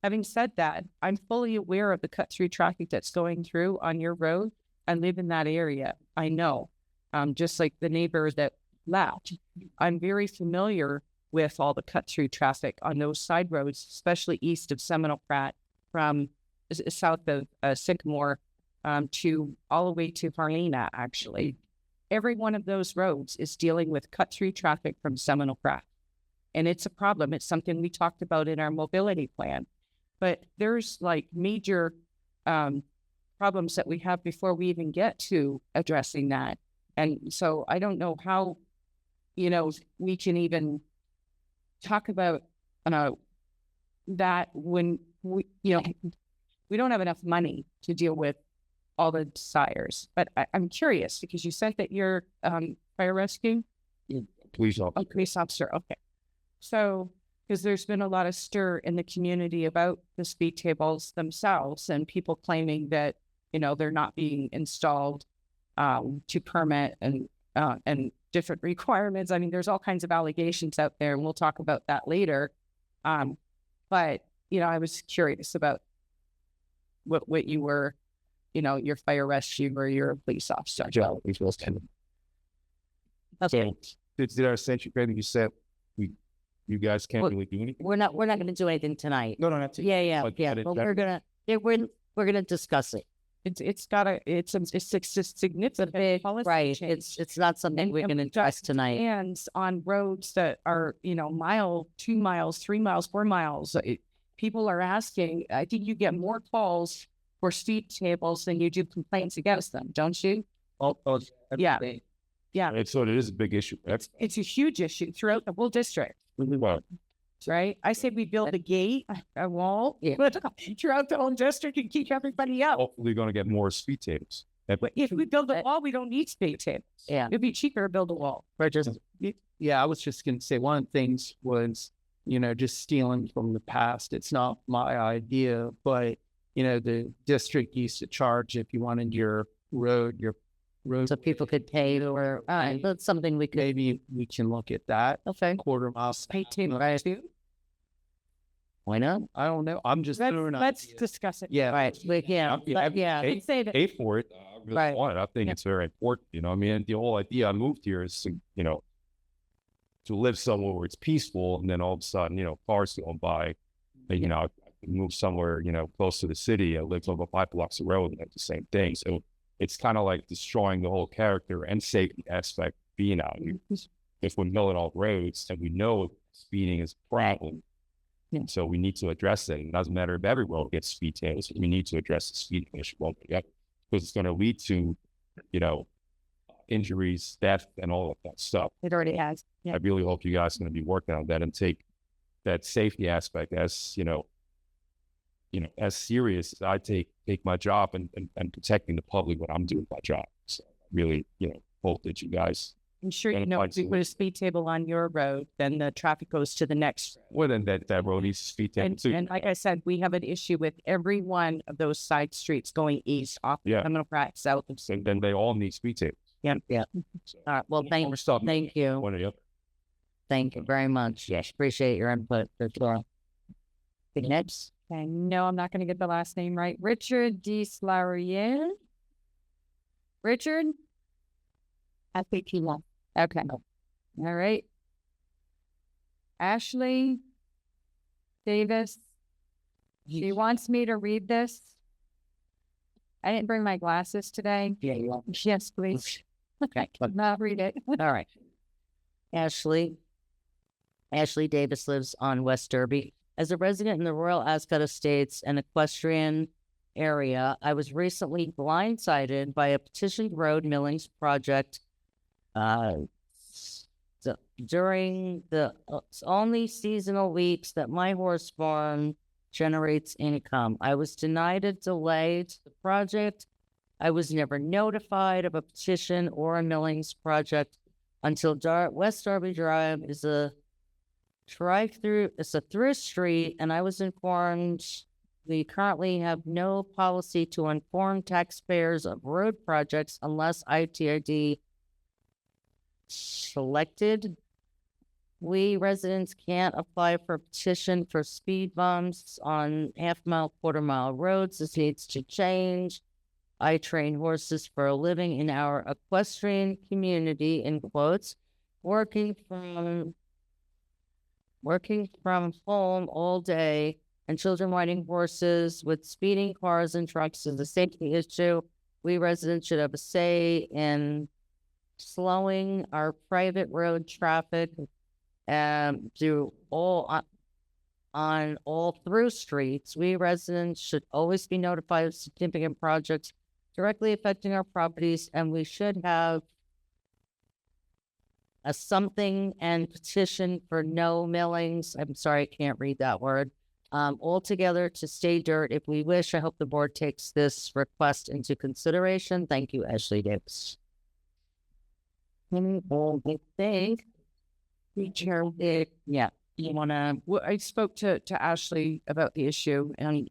D: Having said that, I'm fully aware of the cut-through traffic that's going through on your road. I live in that area. I know, just like the neighbor that left. I'm very familiar with all the cut-through traffic on those side roads, especially east of Seminole Pratt, from south of Sycamore to all the way to Harlina, actually. Every one of those roads is dealing with cut-through traffic from Seminole Pratt. And it's a problem. It's something we talked about in our mobility plan. But there's like major problems that we have before we even get to addressing that. And so I don't know how, we can even talk about that when we don't have enough money to deal with all the desires. But I'm curious, because you said that you're fire rescue?
H: Police officer.
D: Oh, police officer. Okay. So, because there's been a lot of stir in the community about the speed tables themselves, and people claiming that, they're not being installed to permit and different requirements. I mean, there's all kinds of allegations out there, and we'll talk about that later. But, I was curious about what you were, your fire rescue or your police officer.
A: Okay.
H: Did our century credit you said you guys can't really do anything?
A: We're not going to do anything tonight.
H: No, not to.
A: Yeah.
H: But
A: But we're gonna discuss it.
D: It's a significant policy
A: Right.
D: change.
A: It's not something we're gonna address tonight.
D: And on roads that are, mile, 2 miles, 3 miles, 4 miles, people are asking. I think you get more calls for speed tables than you do complaints against them, don't you? Yeah. Yeah.
H: And so it is a big issue.
D: It's a huge issue throughout the whole district.
H: Well,
D: Right? I say we build a gate, a wall, throughout the whole district and keep everybody out.
H: hopefully going to get more speed tables.
D: But if we build a wall, we don't need speed tables.
A: Yeah.
D: It'd be cheaper to build a wall.
E: Yeah, I was just going to say one of the things was, just stealing from the past. It's not my idea, but, the district used to charge if you wanted your road.
A: So people could pay or that's something we could.
E: Maybe we can look at that.
A: Okay.
E: Quarter mile.
D: Speed table too.
A: Why not?
E: I don't know. I'm just throwing out
D: Let's
E: ideas.
D: discuss it.
E: Yeah.
A: Right.
D: I'd say that
H: Pay for it. I really
A: Right.
H: want it. I think it's very important. I mean, the whole idea I moved here is to, to live somewhere where it's peaceful, and then all of a sudden, cars going by. I move somewhere, close to the city. I live over 5 blocks of road and it's the same thing. So it's kind of like destroying the whole character and safety aspect being out here. If we're milling all roads and we know speeding is a problem, so we need to address it. It doesn't matter if every road gets speed tables. We need to address the speeding issue altogether because it's going to lead to, injuries, death, and all of that stuff.
B: It already has.
H: I really hope you guys are going to be working on that and take that safety aspect as, as serious as I take my job and protecting the public when I'm doing my job. So I really, hope that you guys.
D: I'm sure you know, if we put a speed table on your road, then the traffic goes to the next.
H: Well, then that road needs a speed table too.
D: And like I said, we have an issue with every one of those side streets going east off Criminal Pratt south of.
H: So then they all need speed tables.
A: Yeah.
H: So,
A: All right. Well, thank you.
H: One or the other.
A: Thank you very much. Yes, appreciate your input. Next.
B: Okay, no, I'm not going to get the last name right. Richard D. Slaurier. Richard?
L: I think he won.
B: Okay. All right. Ashley Davis. She wants me to read this. I didn't bring my glasses today.
A: Yeah, you want.
B: Yes, please.
A: Okay.
B: I'll read it.
A: All right. Ashley Davis lives on West Derby. As a resident in the Royal Ascot Estates and equestrian area, I was recently blindsided by a petitioned road millings project during the only seasonal weeks that my horse farm generates income. I was denied a delay to the project. I was never notified of a petition or a millings project until West Derby Drive is a drive-through. It's a through street, and I was informed we currently have no policy to inform taxpayers of road projects unless ITID selected. We residents can't apply for a petition for speed bumps on half-mile, quarter-mile roads. This needs to change. I train horses for a living in our equestrian community, in quotes, working from home all day, and children riding horses with speeding cars and trucks is a safety issue. We residents should have a say in slowing our private road traffic do all on all through streets. We residents should always be notified of significant projects directly affecting our properties, and we should have a something and petition for no millings. I'm sorry, I can't read that word. Altogether to stay dirt if we wish. I hope the board takes this request into consideration. Thank you, Ashley Davis. I think yeah. You want to?
D: Well, I spoke to Ashley about the issue, and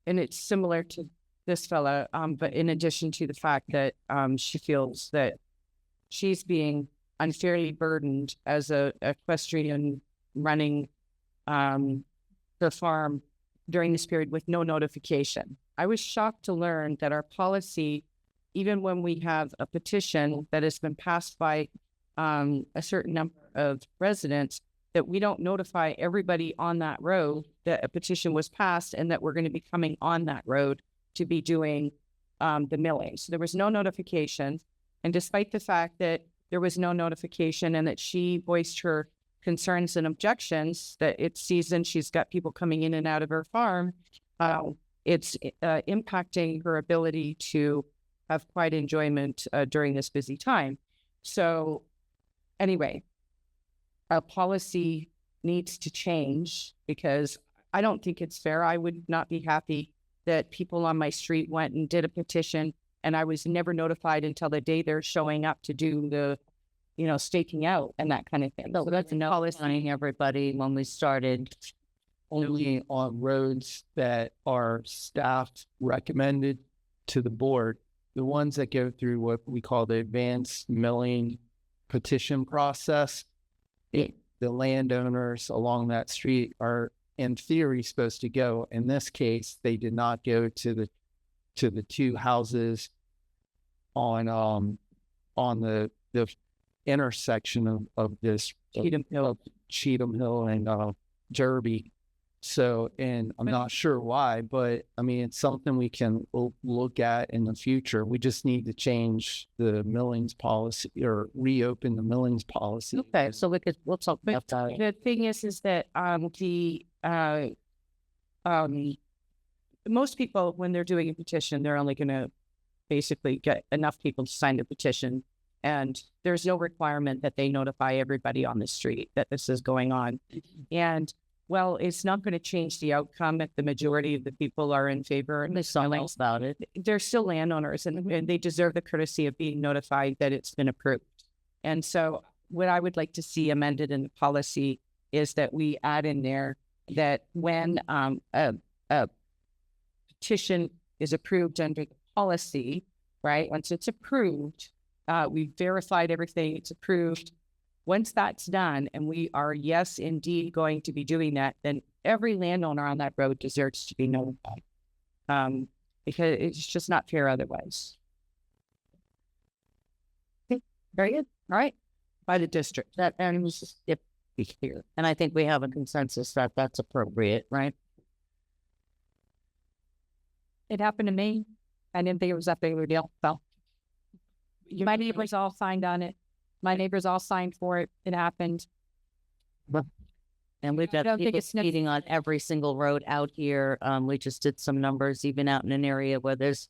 D: it's similar to this fella, but in addition to the fact that she feels that she's being unfairly burdened as a equestrian running the farm during this period with no notification. I was shocked to learn that our policy, even when we have a petition that has been passed by a certain number of residents, that we don't notify everybody on that road that a petition was passed and that we're going to be coming on that road to be doing the milling. So there was no notification. And despite the fact that there was no notification and that she voiced her concerns and objections that it's season, she's got people coming in and out of her farm, it's impacting her ability to have quiet enjoyment during this busy time. So anyway, our policy needs to change because I don't think it's fair. I would not be happy that people on my street went and did a petition and I was never notified until the day they're showing up to do the, staking out and that kind of thing.
A: So that's notifying everybody when we started.
E: Only on roads that are staff recommended to the board. The ones that go through what we call the advanced milling petition process, the landowners along that street are in theory supposed to go. In this case, they did not go to the two houses on the intersection of this Cheatham Hill and Derby. So, and I'm not sure why, but I mean, it's something we can look at in the future. We just need to change the millings policy or reopen the millings policy.
A: Okay, so we'll talk about that.
D: The thing is that most people, when they're doing a petition, they're only going to basically get enough people to sign the petition. And there's no requirement that they notify everybody on the street that this is going on. And well, it's not going to change the outcome if the majority of the people are in favor.
A: There's something else about it.
D: They're still landowners and they deserve the courtesy of being notified that it's been approved. And so what I would like to see amended in the policy is that we add in there that when a petition is approved under the policy, right? Once it's approved, we've verified everything, it's approved. Once that's done, and we are, yes, indeed going to be doing that, then every landowner on that road deserves to be notified. Because it's just not fair otherwise. Okay, very good. All right. By the district.
A: That ends if we here. And I think we have a consensus that that's appropriate, right?
B: It happened to me. I didn't think it was that big of a deal. So my neighbors all signed on it. My neighbors all signed for it. It happened.
A: And we've
B: I
A: got
B: don't think
A: people
B: it's
A: speeding on every single road out here. We just did some numbers, even out in an area where there's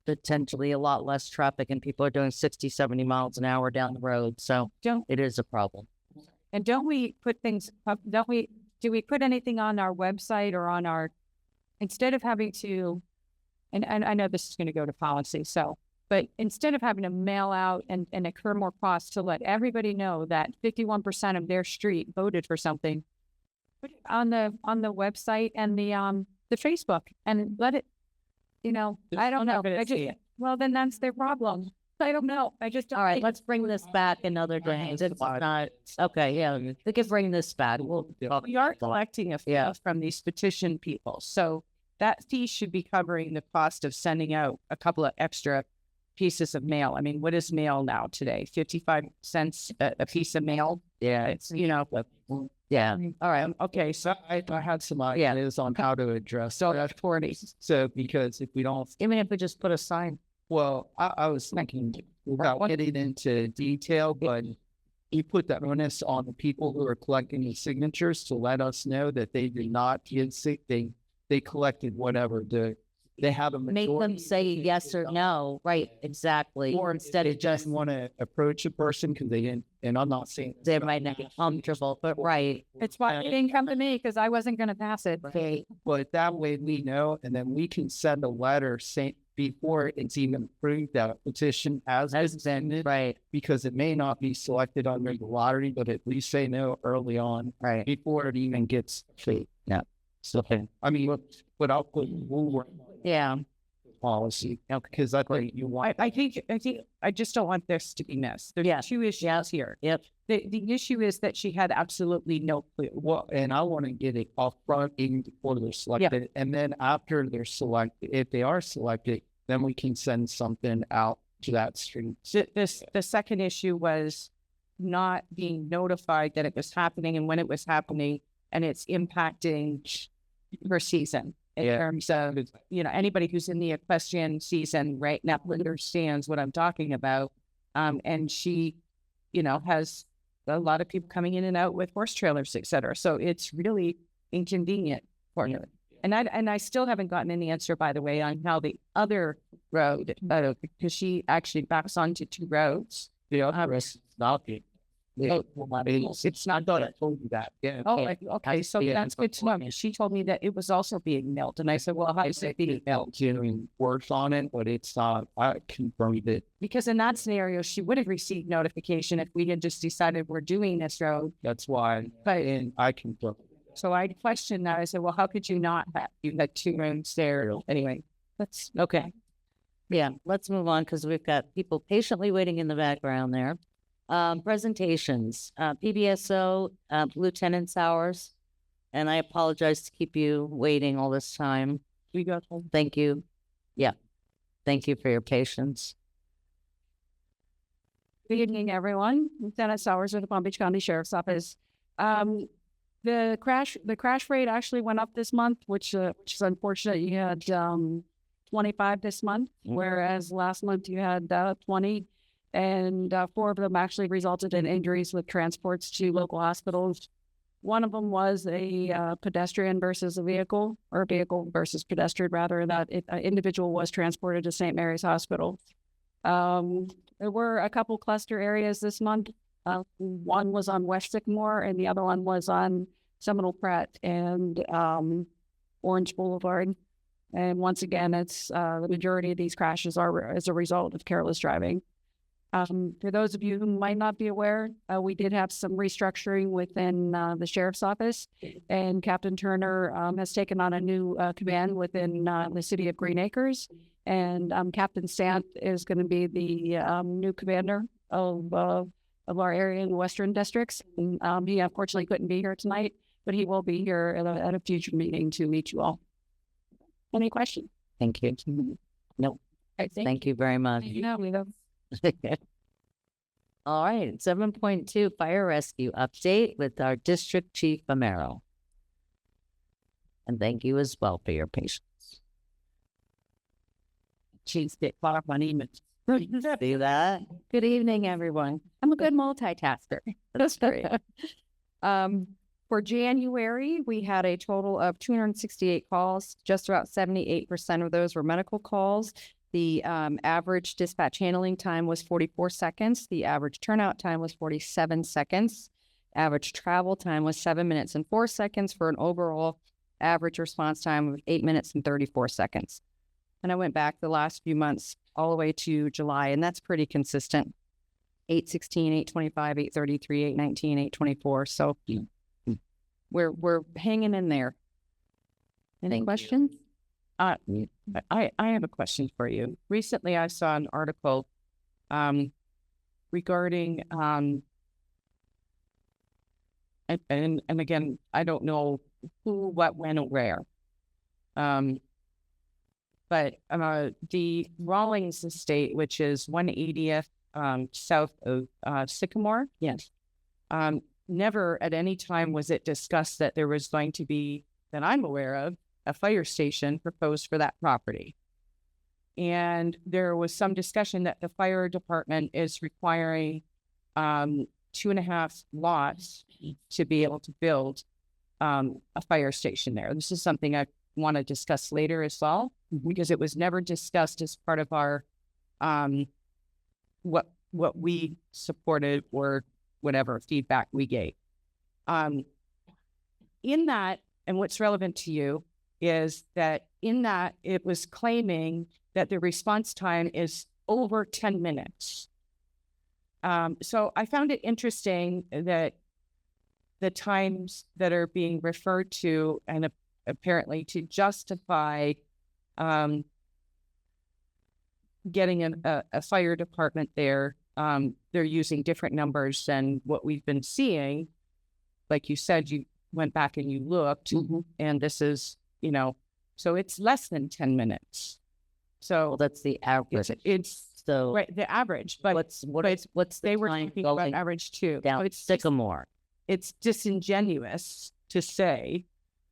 A: potentially a lot less traffic and people are doing 60, 70 miles an hour down the road. So it is a problem.
B: And don't we put things up? Do we put anything on our website or on our, instead of having to, and I know this is going to go to policy, but instead of having to mail out and incur more costs to let everybody know that 51% of their street voted for something, put it on the website and the Facebook and let it, I don't know. Well, then that's their problem. I don't know. I just don't.
A: All right, let's bring this back another day. It's not okay. Yeah, we can bring this back.
D: We are collecting a fee from these petition people, so that fee should be covering the cost of sending out a couple of extra pieces of mail. I mean, what is mail now today? 55 cents a piece of mail.
A: Yeah,
D: it's
A: yeah.
D: All right. Okay. So
E: I had some ideas on how to address that. So because if we don't,
A: even if we just put a sign.
E: Well, I was thinking without getting into detail, but you put that onus on the people who are collecting the signatures to let us know that they did not get sick. They collected whatever they have a majority.
A: Make them say yes or no. Right. Exactly.
E: Or instead of just want to approach a person because they didn't, and I'm not saying
A: they might not be comfortable, but right.
B: It's why it didn't come to me because I wasn't going to pass it.
E: Okay. But that way we know, and then we can send a letter saying before it's even approved that petition as presented,
A: right?
E: Because it may not be selected under the lottery, but at least they know early on,
A: right,
E: before it even gets paid.
A: Yeah.
E: So I mean, but I'll put policy because I think you want.
D: I think I just don't want this to be missed. There's two issues here.
A: Yep.
D: The issue is that she had absolutely no clue.
E: Well, and I want to get it off front even before they're selected, and then after they're selected, if they are selected, then we can send something out to that street.
D: The second issue was not being notified that it was happening and when it was happening, and it's impacting her season. In terms of, anybody who's in the equestrian season right now understands what I'm talking about. And she, has a lot of people coming in and out with horse trailers, et cetera. So it's really inconvenient for her. And I still haven't gotten any answer, by the way, on how the other road, because she actually backs onto two roads.
E: The other is not it.
D: It's not done. I told you that.
E: Yeah.
D: Oh, okay. So that's good to know. She told me that it was also being mailed, and I said, "Well, how is it being mailed?"
E: Doing works on it, but it's not. I confirmed it
D: because in that scenario, she would have received notification if we had just decided we're doing this road.
E: That's why. And I confirmed.
D: So I questioned that. I said, "Well, how could you not have? You had two roads there anyway." That's okay.
A: Yeah, let's move on because we've got people patiently waiting in the background there. Presentations, PBSO, lieutenant's hours, and I apologize to keep you waiting all this time.
D: We got
A: Thank you. Yeah. Thank you for your patience.
B: Good evening, everyone. Lieutenant Sowers of the Palm Beach County Sheriff's Office. The crash rate actually went up this month, which is unfortunate. You had 25 this month, whereas last month you had 20, and 4 of them actually resulted in injuries with transports to local hospitals. One of them was a pedestrian versus a vehicle, or a vehicle versus pedestrian, rather. That an individual was transported to St. Mary's Hospital. There were a couple cluster areas this month. One was on West Sycamore, and the other one was on Seminole Pratt and Orange Boulevard. And once again, it's the majority of these crashes are as a result of careless driving. For those of you who might not be aware, we did have some restructuring within the sheriff's office, and Captain Turner has taken on a new command within the city of Green Acres, and Captain Sant is going to be the new commander of our area in the Western districts. And, he unfortunately couldn't be here tonight, but he will be here at a future meeting to meet you all. Any questions?
A: Thank you. No, thank you very much. All right, 7.2 fire rescue update with our district chief Amaro. And thank you as well for your patience.
I: Chief, get far on emails.
A: See that?
B: Good evening, everyone. I'm a good multitasker.
A: That's great.
B: For January, we had a total of 268 calls. Just about 78% of those were medical calls. The average dispatch handling time was 44 seconds. The average turnout time was 47 seconds. Average travel time was 7 minutes and 4 seconds for an overall average response time of 8 minutes and 34 seconds. And I went back the last few months all the way to July, and that's pretty consistent. 8:16, 8:25, 8:33, 8:19, 8:24. So we're hanging in there. Any questions?
I: I have a question for you. Recently, I saw an article regarding and again, I don't know who, what, when, or where. But the Rawlings Estate, which is 180th south of Sycamore.
B: Yes.
I: Never at any time was it discussed that there was going to be, that I'm aware of, a fire station proposed for that property. And there was some discussion that the fire department is requiring 2.5 lots to be able to build a fire station there. This is something I want to discuss later as well, because it was never discussed as part of our what we supported or whatever feedback we gave. In that, and what's relevant to you is that in that it was claiming that the response time is over 10 minutes. So I found it interesting that the times that are being referred to and apparently to justify getting a fire department there, they're using different numbers than what we've been seeing. Like you said, you went back and you looked, and this is, so it's less than 10 minutes. So
A: That's the average.
I: it's
A: So
I: right, the average, but
A: what's
I: they
A: the
I: were
A: time
I: talking about
A: going
I: average too.
A: down
I: It's
A: Sycamore?
I: it's disingenuous to say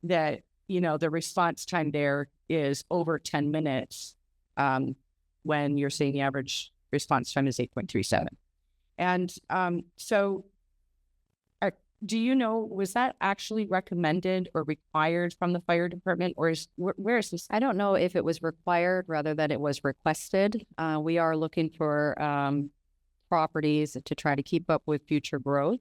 I: that, the response time there is over 10 minutes when you're saying the average response time is 8.37. And so do you know, was that actually recommended or required from the fire department, or where is this?
B: I don't know if it was required rather than it was requested. We are looking for properties to try to keep up with future growth.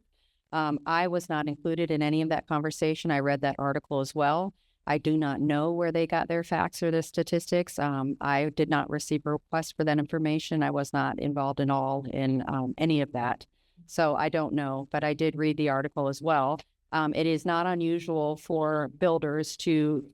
B: I was not included in any of that conversation. I read that article as well. I do not know where they got their facts or the statistics. I did not receive a request for that information. I was not involved at all in any of that. So I don't know, but I did read the article as well. It is not unusual for builders to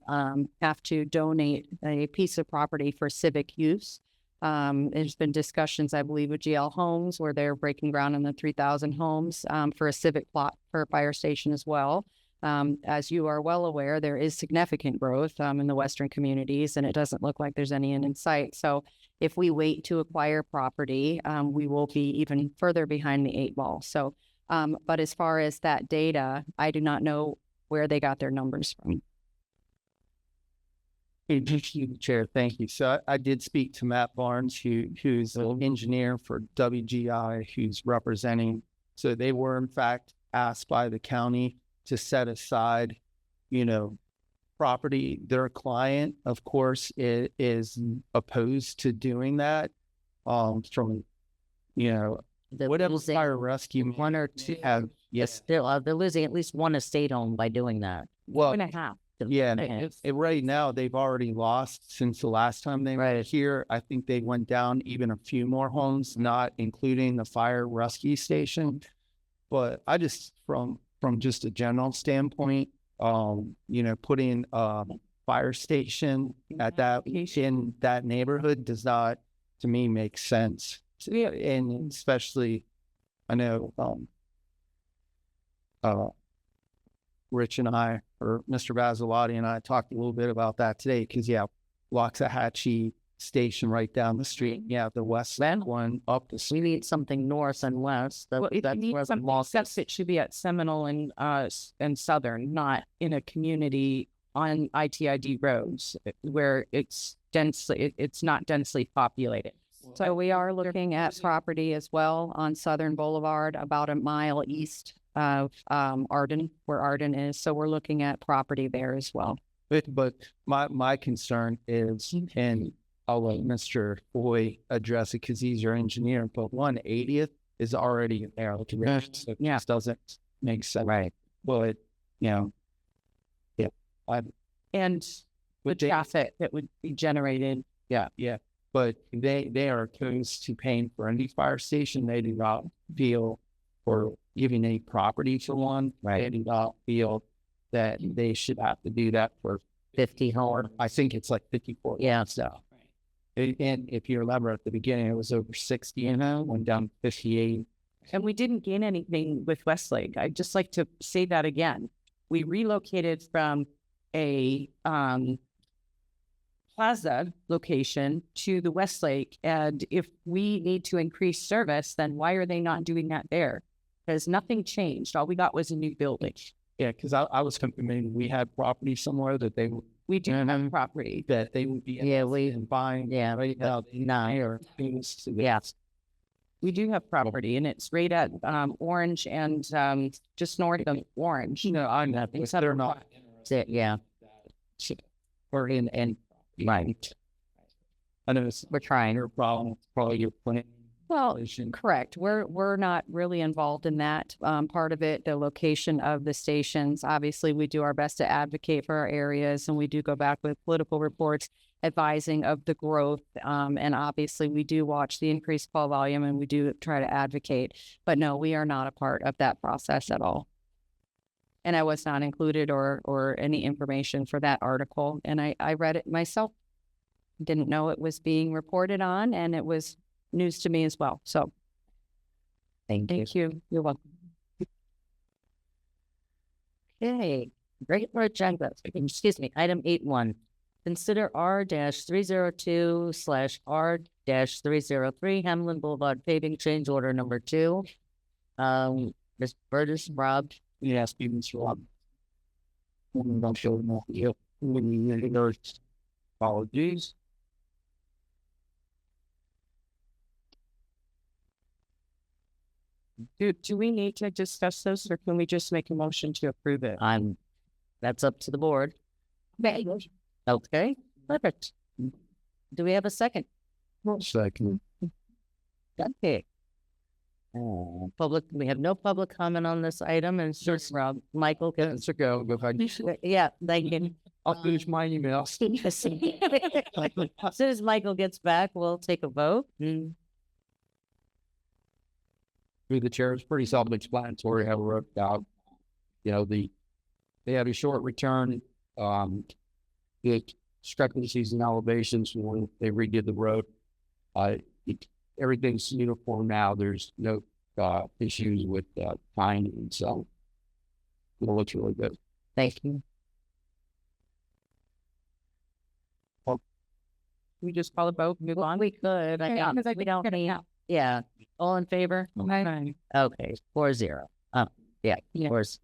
B: have to donate a piece of property for civic use. There's been discussions, I believe, with GL Homes where they're breaking ground on the 3,000 homes for a civic plot for a fire station as well. As you are well aware, there is significant growth in the Western communities, and it doesn't look like there's any in sight. So if we wait to acquire property, we will be even further behind the 8 ball. So, but as far as that data, I do not know where they got their numbers from.
E: Chair, thank you. So I did speak to Matt Barnes, who's an engineer for WGI, who's representing. So they were in fact asked by the county to set aside, property. Their client, of course, is opposed to doing that. From,
A: They're
E: whatever
A: losing
E: fire rescue
A: one or two.
E: have, yes,
A: Still, they're losing at least one estate home by doing that.
E: well,
B: And a half.
E: yeah,
A: Okay.
E: right now they've already lost since the last time they were
A: Right.
E: here. I think they went down even a few more homes, not including the fire rescue station. But I just, from just a general standpoint, putting a fire station at that in that neighborhood does not, to me, make sense. And especially, I know, Rich and I, or Mr. Basilati and I talked a little bit about that today, because Waxahachie Station right down the street. Yeah, the west one up the
A: We
E: street.
A: need something north and west.
B: Well, if you
A: That's
B: need
A: where the
B: something,
A: loss is.
B: it should be at Seminole and Southern, not in a community on ITID roads where it's not densely populated. So we are looking at property as well on Southern Boulevard, about a mile east of Arden, where Arden is. So we're looking at property there as well.
E: But my concern is, and I'll let Mr. Boy address it because he's your engineer, but 180th is already there. So it just doesn't make sense.
A: Right.
E: Well,
B: And the
E: But they-
B: traffic that would be generated.
E: yeah. But they are opposed to paying for any fire station. They do not feel, or giving any property to one.
A: Right.
E: They do not feel that they should have to do that for
A: 50 home.
E: I think it's like 54.
A: Yeah.
E: So, and if you remember at the beginning, it was over 60 and now went down to 58.
B: And we didn't gain anything with Westlake. I'd just like to say that again. We relocated from a plaza location to the Westlake. And if we need to increase service, then why are they not doing that there? Because nothing changed. All we got was a new building.
E: Yeah, because I was thinking we had property somewhere that they would
B: We do have property.
E: that they would be in buying.
A: Yeah,
E: right now they
A: nine.
E: or things.
A: Yes.
B: We do have property, and it's right at Orange and just north of Orange.
E: I'm not. They're not.
A: Yeah.
E: We're in and
A: Right.
E: I know it's
A: We're trying.
E: your problem. It's probably your plan.
B: Well, correct. We're not really involved in that part of it, the location of the stations. Obviously, we do our best to advocate for our areas, and we do go back with political reports advising of the growth. And obviously, we do watch the increased call volume, and we do try to advocate. But no, we are not a part of that process at all. And I was not included or any information for that article. And I read it myself. Didn't know it was being reported on, and it was news to me as well. So
A: Thank you.
B: thank you. You're welcome.
A: Okay, regular agenda, excuse me, item 8.1. Consider R-302/R-303 Hamlin Boulevard paving change order number 2. Ms. Burgess, Rob,
E: Yes, Stevens Rob. I'm sure not you. Apologies.
B: Do we need to discuss this, or can we just make a motion to approve it?
A: that's up to the board. Okay, perfect. Do we have a second?
E: Second.
A: Okay. Public, we have no public comment on this item, and sure, Rob, Michael,
E: It's a go. Go ahead.
A: yeah, thank you.
E: I'll finish my email.
A: As soon as Michael gets back, we'll take a vote.
E: Through the chair, it's pretty self-explanatory how we wrote it out. They had a short return, the discrepancies in elevations when they redid the road. Everything's uniform now. There's no issues with timing, so it looks really good.
A: Thank you.
B: We just call a vote, move on.
A: We could, we don't need, yeah, all in favor?
B: Okay.
A: Okay, 4-0. Yeah,
B: Yeah.
A: of course.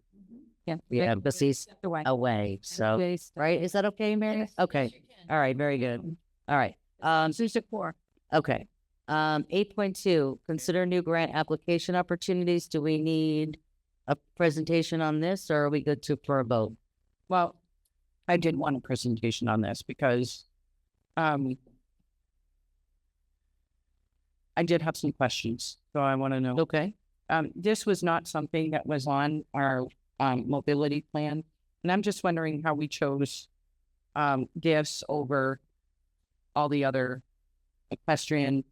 B: Yeah.
A: the embassies
B: Away.
A: away. So, right? Is that okay, Mary? Okay. All right. Very good. All right. Okay. 8.2, consider new grant application opportunities. Do we need a presentation on this, or are we good for a vote?
D: Well, I did want a presentation on this because I did have some questions, so I want to know.
A: Okay.
D: This was not something that was on our mobility plan, and I'm just wondering how we chose gifts over all the other equestrian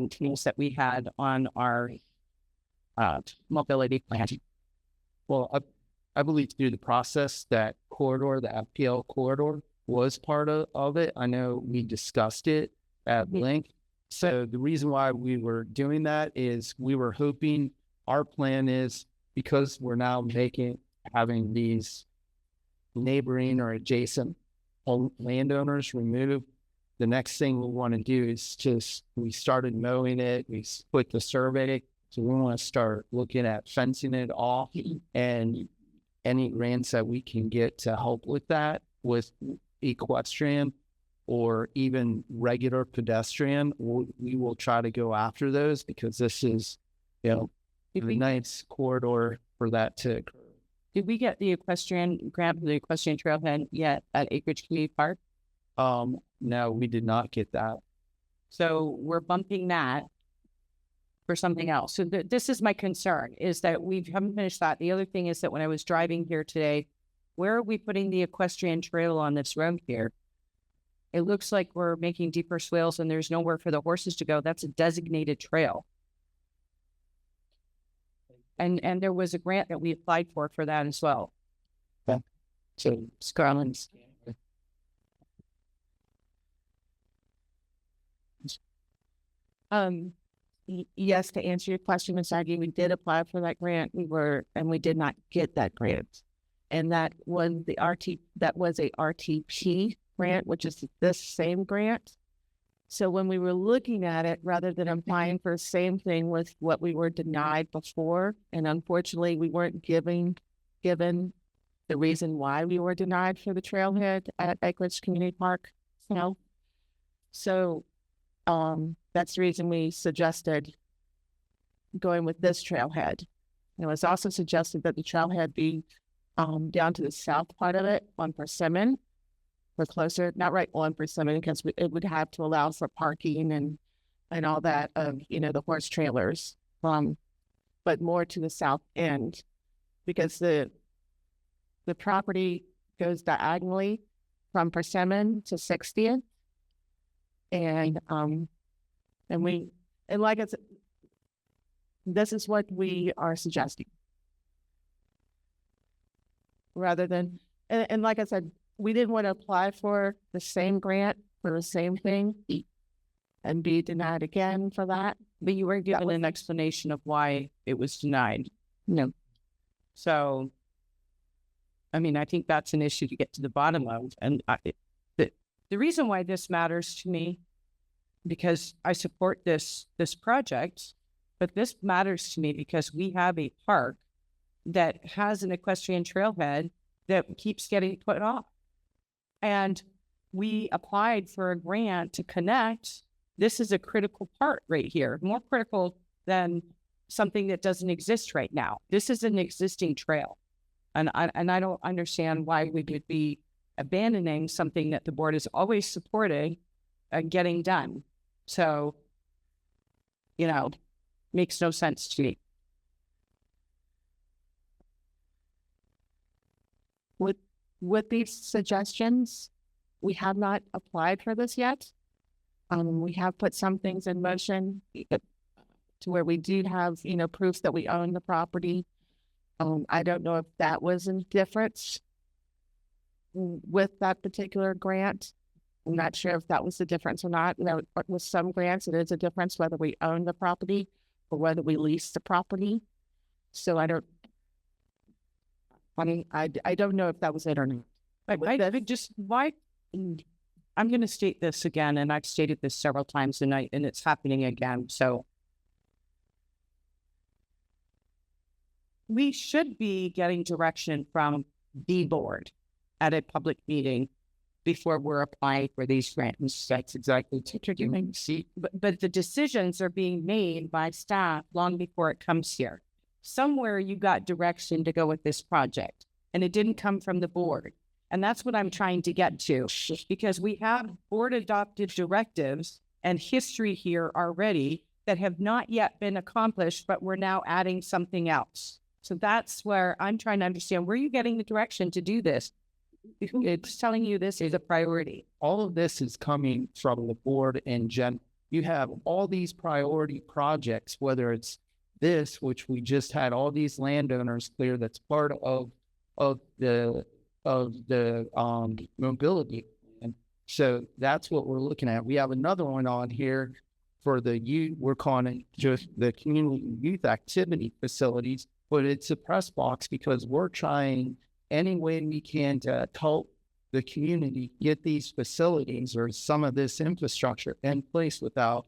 D: tools that we had on our mobility plan.
E: Well, I believe through the process that corridor, the FPL corridor, was part of it. I know we discussed it at length. So the reason why we were doing that is we were hoping, our plan is, because we're now having these neighboring or adjacent landowners remove, the next thing we want to do is we started mowing it, we put the survey, so we want to start looking at fencing it off, and any grants that we can get to help with that, with equestrian or even regular pedestrian, we will try to go after those, because this is, a nice corridor for that to occur.
D: Did we get the equestrian grant for the equestrian trailhead yet at Acreage Community Park?
E: No, we did not get that.
D: So we're bumping that for something else. So this is my concern, is that we haven't finished that. The other thing is that when I was driving here today, where are we putting the equestrian trail on this road here? It looks like we're making deeper swales and there's nowhere for the horses to go. That's a designated trail. And there was a grant that we applied for that as well.
E: Yeah.
D: So Scarlin's. Yes, to answer your question, Ms. Aggie, we did apply for that grant. We did not get that grant. And that was a RTP grant, which is this same grant. So when we were looking at it, rather than applying for the same thing with what we were denied before, and unfortunately we weren't given the reason why we were denied for the trailhead at Acreage Community Park. So that's the reason we suggested going with this trailhead. And it was also suggested that the trailhead be down to the south part of it on Persimmon. We're closer, not right on Persimmon, because it would have to allow for parking and all that of, the horse trailers, but more to the south end, because the property goes diagonally from Persimmon to 60th. And like I said, this is what we are suggesting. Rather than, and like I said, we didn't want to apply for the same grant for the same thing and be denied again for that. But you were given an explanation of why it was denied. No. So, I think that's an issue to get to the bottom of. And the reason why this matters to me, because I support this project, but this matters to me because we have a park that has an equestrian trailhead that keeps getting put off. And we applied for a grant to connect. This is a critical part right here, more critical than something that doesn't exist right now. This is an existing trail. And I don't understand why we would be abandoning something that the board is always supporting and getting done. So, makes no sense to me. With these suggestions, we have not applied for this yet. We have put some things in motion to where we do have, proofs that we own the property. I don't know if that was a difference with that particular grant. I'm not sure if that was the difference or not. With some grants, it is a difference whether we own the property or whether we lease the property. So I don't know if that was it or not. I'm going to state this again, and I've stated this several times tonight, and it's happening again. So we should be getting direction from the board at a public meeting before we're applying for these grants.
E: That's exactly what you're doing. See,
D: But the decisions are being made by staff long before it comes here. Somewhere you got direction to go with this project, and it didn't come from the board. And that's what I'm trying to get to, because we have board adopted directives and history here already that have not yet been accomplished, but we're now adding something else. So that's where I'm trying to understand, where are you getting the direction to do this? It's telling you this is a priority.
E: all of this is coming from the board in general. You have all these priority projects, whether it's this, which we just had all these landowners clear, that's part of the mobility. And so that's what we're looking at. We have another one on here for the youth. We're calling it just the community youth activity facilities, but it's a press box because we're trying any way we can to help the community get these facilities or some of this infrastructure in place without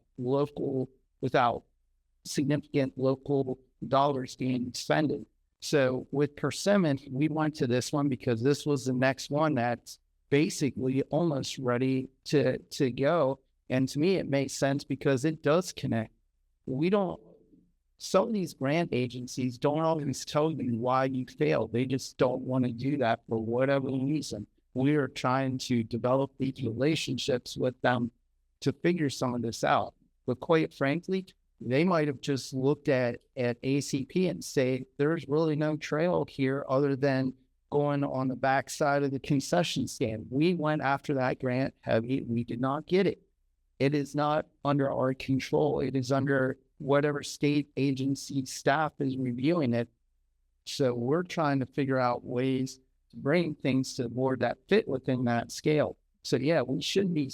E: significant local dollars being expended. So with Persimmon, we went to this one because this was the next one that's basically almost ready to go. And to me, it makes sense because it does connect. Some of these grant agencies don't always tell you why you failed. They just don't want to do that for whatever reason. We are trying to develop these relationships with them to figure some of this out. But quite frankly, they might have just looked at ACP and say, there's really no trail here other than going on the backside of the concession stand. We went after that grant heavy. We did not get it. It is not under our control. It is under whatever state agency staff is reviewing it. So we're trying to figure out ways to bring things to the board that fit within that scale. So yeah, we should be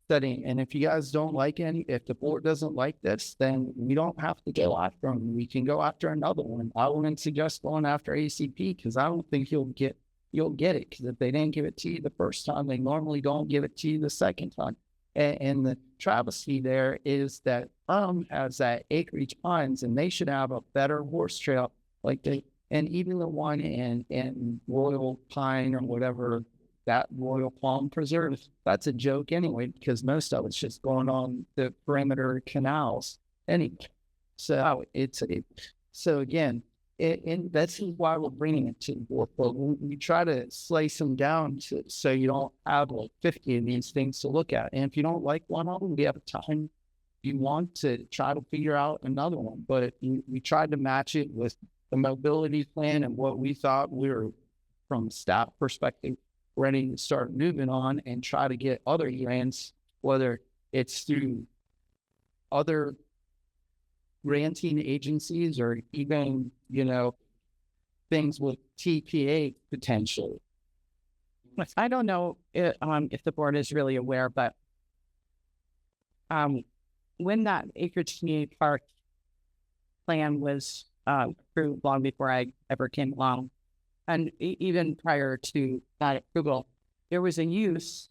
E: studying. And if you guys don't like if the board doesn't like this, then we don't have to go after them. We can go after another one. I wouldn't suggest going after ACP because I don't think you'll get it. Because if they didn't give it to you the first time, they normally don't give it to you the second time. And the travesty there is that has that Acreage Pines, and they should have a better horse trail and even the one in Royal Pine or whatever, that Royal Palm Preserve, that's a joke anyway, because most of it's just going on the perimeter canals anyway. So so again, and that's why we're bringing it to the board. But we try to slice them down so you don't have like 50 of these things to look at. And if you don't like one of them, we have time. You want to try to figure out another one. But we tried to match it with the mobility plan and what we thought we were, from a staff perspective, ready to start moving on and try to get other grants, whether it's through other granting agencies or even, things with TPA potential.
D: I don't know if the board is really aware, but when that Acreage Community Park plan was approved long before I ever came along, and even prior to that approval, there was a use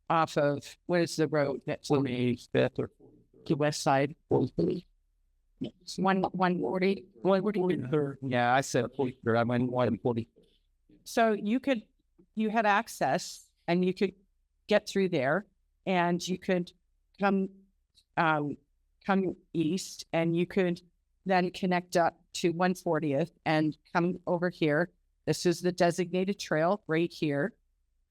D: off of, what is the road that's on the 5th or the west side? 140.
E: Yeah, I said 40. I went 140.
D: So you had access and you could get through there, and you could come east, and you could then connect up to 140th and come over here. This is the designated trail right here,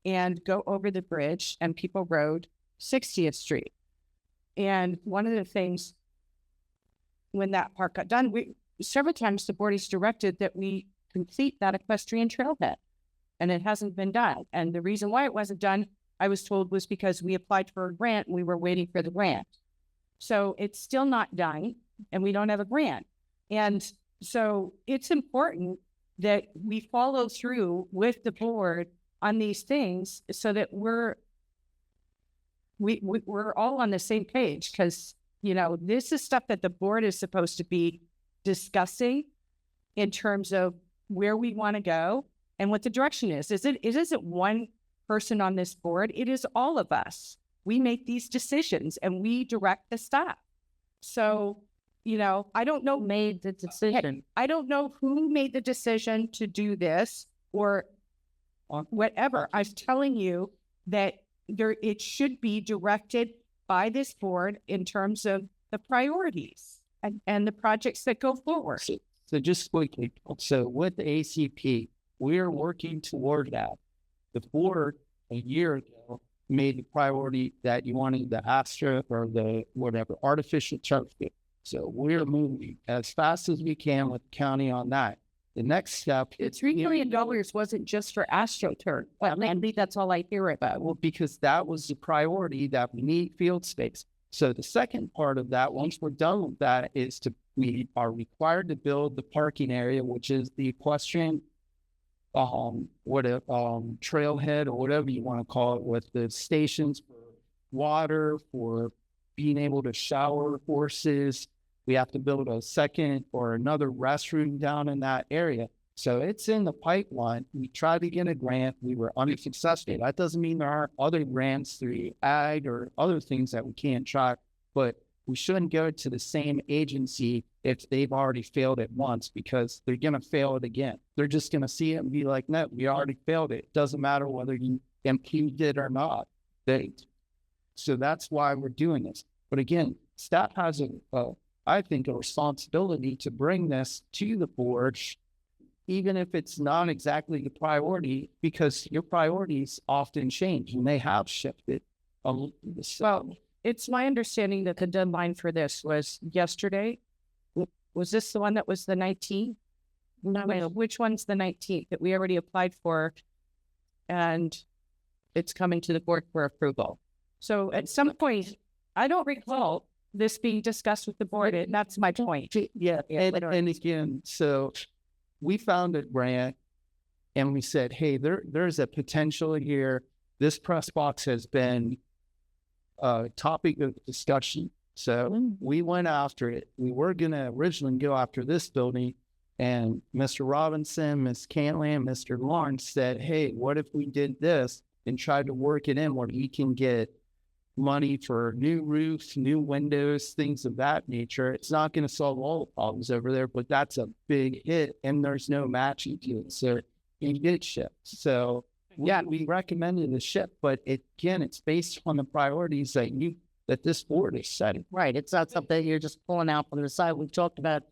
D: and go over the bridge and People Road, 60th Street. And one of the things, when that park got done, several times the board has directed that we complete that equestrian trailhead, and it hasn't been done. And the reason why it wasn't done, I was told, was because we applied for a grant and we were waiting for the grant. So it's still not done, and we don't have a grant. And so it's important that we follow through with the board on these things so that we're all on the same page, because this is stuff that the board is supposed to be discussing in terms of where we want to go and what the direction is. It isn't one person on this board. It is all of us. We make these decisions and we direct the staff. So
I: you know, I don't know.
A: Made the decision.
I: I don't know who made the decision to do this or whatever. I'm telling you that it should be directed by this board in terms of the priorities and the projects that go forward.
E: So just quickly, so with the ACP, we're working toward that. The board a year ago made the priority that you wanted the Astra or the whatever artificial turf field. So we're moving as fast as we can with the county on that. The next step,
I: The $3 million wasn't just for AstroTurf. Well, maybe that's all I hear about.
E: well, because that was the priority that we need field space. So the second part of that, once we're done with that, is we are required to build the parking area, which is the equestrian, trailhead or whatever you want to call it, with the stations for water, for being able to shower horses. We have to build a second or another restroom down in that area. So it's in the pipeline. We tried to get a grant. We were unsuccessful. That doesn't mean there aren't other grants through ag or other things that we can't try, but we shouldn't go to the same agency if they've already failed it once, because they're going to fail it again. They're just going to see it and be like, no, we already failed it. It doesn't matter whether you impugned it or not. So that's why we're doing this. But again, staff has I think, a responsibility to bring this to the board, even if it's not exactly the priority, because your priorities often change and they have shifted.
I: Well, it's my understanding that the deadline for this was yesterday. Was this the one that was the 19th? No, which one's the 19th that we already applied for? And it's coming to the board for approval. So at some point, I don't recall this being discussed with the board, and that's my point.
E: Yeah, and again, so we found a grant and we said, hey, there's a potential here. This press box has been a topic of discussion. So we went after it. We were going to originally go after this building, and Mr. Robinson, Ms. Cantley, and Mr. Lawrence said, hey, what if we did this and tried to work it in where we can get money for new roofs, new windows, things of that nature. It's not going to solve all the problems over there, but that's a big hit, and there's no matching to it. So you get shipped. So yeah, we recommended the ship, but it's based on the priorities that this board is setting.
A: Right. It's not something you're just pulling out from the side. We've talked about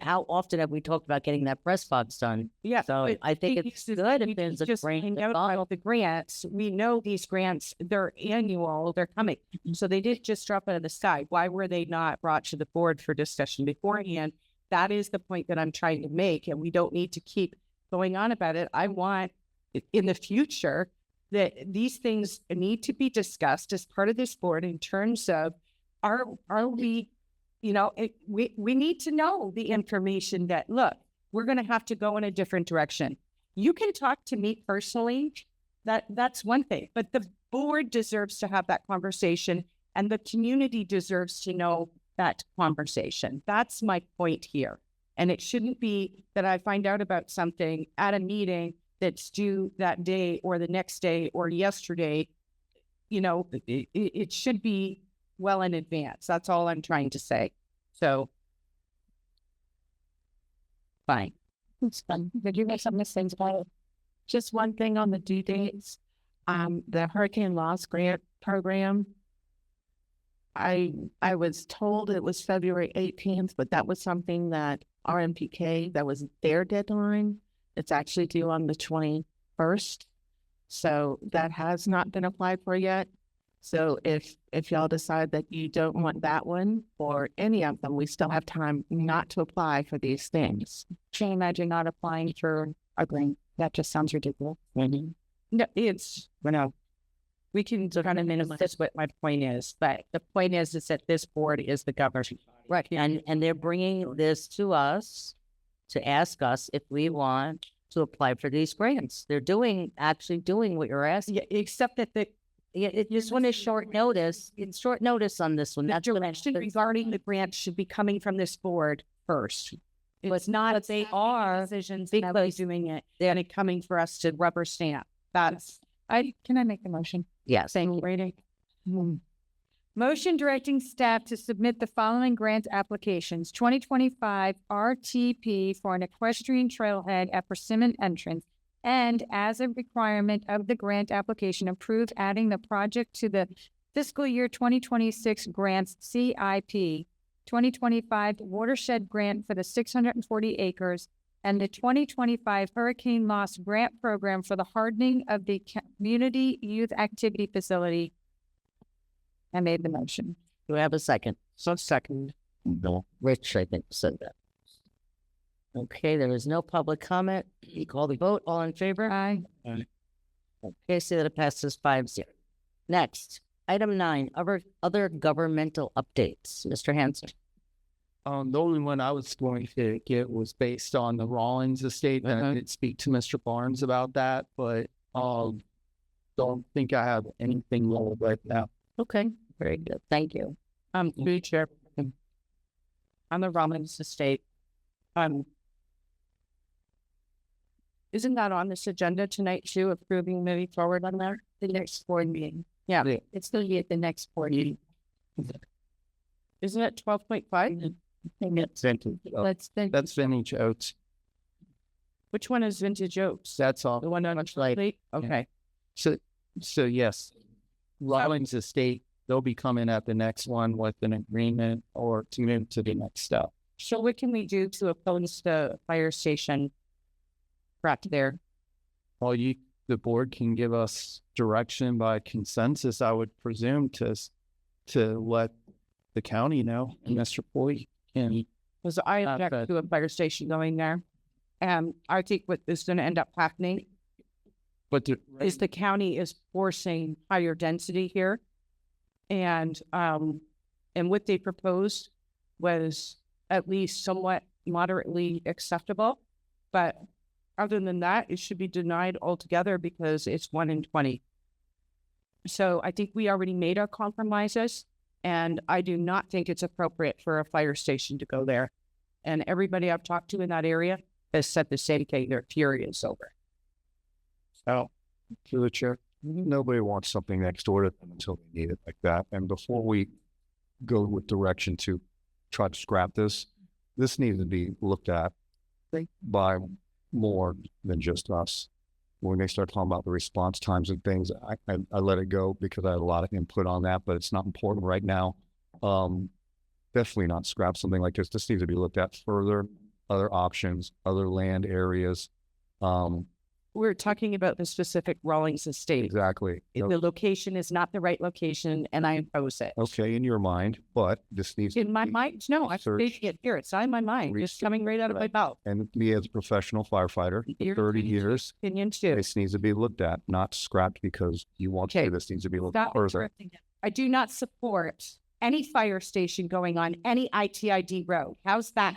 A: how often have we talked about getting that press box done?
I: Yeah.
A: So I think it's good if there's a
I: just
A: grant.
I: about the grants. We know these grants, they're annual, they're coming. So they did just drop out of the sky. Why were they not brought to the board for discussion beforehand? That is the point that I'm trying to make, and we don't need to keep going on about it. I want in the future that these things need to be discussed as part of this board in terms of are we, we need to know the information that, look, we're going to have to go in a different direction. You can talk to me personally, that's one thing, but the board deserves to have that conversation, and the community deserves to know that conversation. That's my point here. And it shouldn't be that I find out about something at a meeting that's due that day or the next day or yesterday. It should be well in advance. That's all I'm trying to say. So, fine.
L: It's fun. Did you make some things about it? Just one thing on the due dates. The Hurricane Loss Grant Program. I was told it was February 18th, but that was something that RMPK, that was their deadline. It's actually due on the 21st. So that has not been applied for yet. So if y'all decide that you don't want that one or any of them, we still have time not to apply for these things. Can you imagine not applying for a grant? That just sounds ridiculous.
I: No, we can kind of minimize what my point is, but the point is that this board is the governing body.
A: Right. And they're bringing this to us to ask us if we want to apply for these grants. They're actually doing what you're asking.
I: Yeah, except that
A: this one is short notice. It's short notice on this one.
I: The
A: That's
I: direction regarding the grant should be coming from this board first. It's not that they are decisions that we're doing it, and it coming for us to rubber stamp. Can I make the motion?
A: Yes.
I: Thank you, Brady.
B: Motion directing staff to submit the following grant applications: 2025 RTP for an equestrian trailhead at Persimmon Entrance, and as a requirement of the grant application, approve adding the project to the fiscal year 2026 grants CIP, 2025 watershed grant for the 640 acres, and the 2025 hurricane loss grant program for the hardening of the community youth activity facility. I made the motion.
A: Do I have a second?
D: So second.
A: No. Rich, I think, said that. Okay, there is no public comment. You call the vote. All in favor?
B: Aye.
A: Okay, so that it passes 5-0. Next, item 9, other governmental updates. Mr. Hanson.
E: The only one I was going to get was based on the Rawlings estate, and I did speak to Mr. Barnes about that, but don't think I have anything more right now.
A: Okay, very good. Thank you.
D: Through the chair. On the Rollins estate, isn't that on this agenda tonight too, approving moving forward on there?
L: The next board meeting.
D: Yeah.
L: It's going to be at the next board meeting.
D: Isn't it 12.5?
E: That's vintage oats.
D: Which one is vintage oats?
E: That's all.
D: The one on the plate? Okay.
E: So yes, Rawlings estate, they'll be coming at the next one with an agreement or to move to the next step.
D: So what can we do to oppose the fire station right there?
E: Well, the board can give us direction by consensus, I would presume, to let the county know. And Mr. Poy can.
D: Because I object to a fire station going there. And I think what is going to end up happening is the county is forcing higher density here. And what they proposed was at least somewhat moderately acceptable. But other than that, it should be denied altogether because it's 1 in 20. So I think we already made our compromises, and I do not think it's appropriate for a fire station to go there. And everybody I've talked to in that area has said the same thing. They're furious over.
C: So, through the chair, nobody wants something next door to them until they need it like that. And before we go with direction to try to scrap this needs to be looked at by more than just us. When they start talking about the response times and things, I let it go because I had a lot of input on that, but it's not important right now. Definitely not scrap something like this. This needs to be looked at further, other options, other land areas.
D: We're talking about the specific Rawlings estate.
C: Exactly.
D: The location is not the right location, and I oppose it.
C: Okay, in your mind, but this needs
D: in my mind. No, I'm speaking it here. It's not in my mind. It's coming right out of my mouth.
C: And me as a professional firefighter, 30 years,
D: opinion too.
C: This needs to be looked at, not scrapped because you want to. This needs to be looked at further.
D: I do not support any fire station going on any ITID road. How's that?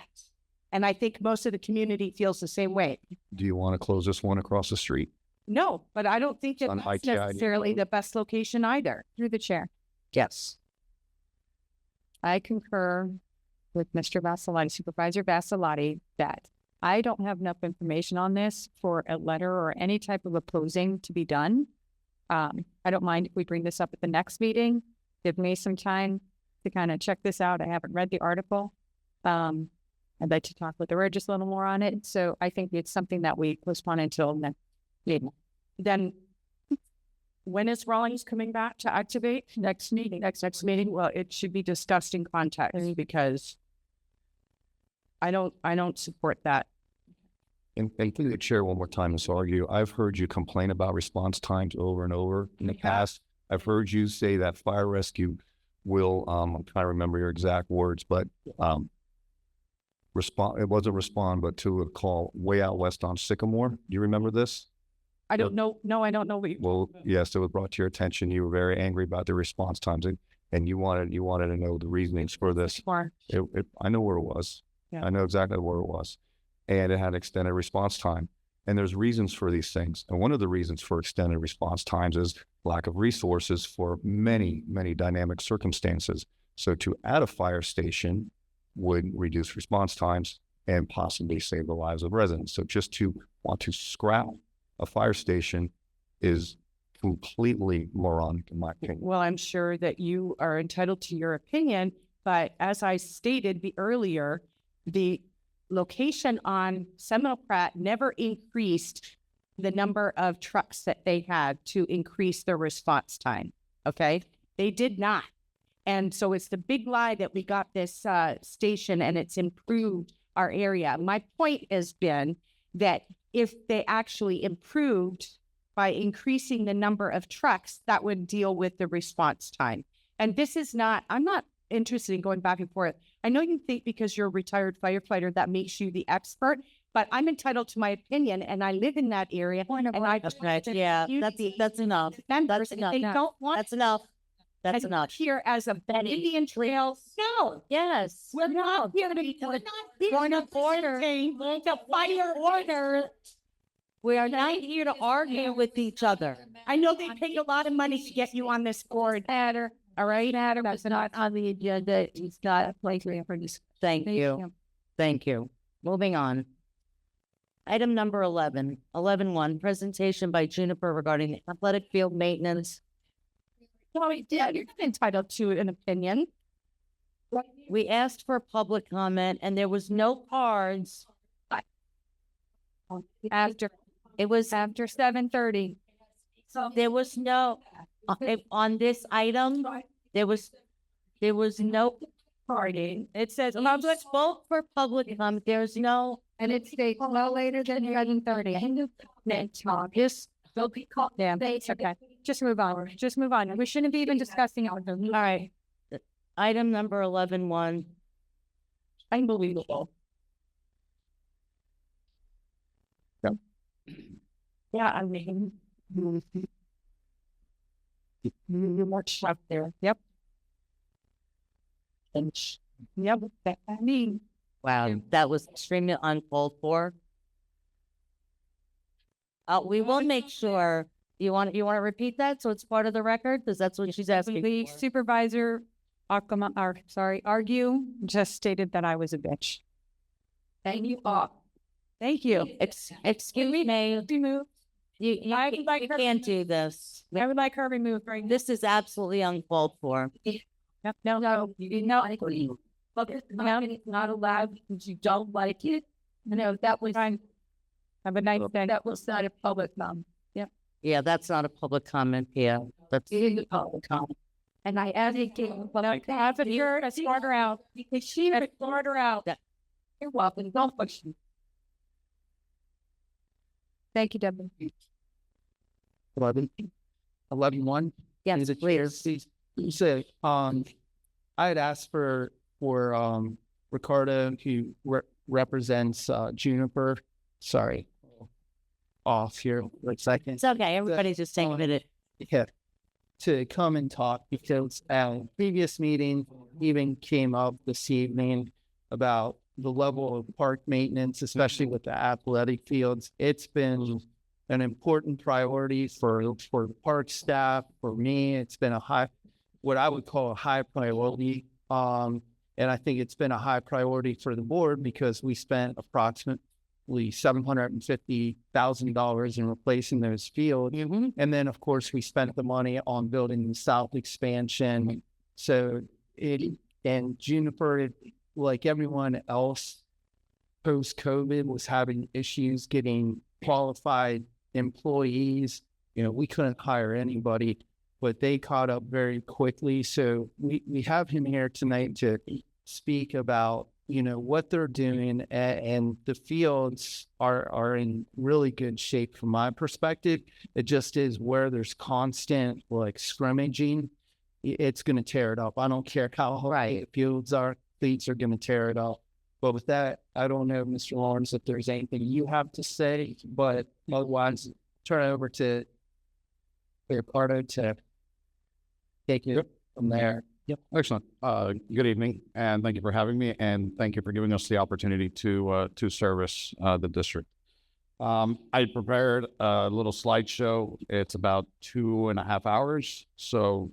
D: And I think most of the community feels the same way.
C: Do you want to close this one across the street?
D: No, but I don't think that that's necessarily the best location either.
B: Through the chair.
A: Yes.
B: I concur with Mr. Vassalotti, Supervisor Vassalotti, that I don't have enough information on this for a letter or any type of opposing to be done. I don't mind if we bring this up at the next meeting. Give me some time to kind of check this out. I haven't read the article. I'd like to talk with the just a little more on it. So I think it's something that we postpone until next meeting.
D: Then when is Rawlings coming back to activate?
B: Next meeting.
D: Next meeting. Well, it should be discussed in context because I don't support that.
C: And through the chair one more time, Ms. Argue, I've heard you complain about response times over and over in the past. I've heard you say that fire rescue will, I'm trying to remember your exact words, but it wasn't respond, but to a call way out west on Sycamore. Do you remember this?
D: I don't know. No, I don't know what you.
C: Well, yes, it was brought to your attention. You were very angry about the response times, and you wanted to know the reasonings for this. I know where it was.
D: Yeah.
C: I know exactly where it was, and it had extended response time. And there's reasons for these things. And one of the reasons for extended response times is lack of resources for many, many dynamic circumstances. So to add a fire station would reduce response times and possibly save the lives of residents. So just to want to scrap a fire station is completely moronic in my opinion.
D: Well, I'm sure that you are entitled to your opinion, but as I stated earlier, the location on Seminole Pratt never increased the number of trucks that they had to increase their response time. Okay, they did not. And so it's the big lie that we got this station and it's improved our area. My point has been that if they actually improved by increasing the number of trucks, that would deal with the response time. And this is not, I'm not interested in going back and forth. I know you think because you're a retired firefighter, that makes you the expert, but I'm entitled to my opinion and I live in that area. And I
A: Yeah, that's enough. That's enough.
D: They don't want
A: That's enough. That's enough.
D: here as a Indian Trail. No,
A: Yes.
D: we're not here to be going to order the fire order.
A: We are not here to argue with each other.
D: I know they paid a lot of money to get you on this board.
L: Matter,
D: All right.
L: matter was not on the agenda. It's not a place for this.
A: Thank you. Thank you. Moving on. Item number 11, 11.1, presentation by Juniper regarding the athletic field maintenance.
D: Yeah, you're entitled to an opinion.
A: We asked for public comment and there was no cards.
B: After,
A: It was,
B: after 7:30.
A: there was no, on this item, there was no
B: Party. It says
A: public
B: public,
A: spoke for public comment. There's no,
L: And it stays no later than 7:30.
A: this,
L: They'll be called.
B: yeah, okay. Just move on. Just move on. We shouldn't be even discussing it. All right.
A: item number 11.1.
D: Unbelievable. Yeah, I mean, you're more up there. Yep. Yep. I mean,
A: Wow, that was extremely uncalled for. We will make sure, you want to repeat that so it's part of the record? Because that's what she's asking
B: the
A: for.
B: supervisor, argue, just stated that I was a bitch.
L: And you are.
B: Thank you.
A: Excuse me,
B: Remove.
A: you
B: I would like her-
A: can't do this.
B: I would like her removed right now.
A: This is absolutely uncalled for.
B: Yep. No,
L: No, you did not agree. Public comment is not allowed because you don't like it. No, that was,
B: fine. Have a nice day.
L: that was not a public comment.
A: Yeah, that's not a public comment here. That's,
L: It is a public comment. And I added to.
B: No, have it here, to sort her out.
L: Because she would
B: Sort her out.
L: You're welcome. Don't push me.
B: Thank you, Deborah.
E: 11.1.
A: yes, please.
E: You said, I had asked for Ricardo, who represents Juniper. Sorry, off here for a second.
A: It's okay, everybody's just taking a minute.
E: Yeah, to come and talk because previous meeting even came up this evening about the level of park maintenance, especially with the athletic fields. It's been an important priority for the park staff. For me, it's been what I would call a high priority. And I think it's been a high priority for the board because we spent approximately $750,000 in replacing those fields. And then, of course, we spent the money on building the south expansion. So and Juniper, like everyone else, post-COVID was having issues getting qualified employees. You know, we couldn't hire anybody, but they caught up very quickly. So we have him here tonight to speak about, you know, what they're doing, and the fields are in really good shape from my perspective. It just is where there's constant like scrimmaging, it's going to tear it up. I don't care how high the fields are, cleats are going to tear it up. But with that, I don't know, Mr. Lawrence, if there's anything you have to say, but otherwise, turn it over to Ricardo to take it from there.
G: Yep. Excellent. Good evening, and thank you for having me, and thank you for giving us the opportunity to service the district. I prepared a little slideshow. It's about 2.5 hours. So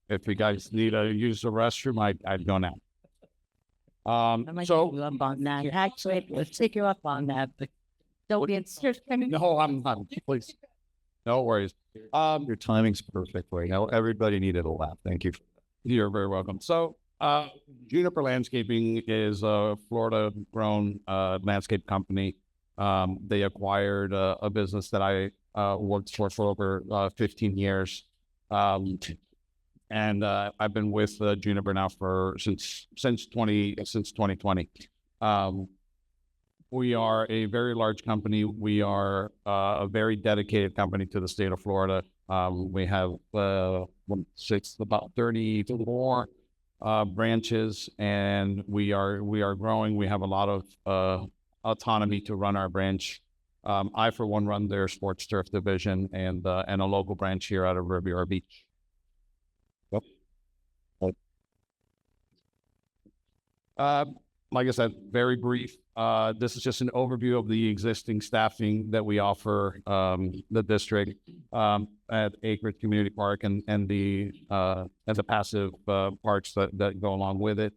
G: if you guys need to use the restroom, I'd go now.
A: I might take you up on that. Actually, let's take you up on that, but don't be insistent.
G: No, I'm please. No worries.
C: Your timing's perfect right now. Everybody needed a laugh. Thank you.
H: You're very welcome. So, Juniper Landscaping is a Florida-grown landscape company. They acquired a business that I worked for over 15 years, and I've been with Juniper now since 2020. We are a very large company. We are a very dedicated company to the state of Florida. We have about 34 branches, and we are growing. We have a lot of autonomy to run our branch. I, for one, run their sports turf division and a local branch here out of Riviera Beach. Like I said, very brief. This is just an overview of the existing staffing that we offer the district at Acreage Community Park and the passive parks that go along with it.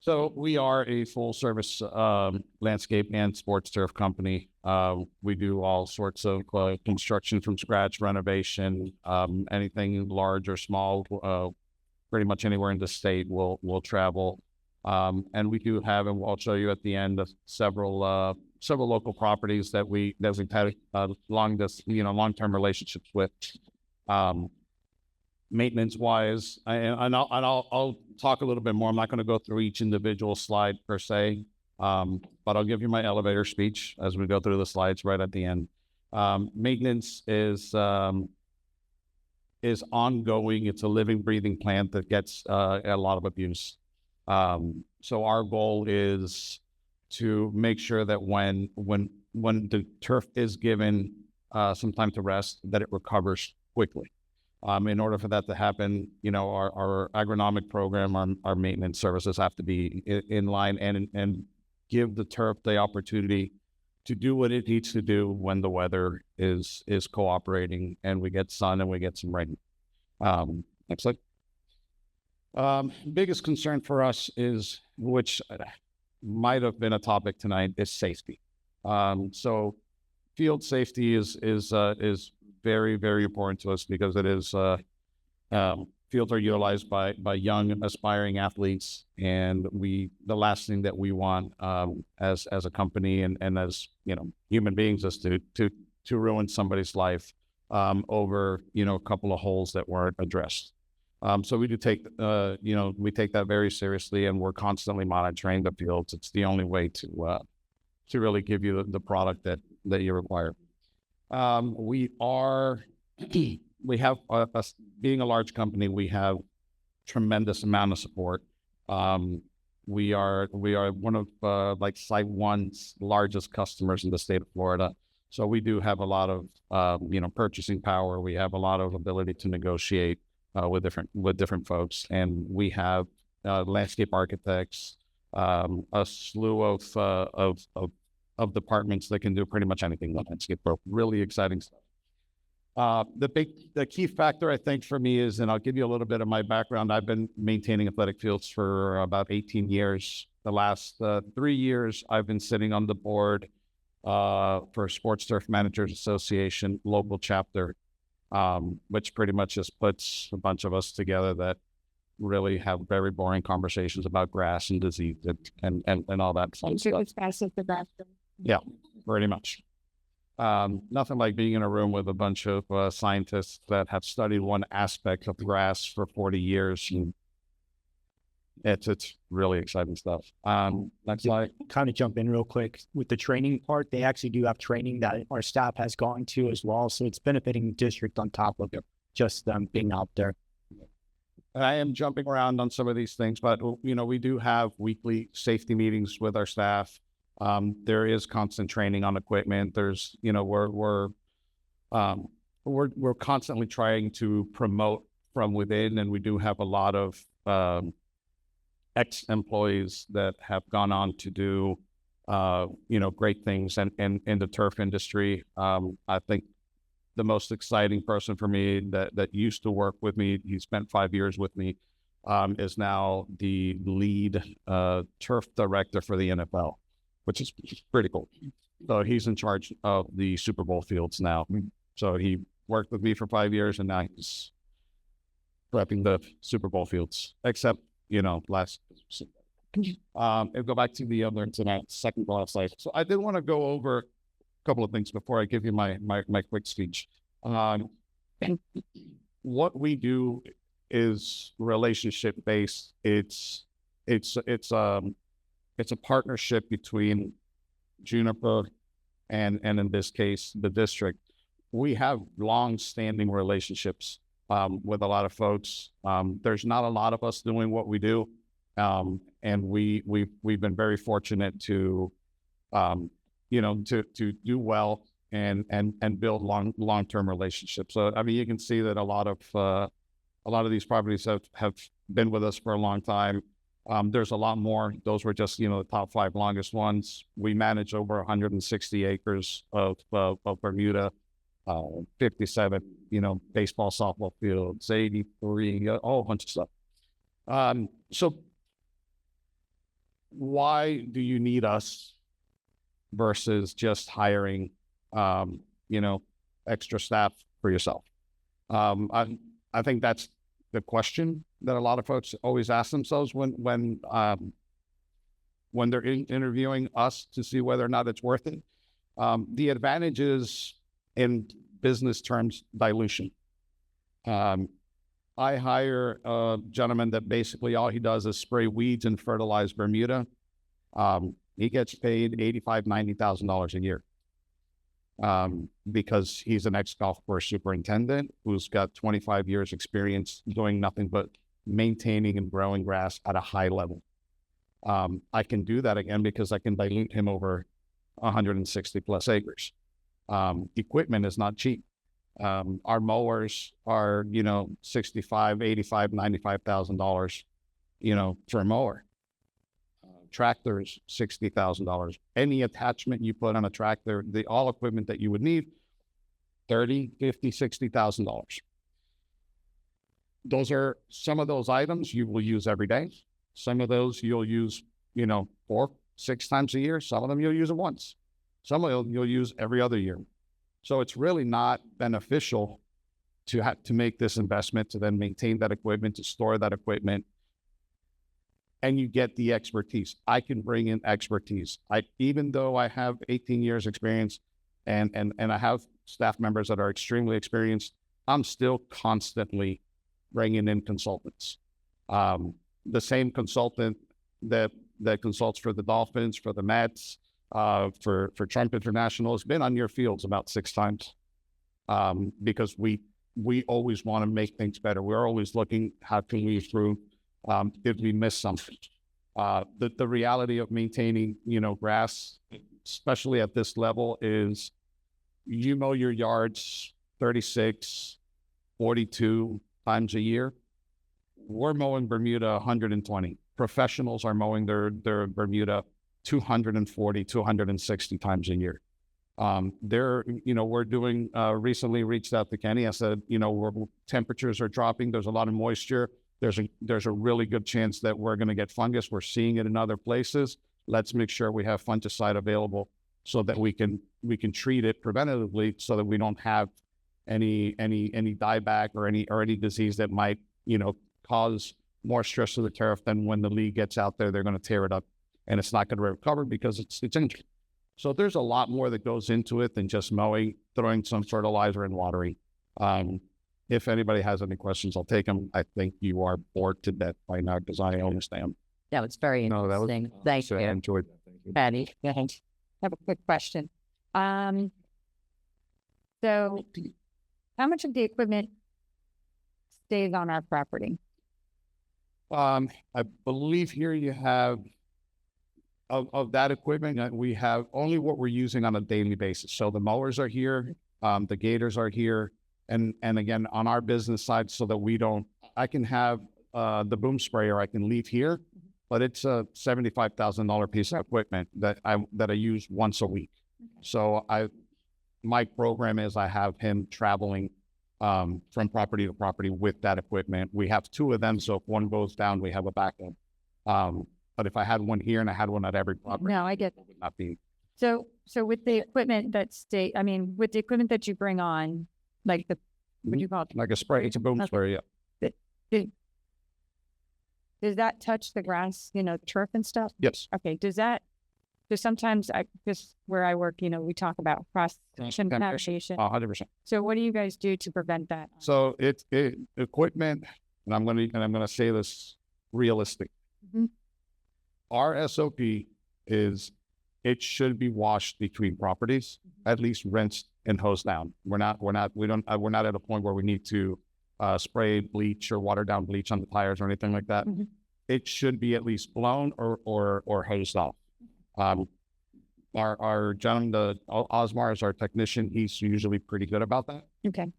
H: So we are a full service landscape and sports turf company. We do all sorts of construction from scratch, renovation, anything large or small, pretty much anywhere in the state we'll travel. And we do have, and I'll show you at the end, several local properties that we've had long-term relationships with. Maintenance wise, and I'll talk a little bit more. I'm not going to go through each individual slide per se, but I'll give you my elevator speech as we go through the slides right at the end. Maintenance is ongoing. It's a living, breathing plant that gets a lot of abuse. So our goal is to make sure that when the turf is given some time to rest, that it recovers quickly. In order for that to happen, our agronomic program, our maintenance services have to be in line and give the turf the opportunity to do what it needs to do when the weather is cooperating and we get sun and we get some rain. Next slide. Biggest concern for us is, which might have been a topic tonight, is safety. So field safety is very, very important to us because it is fields are utilized by young aspiring athletes, and the last thing that we want as a company and as human beings is to ruin somebody's life over a couple of holes that weren't addressed. So we do take we take that very seriously, and we're constantly monitoring the fields. It's the only way to really give you the product that you require. We have, being a large company, we have tremendous amount of support. We are one of Site One's largest customers in the state of Florida. So we do have a lot of purchasing power. We have a lot of ability to negotiate with different folks, and we have landscape architects, a slew of departments that can do pretty much anything with landscape. Really exciting stuff. The key factor, I think, for me is, and I'll give you a little bit of my background. I've been maintaining athletic fields for about 18 years. The last 3 years, I've been sitting on the board for Sports Turf Managers Association local chapter, which pretty much just puts a bunch of us together that really have very boring conversations about grass and disease and all that fun stuff. Yeah, pretty much. Nothing like being in a room with a bunch of scientists that have studied one aspect of grass for 40 years. And it's really exciting stuff. Next slide.
F: Kind of jump in real quick with the training part. They actually do have training that our staff has gone to as well. So it's benefiting the district on top of just them being out there.
H: I am jumping around on some of these things, but we do have weekly safety meetings with our staff. There is constant training on equipment. There's, we're constantly trying to promote from within, and we do have a lot of ex-employees that have gone on to do, great things in the turf industry. I think the most exciting person for me that used to work with me, he spent 5 years with me, is now the lead turf director for the NFL. which is pretty cool. So he's in charge of the Super Bowl fields now. So he worked with me for 5 years, and now he's prepping the Super Bowl fields, except, last. I'll go back to the other, to that second to last slide. So I did want to go over a couple of things before I give you my quick speech. What we do is relationship based. It's a partnership between Juniper and in this case, the district. We have long-standing relationships with a lot of folks. There's not a lot of us doing what we do, and we've been very fortunate to do well and build long-term relationships. So I mean, you can see that a lot of these properties have been with us for a long time. There's a lot more. Those were just, the top 5 longest ones. We manage over 160 acres of Bermuda, 57, baseball, softball fields, 83, a whole bunch of stuff. So why do you need us versus just hiring, extra staff for yourself? I think that's the question that a lot of folks always ask themselves when they're interviewing us to see whether or not it's worth it. The advantage is, in business terms, dilution. I hire a gentleman that basically all he does is spray weeds and fertilize Bermuda. He gets paid $85,000, $90,000 a year. Because he's an ex-golf course superintendent who's got 25 years experience doing nothing but maintaining and growing grass at a high level. I can do that again because I can dilute him over 160 plus acres. Equipment is not cheap. Our mowers are, $65,000, $85,000, $95,000, for a mower. Tractors, $60,000. Any attachment you put on a tractor, all equipment that you would need, $30,000, $50,000, $60,000. Those are some of those items you will use every day. Some of those you'll use, 4, 6 times a year. Some of them you'll use it once. Some of them you'll use every other year. So it's really not beneficial to make this investment, to then maintain that equipment, to store that equipment. And you get the expertise. I can bring in expertise. Even though I have 18 years experience and I have staff members that are extremely experienced, I'm still constantly bringing in consultants. The same consultant that consults for the Dolphins, for the Mets, for Trump International has been on your fields about 6 times, because we always want to make things better. We're always looking, how can we improve? Did we miss something? The reality of maintaining, grass, especially at this level, is you mow your yards 36, 42 times a year. We're mowing Bermuda 120. Professionals are mowing their Bermuda 240, 260 times a year. We're doing, recently reached out to Kenny. I said, temperatures are dropping. There's a lot of moisture. There's a really good chance that we're going to get fungus. We're seeing it in other places. Let's make sure we have fungicide available so that we can treat it preventatively, so that we don't have any dieback or any disease that might, cause more stress to the turf. Than when the leaf gets out there, they're going to tear it up and it's not going to recover because it's injured. So there's a lot more that goes into it than just mowing, throwing some fertilizer and watering. If anybody has any questions, I'll take them. I think you are bored to death by now because I understand.
A: Yeah, it's very interesting. Thank you.
C: I enjoyed that. Thank you.
A: Patty, go ahead.
B: I have a quick question. So how much of the equipment stays on our property?
C: I believe here you have, of that equipment, we have only what we're using on a daily basis. So the mowers are here, the gators are here, and again, on our business side, so that I can have the boom sprayer I can leave here, but it's a $75,000 piece of equipment that I use once a week. So my program is I have him traveling from property to property with that equipment. We have 2 of them, so if one goes down, we have a backup.
H: But if I had one here and I had one at every property,
B: No, I get,
H: it would not be.
B: so with the equipment with the equipment that you bring on, like what do you call it?
H: Like a spray, it's a boom
B: Okay.
H: spray, yeah.
B: Does that touch the grass, turf and stuff?
H: Yes.
B: Okay, because sometimes just where I work, we talk about cross contamination.
H: 100%.
B: So what do you guys do to prevent that?
H: So it's equipment, and I'm gonna say this realistic.
B: Mhm.
H: Our SOP is it should be washed between properties, at least rinsed and hosed down. We're not at a point where we need to spray bleach or water down bleach on the tires or anything like that.
B: Mhm.
H: It should be at least blown or hosed off. Our gentleman, Osmar is our technician. He's usually pretty good about that.
B: Okay.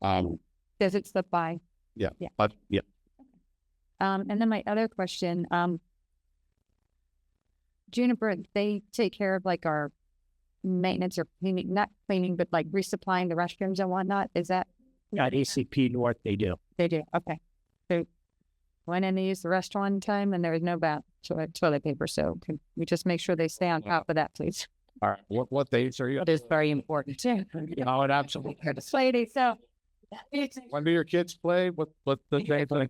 B: Does it slip by?
H: Yeah.
B: Yeah.
H: But yeah.
B: And then my other question, Juniper, they take care of like our maintenance or cleaning, not cleaning, but like resupplying the restrooms and whatnot. Is that?
F: At ACP North, they do.
B: They do. Okay. So went in to use the restroom one time and there was no toilet paper. So can we just make sure they stay on top of that, please?
H: All right. What dates are you?
A: That is very important too.
H: Oh, it absolutely.
B: Lady, so
H: When do your kids play? What the dates like?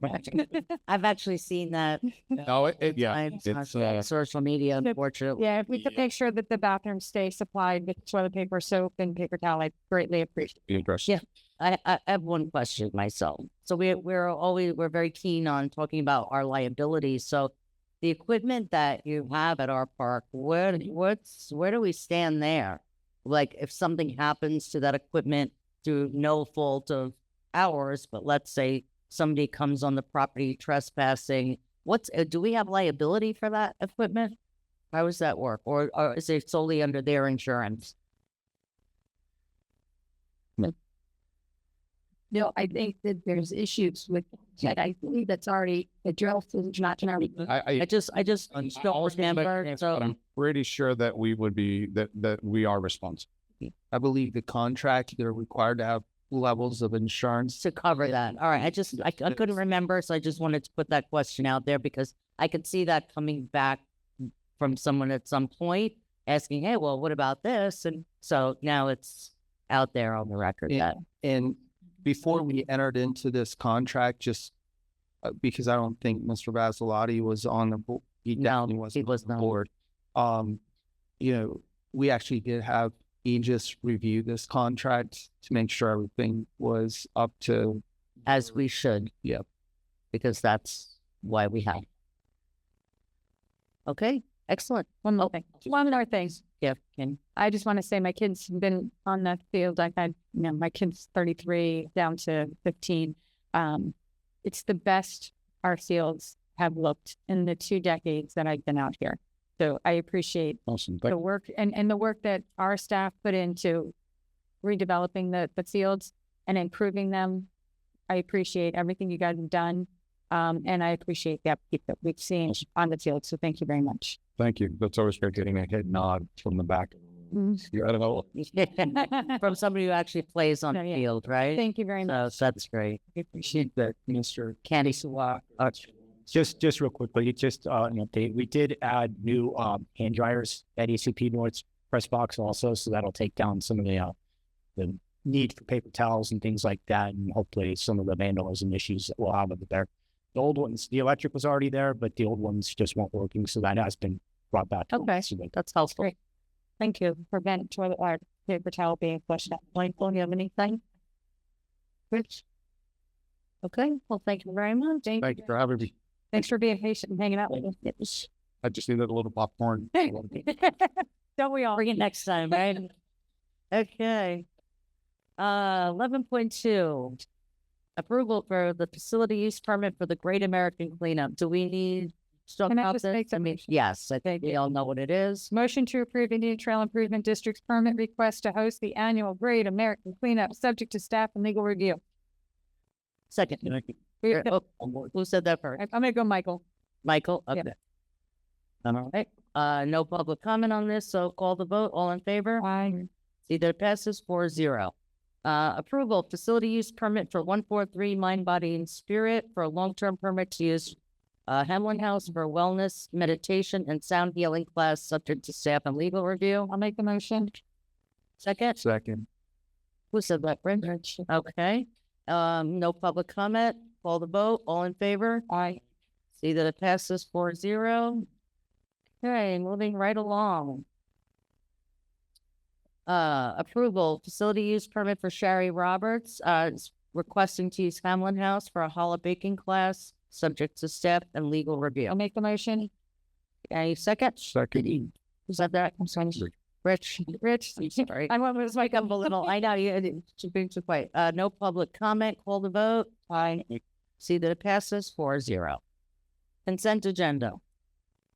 A: I've actually seen that.
H: No, yeah.
A: times
H: It's
A: on social media, unfortunately.
B: yeah, if we could make sure that the bathrooms stay supplied with toilet paper, soap, and paper towel, I'd greatly appreciate it.
H: interesting.
A: Yeah. I have one question myself. So we're very keen on talking about our liabilities. So the equipment that you have at our park, where do we stand there? Like if something happens to that equipment through no fault of ours, but let's say somebody comes on the property trespassing, do we have liability for that equipment? How does that work? Or is it solely under their insurance?
L: No, I think that there's issues with that. I believe that's already addressed. It's not already.
A: I just don't remember. So
H: But I'm pretty sure that we would be that we are responsible.
E: I believe the contract, they're required to have levels of insurance.
A: to cover that. All right. I couldn't remember, so I just wanted to put that question out there because I could see that coming back from someone at some point asking, "Hey, well, what about this?" And so now it's out there on the record that
E: And before we entered into this contract, just because I don't think Mr. Vasilotti was on the board, he
A: No,
E: definitely
A: he
E: wasn't
A: was
E: on the
A: not.
E: board. We actually did have Aegis review this contract to make sure everything was up to.
A: as we should.
E: Yep.
A: Because that's why we have. Okay. Excellent.
B: One more thing. One more thing.
A: Yeah. Can
B: I just want to say my kids have been on the field. I've had, my kid's 33 down to 15. It's the best our fields have looked in the 2 decades that I've been out here. So I appreciate
H: Awesome.
B: the work and the work that our staff put into redeveloping the fields and improving them. I appreciate everything you guys have done. And I appreciate the upkeep that we've seen on the field. So thank you very much.
H: Thank you. That's always great getting a head nod from the back. I don't know.
A: from somebody who actually plays on
B: No,
A: the
B: yeah.
A: field, right?
B: Thank you very much.
A: So that's great.
E: I appreciate that, Mr.
A: Candy.
F: Just real quickly, just an update. We did add new hand dryers at ACP North's press box also, so that'll take down some of the need for paper towels and things like that, and hopefully some of the vandalism issues that we'll have over there. The old ones, the electric was already there, but the old ones just weren't working, so that has been brought back.
B: Okay.
F: So that-
A: That's helpful.
B: Great. Thank you. Prevent toilet or paper towel being flushed out. Michael, you have anything? Rich? Okay. Well, thank you very much.
H: Thank you for having me.
B: Thanks for being patient and hanging out with us.
H: I just needed a little popcorn.
B: Don't we all?
A: Bring it next time, right? Okay. 11.2. Approval for the facility use permit for the Great American Cleanup. Do we need to talk
B: Can I
A: about
B: just
A: this?
B: make
A: I
B: the
A: mean,
B: motion?
A: yes, I think we all know what it is.
B: Motion to approve Indian Trail Improvement District's permit request to host the annual Great American Cleanup, subject to staff and legal review.
A: Second. Who said that first?
B: I'm gonna go, Michael.
A: Michael?
B: Yeah.
A: Okay. All right. No public comment on this, so call the vote. All in favor?
B: Aye.
A: See that it passes 4-0. Approval, facility use permit for 143 Mind, Body, and Spirit for a long-term permit to use Hamlin House for wellness, meditation, and sound healing class subject to staff and legal review.
B: I'll make the motion.
A: Second,
C: Second.
A: who said that, Brent? Okay. No public comment. Call the vote. All in favor?
B: Aye.
A: See that it passes 4-0. Okay, moving right along. Approval, facility use permit for Sherry Roberts, is requesting to use Hamlin House for a challah baking class, subject to staff and legal
B: I'll
A: review.
B: make the motion.
A: Any second?
C: Second.
A: Who said that? I'm sorry. Rich, sorry. I was like, I'm a little, I know, you, being too quiet. No public comment, call the vote. Aye. See that it passes 4-0. Consent agenda.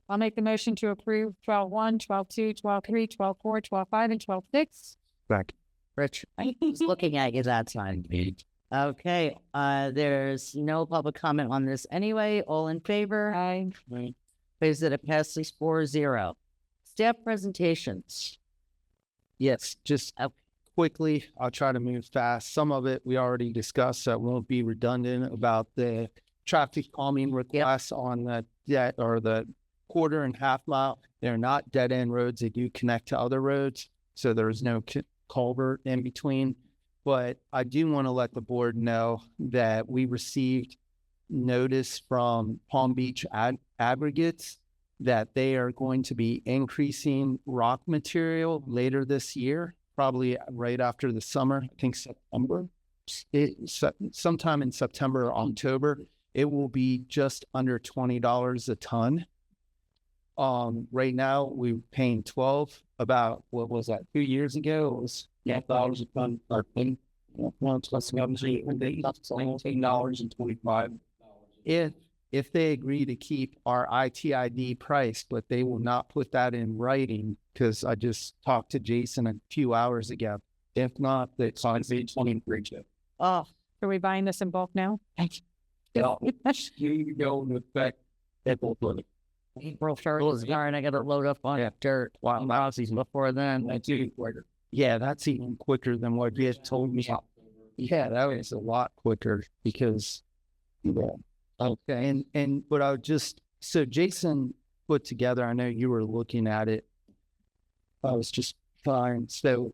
B: I'll make the motion to approve 12-1, 12-2, 12-3, 12-4, 12-5, and 12-6.
C: Second.
A: Rich, I was looking at you that time. Okay, there's no public comment on this anyway. All in favor?
B: Aye.
A: Please that it passes 4-0. Staff presentations.
E: Yes, just quickly, I'll try to move fast. Some of it we already discussed, so it won't be redundant about the traffic calming requests on the quarter and half mile. They're not dead end roads. They do connect to other roads. So there's no culvert in between. But I do want to let the board know that we received notice from Palm Beach Aggregates that they are going to be increasing rock material later this year, probably right after the summer, I think September. Sometime in September or October, it will be just under $20 a ton. Right now we're paying 12. About, what was that, 2 years ago? It was $12 a ton. Our thing, $18.25. If they agree to keep our ITID price, but they will not put that in writing, because I just talked to Jason a few hours ago. If not, it's on page 23.
B: Oh, are we buying this in bulk now?
E: You don't affect April 20.
A: April 1st is and I got to load up on dirt while houses before then.
E: That's even quicker. Yeah, that's even quicker than what you had told me. Yeah, that was a lot quicker because, okay. But I would just, so Jason put together, I know you were looking at it. I was just fine. So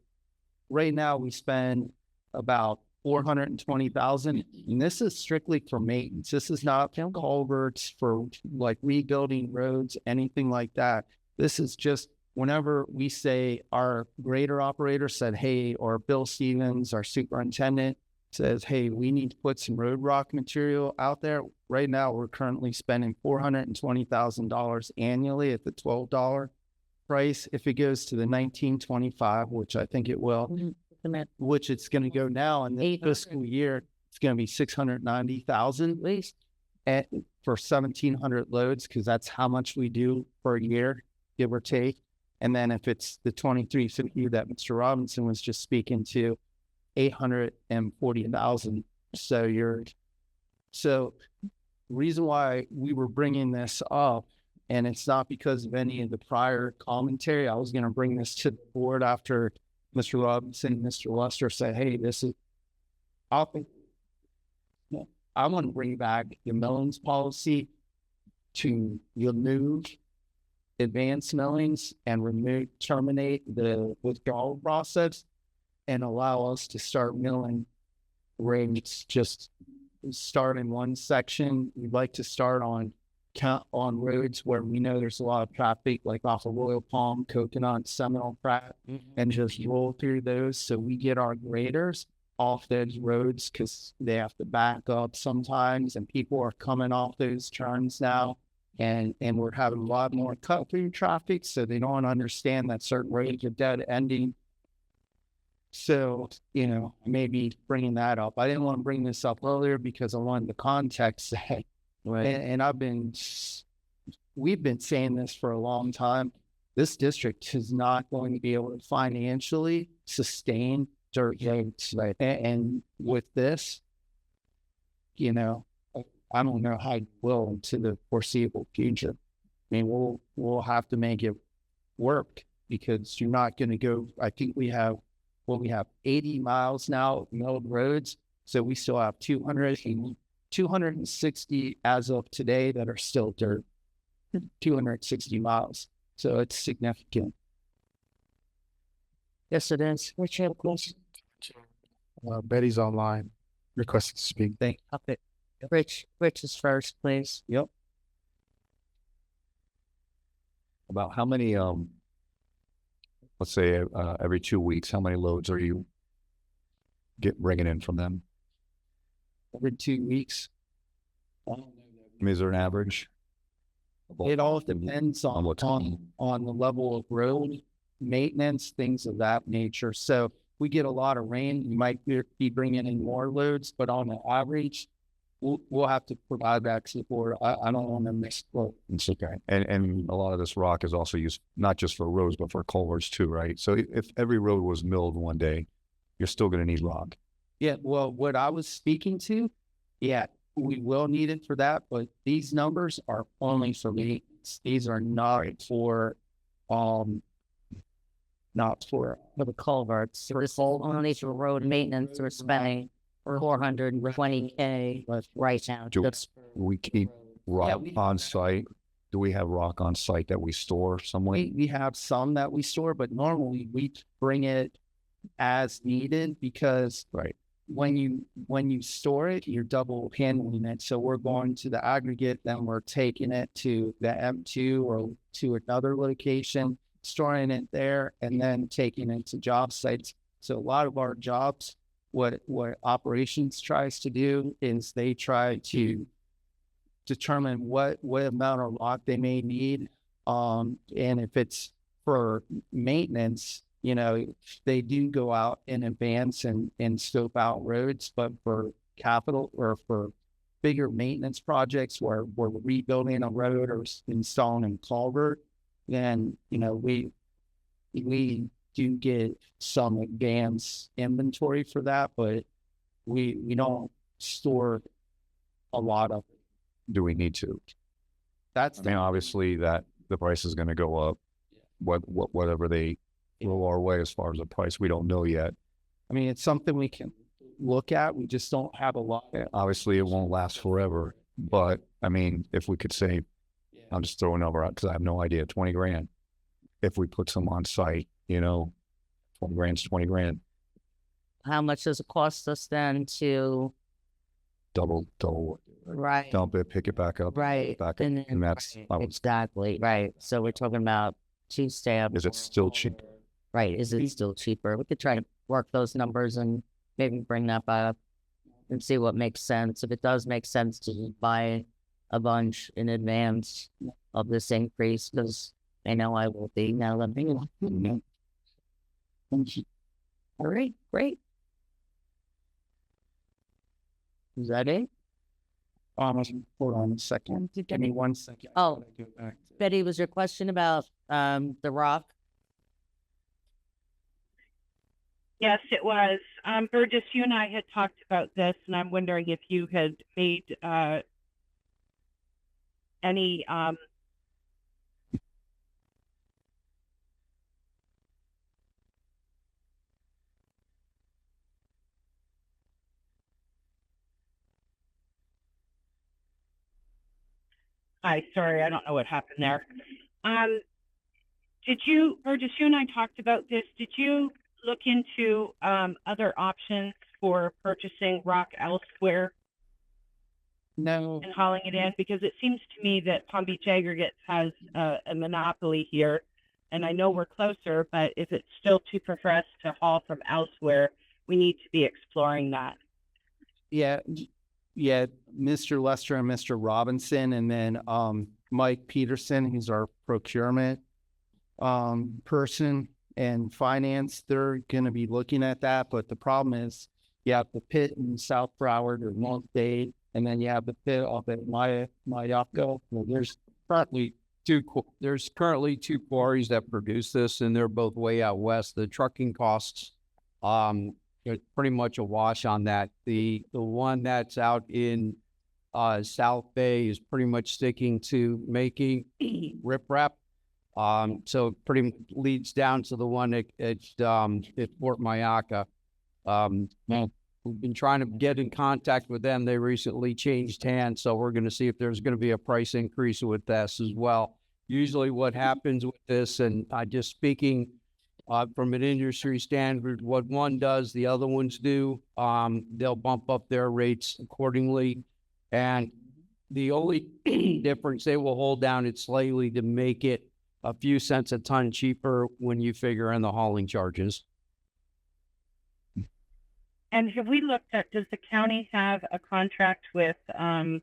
E: right now we spend about 420,000, and this is strictly for maintenance. This is not culverts for like rebuilding roads, anything like that. This is just whenever we say our grader operator said, hey, or Bill Stevens, our superintendent, says, hey, we need to put some road rock material out there. Right now, we're currently spending $420,000 annually at the $12 price. If it goes to the $19.25, which I think it will, which it's going to go now in the fiscal year, it's going to be $690,000 at least for 1,700 loads, because that's how much we do per year, give or take. And then if it's the 2350 that Mr. Robinson was just speaking to, 840,000. So the reason why we were bringing this up, and it's not because of any of the prior commentary. I was going to bring this to the board after Mr. Robinson and Mr. Lester said, hey, I want to bring back the millings policy to remove advanced millings and terminate the withdrawal process and allow us to start milling rates. Just start in one section. We'd like to start on roads where we know there's a lot of traffic, like off of Royal Palm, Coconut, Seminole, Pratt, and just roll through those. So we get our graders off those roads because they have to back up sometimes, and people are coming off those turns now. And we're having a lot more cut through traffic, so they don't understand that certain roads are dead ending. So, maybe bringing that up. I didn't want to bring this up earlier because I wanted the context. Right. And we've been saying this for a long time. This district is not going to be able to financially sustain dirt roads. Right. And with this, I don't know how it will into the foreseeable future. I mean, we'll have to make it work because you're not going to go. I think we have 80 miles now of milled roads, so we still have 200 260 as of today that are still dirt. 260 miles. So it's significant.
A: Yes, it is. Which you have a question?
E: Betty's online, requesting to speak. Thank you.
A: Okay. Rich is first, please.
C: Yep. About how many, let's say, every 2 weeks, how many loads are you bringing in from them?
E: Every 2 weeks.
C: I mean, is there an average?
E: It all depends on
C: what time?
E: on the level of road maintenance, things of that nature. So we get a lot of rain, you might be bringing in more loads, but on the average, we'll have to provide that support. I don't want to misquote.
C: It's okay. And a lot of this rock is also used not just for roads, but for culverts too, right? So if every road was milled one day, you're still going to need rock.
E: Yeah, well, what I was speaking to, yeah, we will need it for that, but these numbers are only for maintenance. These are not for
A: The culverts. This only for road maintenance. We're spending 420K right now.
C: Do
A: Just
C: we keep rock on site? Do we have rock on site that we store somewhere?
E: we have some that we store, but normally we bring it as needed because
C: Right.
E: when you store it, you're double handling it. So we're going to the aggregate, then we're taking it to the M2 or to another location, storing it there, and then taking it to job sites. So a lot of our jobs, what operations tries to do is they try to determine what amount of rock they may need. And if it's for maintenance, you know, they do go out in advance and scope out roads, but for capital or for bigger maintenance projects where we're rebuilding a road or installing a culvert, then, you know, we do get some advance inventory for that, but we don't store a lot of it.
C: Do we need to?
E: That's
C: I mean, obviously that the price is going to go up. Whatever they throw our way as far as the price, we don't know yet.
E: I mean, it's something we can look at. We just don't have a lot.
C: Obviously, it won't last forever. But I mean, if we could save, I'm just throwing a number out because I have no idea, 20 grand. If we put some on site, you know, 20 grand's 20 grand.
A: how much does it cost us then to
C: Double,
A: right?
C: dump it, pick it back up,
A: Right.
C: back up.
A: And
C: And that's,
A: exactly right. So we're talking about 2 stamps.
C: is it still cheap?
A: Right. Is it still cheaper? We could try to work those numbers and maybe bring that up and see what makes sense. If it does make sense to just buy a bunch in advance of this increase, because I know I will be now. Let me know. All right, great. Is that it?
E: Hold on a second. Give me 1 second.
A: Oh, Betty, was your question about the rock?
N: Yes, it was. Burgess, you and I had talked about this, and I'm wondering if you had made any sorry, I don't know what happened there. Did you, Burgess, you and I talked about this. Did you look into other options for purchasing rock elsewhere
E: No,
N: and hauling it in? Because it seems to me that Palm Beach Aggregates has a monopoly here, and I know we're closer, but if it's still cheaper for us to haul from elsewhere, we need to be exploring that.
E: yeah, Mr. Lester and Mr. Robinson, and then Mike Peterson, who's our procurement person and finance, they're going to be looking at that. But the problem is you have the pit in South Broward or North Dade, and then you have the pit up at Mayapco. Well, there's
O: currently two quarries that produce this, and they're both way out west. The trucking costs, it's pretty much a wash on that. The one that's out in South Bay is pretty much sticking to making riprap. So it pretty much leads down to the one at Fort Mayaca. We've been trying to get in contact with them. They recently changed hands, so we're going to see if there's going to be a price increase with this as well. Usually what happens with this, and I just speaking from an industry standard, what one does, the other ones do. They'll bump up their rates accordingly. And the only difference, they will hold down it slightly to make it a few cents a ton cheaper when you figure in the hauling charges.
N: And have we looked at, does the county have a contract with Palm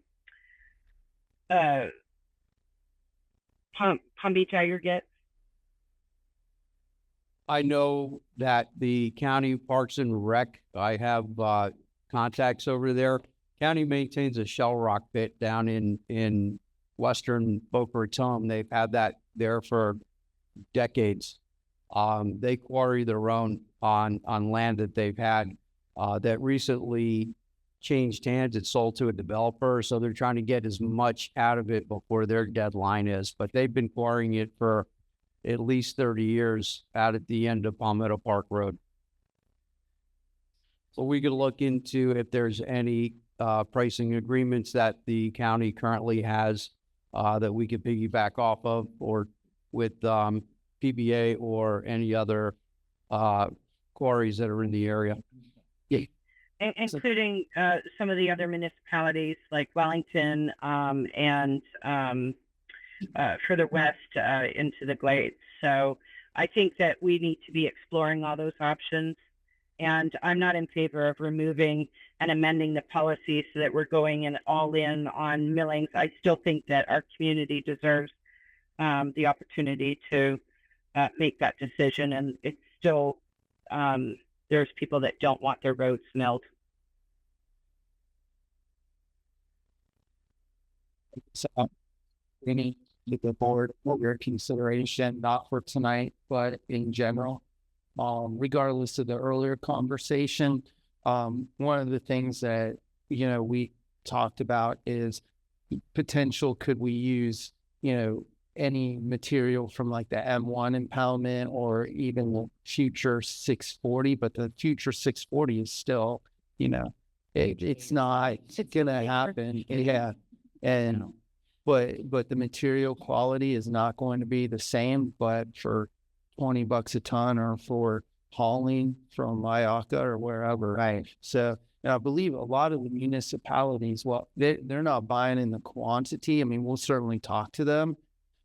N: Beach Aggregate?
O: I know that the county Parks and Rec, I have contacts over there. County maintains a shell rock pit down in western Boca Raton. They've had that there for decades. They quarry their own on land that they've had that recently changed hands. It's sold to a developer, so they're trying to get as much out of it before their deadline is. But they've been quarrying it for at least 30 years out at the end of Palmetto Park Road. So we could look into if there's any pricing agreements that the county currently has that we could piggyback off of, or with PBA or any other quarries that are in the area.
N: Including some of the other municipalities like Wellington and further west into the Glades. So I think that we need to be exploring all those options. And I'm not in favor of removing and amending the policy so that we're going in all in on millings. I still think that our community deserves the opportunity to make that decision. And it's still, there's people that don't want their roads milled.
E: So we need to get the board for your consideration, not for tonight, but in general. Regardless of the earlier conversation, one of the things that, we talked about is potential, could we use, any material from like the M1 impoundment or even the future 640, but the future 640 is still, it's not gonna happen. Yeah. And, but the material quality is not going to be the same, but for $20 a ton or for hauling from Iacca or wherever. Right. So, and I believe a lot of the municipalities, well, they're not buying in the quantity. I mean, we'll certainly talk to them.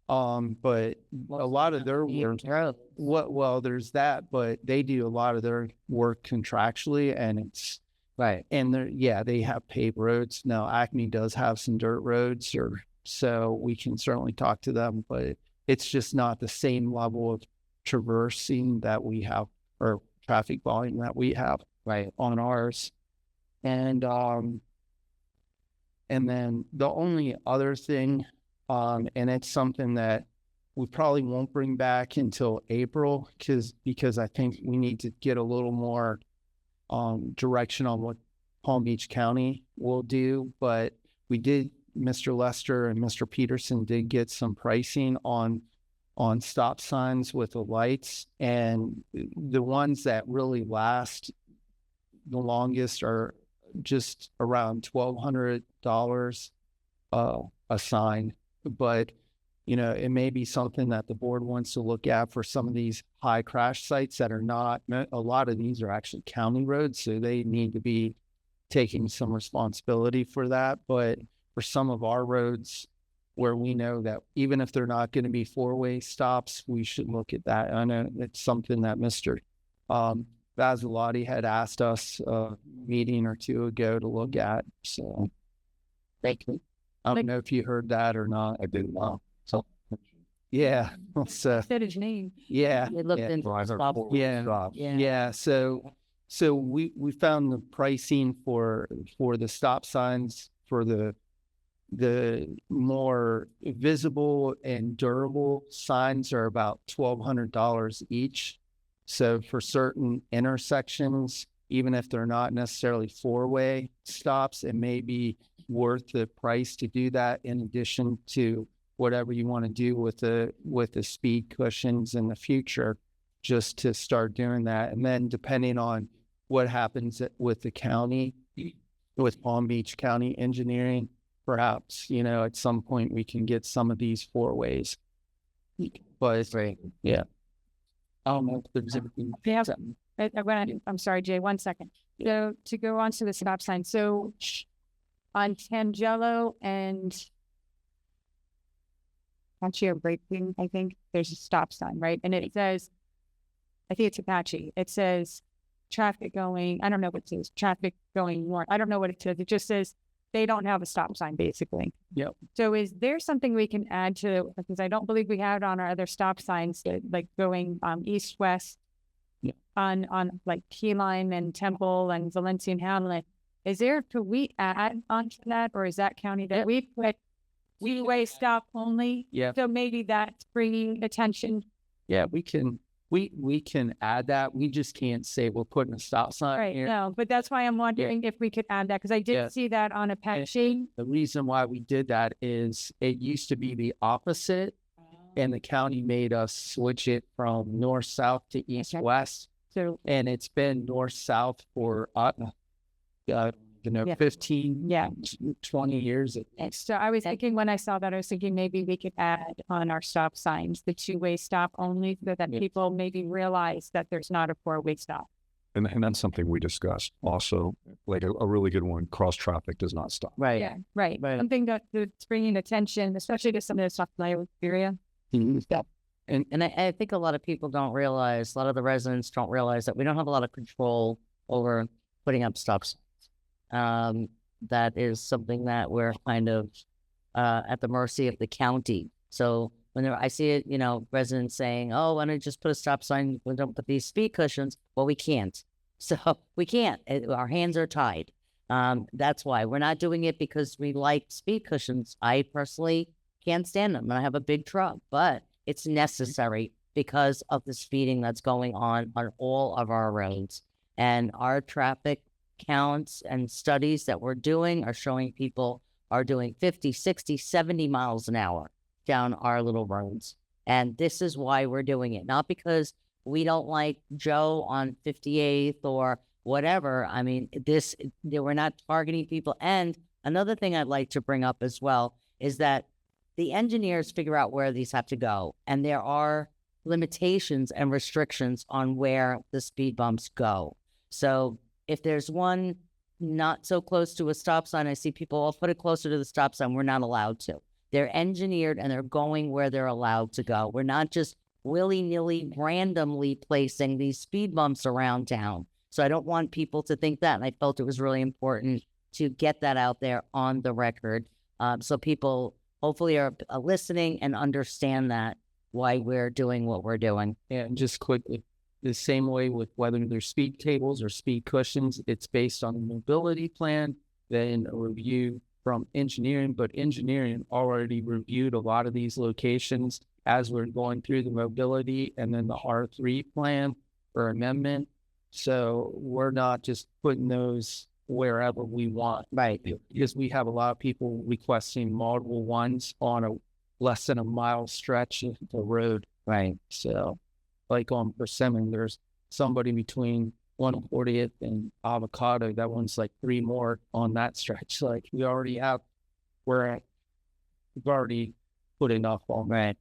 E: But a lot of their work, well, there's that, but they do a lot of their work contractually, and it's right. And they have paved roads. Now, Acme does have some dirt roads, so we can certainly talk to them, but it's just not the same level of traversing that we have, or traffic volume that we have right on ours. And then the only other thing, and it's something that we probably won't bring back until April, because I think we need to get a little more direction on what Palm Beach County will do. But we did, Mr. Lester and Mr. Peterson did get some pricing on stop signs with the lights, and the ones that really last the longest are just around $1,200 a sign. But it may be something that the board wants to look at for some of these high crash sites that are not, a lot of these are actually county roads, so they need to be taking some responsibility for that. But for some of our roads where we know that even if they're not going to be four-way stops, we should look at that. I know it's something that Mr. Vasilotti had asked us a meeting or two ago to look at. So thank you. I don't know if you heard that or not. I did not. So yeah.
B: Said his name.
E: Yeah.
A: They looked into stop.
E: Yeah. So we found the pricing for the stop signs for the more visible and durable signs are about $1,200 each. So for certain intersections, even if they're not necessarily four-way stops, it may be worth the price to do that, in addition to whatever you want to do with the speed cushions in the future, just to start doing that. And then depending on what happens with the county, with Palm Beach County Engineering. Perhaps, at some point we can get some of these 4-ways. But yeah, I don't know if there's anything.
B: Yeah. I'm sorry, Jay, 1 second. So to go on to the stop sign. So on Tangelo and Apache or Breaking, I think there's a stop sign, right? And it says, I think it's Apache. It says traffic going, I don't know what it says, traffic going north. I don't know what it says. It just says they don't have a stop sign, basically.
E: Yep.
B: So is there something we can add to, because I don't believe we have it on our other stop signs, that, like going east, west, on like Keyline and Temple and Valencia and Hamlet. Could we add onto that, or is that county that we put two-way stop only?
E: Yeah.
B: So maybe that's bringing attention.
E: Yeah, we can add that. We just can't say we're putting a stop sign
B: Right.
E: here.
B: No, but that's why I'm wondering if we could add that, because I did see that on Apache.
E: The reason why we did that is it used to be the opposite, and the county made us switch it from north-south to east-west.
B: So,
E: and it's been north-south for 15, 20 years.
B: So I was thinking, when I saw that, I was thinking maybe we could add on our stop signs the two-way stop only, so that people maybe realize that there's not a 4-way stop.
C: And that's something we discussed also, like a really good one, cross traffic does not stop.
A: Right.
B: Yeah, right. Something that's bringing attention, especially to some of the stuff area.
A: And I think a lot of people don't realize, a lot of the residents don't realize that we don't have a lot of control over putting up stop signs. That is something that we're kind of at the mercy of the county. So whenever I see it, residents saying, oh, why don't you just put a stop sign, we don't put these speed cushions? Well, we can't. So we can't. Our hands are tied. That's why we're not doing it, because we like speed cushions. I personally can't stand them, and I have a big truck, but it's necessary because of the speeding that's going on all of our roads. And our traffic counts and studies that we're doing are showing people are doing 50, 60, 70 miles an hour down our little roads. And this is why we're doing it. Not because we don't like Joe on 58th or whatever. I mean, we're not targeting people. And another thing I'd like to bring up as well is that the engineers figure out where these have to go, and there are limitations and restrictions on where the speed bumps go. So if there's one not so close to a stop sign, I see people, I'll put it closer to the stop sign. We're not allowed to. They're engineered and they're going where they're allowed to go. We're not just willy-nilly, randomly placing these speed bumps around town. So I don't want people to think that. And I felt it was really important to get that out there on the record. So people hopefully are listening and understand that, why we're doing what we're doing.
E: And just quickly, the same way with whether they're speed tables or speed cushions, it's based on a mobility plan, then a review from engineering, but engineering already reviewed a lot of these locations as we're going through the mobility and then the R3 plan or amendment. So we're not just putting those wherever we want.
A: Right.
E: Because we have a lot of people requesting multiple ones on a less than a mile stretch of the road.
A: Right.
E: So like on Persimmon, there's somebody between 140th and Avocado. That one's like 3 more on that stretch. Like we've already put enough on.
A: Right.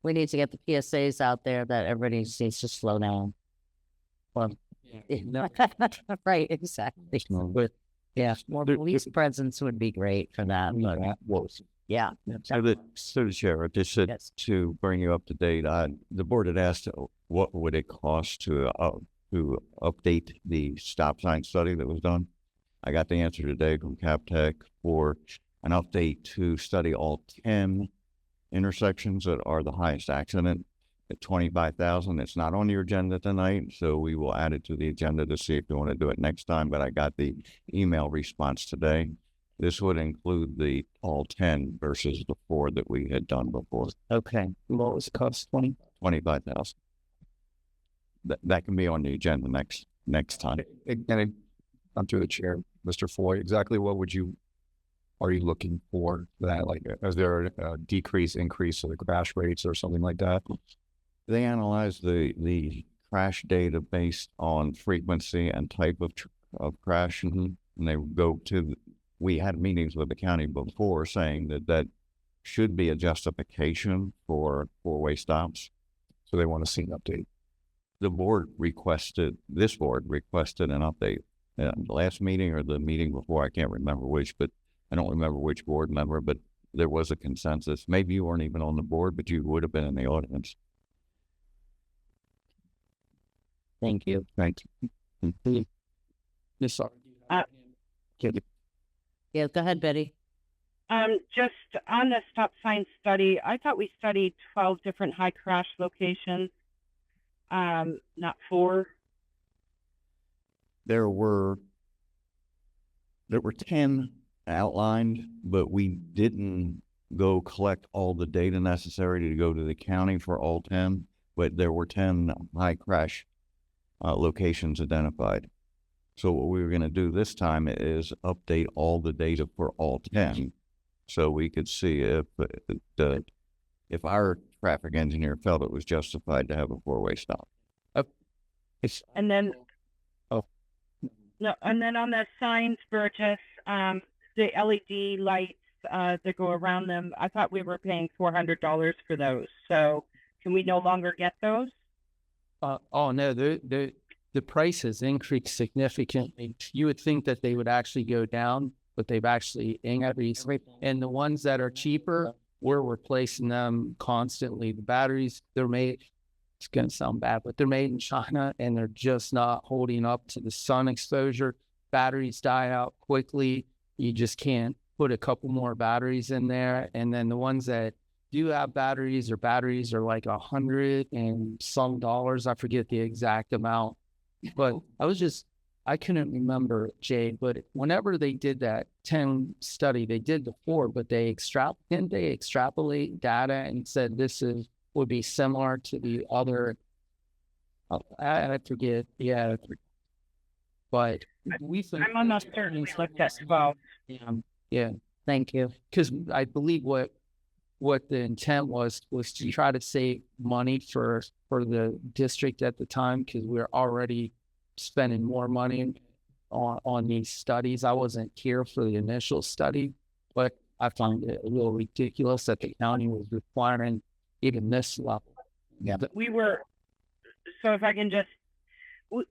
A: We need to get the PSAs out there that everybody just needs to slow down. Right, exactly. But yeah, more police presence would be great for that. But, yeah.
G: So the Chair, just to bring you up to date, the board had asked what would it cost to update the stop sign study that was done. I got the answer today from CapTech for an update to study all 10 intersections that are the highest accident at $25,000. It's not on your agenda tonight, so we will add it to the agenda to see if you want to do it next time. But I got the email response today. This would include the all 10 versus the 4 that we had done before.
A: Okay.
E: What was the cost?
G: 25,000. That can be on the agenda next time.
C: And I'm through the chair, Mr. Foy. Exactly what are you looking for? That, like, is there a increase of the crash rates or something like that?
G: They analyzed the crash data based on frequency and type of crash. And they go to, we had meetings with the county before saying that should be a justification for four-way stops.
C: So they want to see an update.
G: This board requested an update. The last meeting or the meeting before, I can't remember which, but I don't remember which board member, but there was a consensus. Maybe you weren't even on the board, but you would have been in the audience.
A: Thank you.
G: Thanks.
E: Yes, sir.
A: Yeah, go ahead, Betty.
N: Just on the stop sign study, I thought we studied 12 different high crash locations, not 4.
G: There were 10 outlined, but we didn't go collect all the data necessary to go to the county for all 10, but there were 10 high crash locations identified. So what we were going to do this time is update all the data for all 10 so we could see if our traffic engineer felt it was justified to have a four-way stop.
N: And then,
E: Oh.
N: no, and then on the signs, Burgess, the LED lights that go around them, I thought we were paying $400 for those. So can we no longer get those?
E: Oh no, the price has increased significantly. You would think that they would actually go down, but they've actually increased. And the ones that are cheaper, we're replacing them constantly. The batteries, they're made, it's going to sound bad, but they're made in China and they're just not holding up to the sun exposure. Batteries die out quickly. You just can't put a couple more batteries in there. And then the ones that do have batteries are like $100 and some dollars. I forget the exact amount, but I couldn't remember, Jay, but whenever they did that 10 study, they did the 4, but didn't they extrapolate data and said would be similar to the other, I forget, yeah. But
N: I'm almost certain we looked at 12.
E: Yeah.
A: Thank you.
E: Because I believe what the intent was to try to save money for the district at the time, because we were already spending more money on these studies. I wasn't here for the initial study, but I found it a little ridiculous that the county was requiring even this level.
G: Yeah.
N: So if I can just,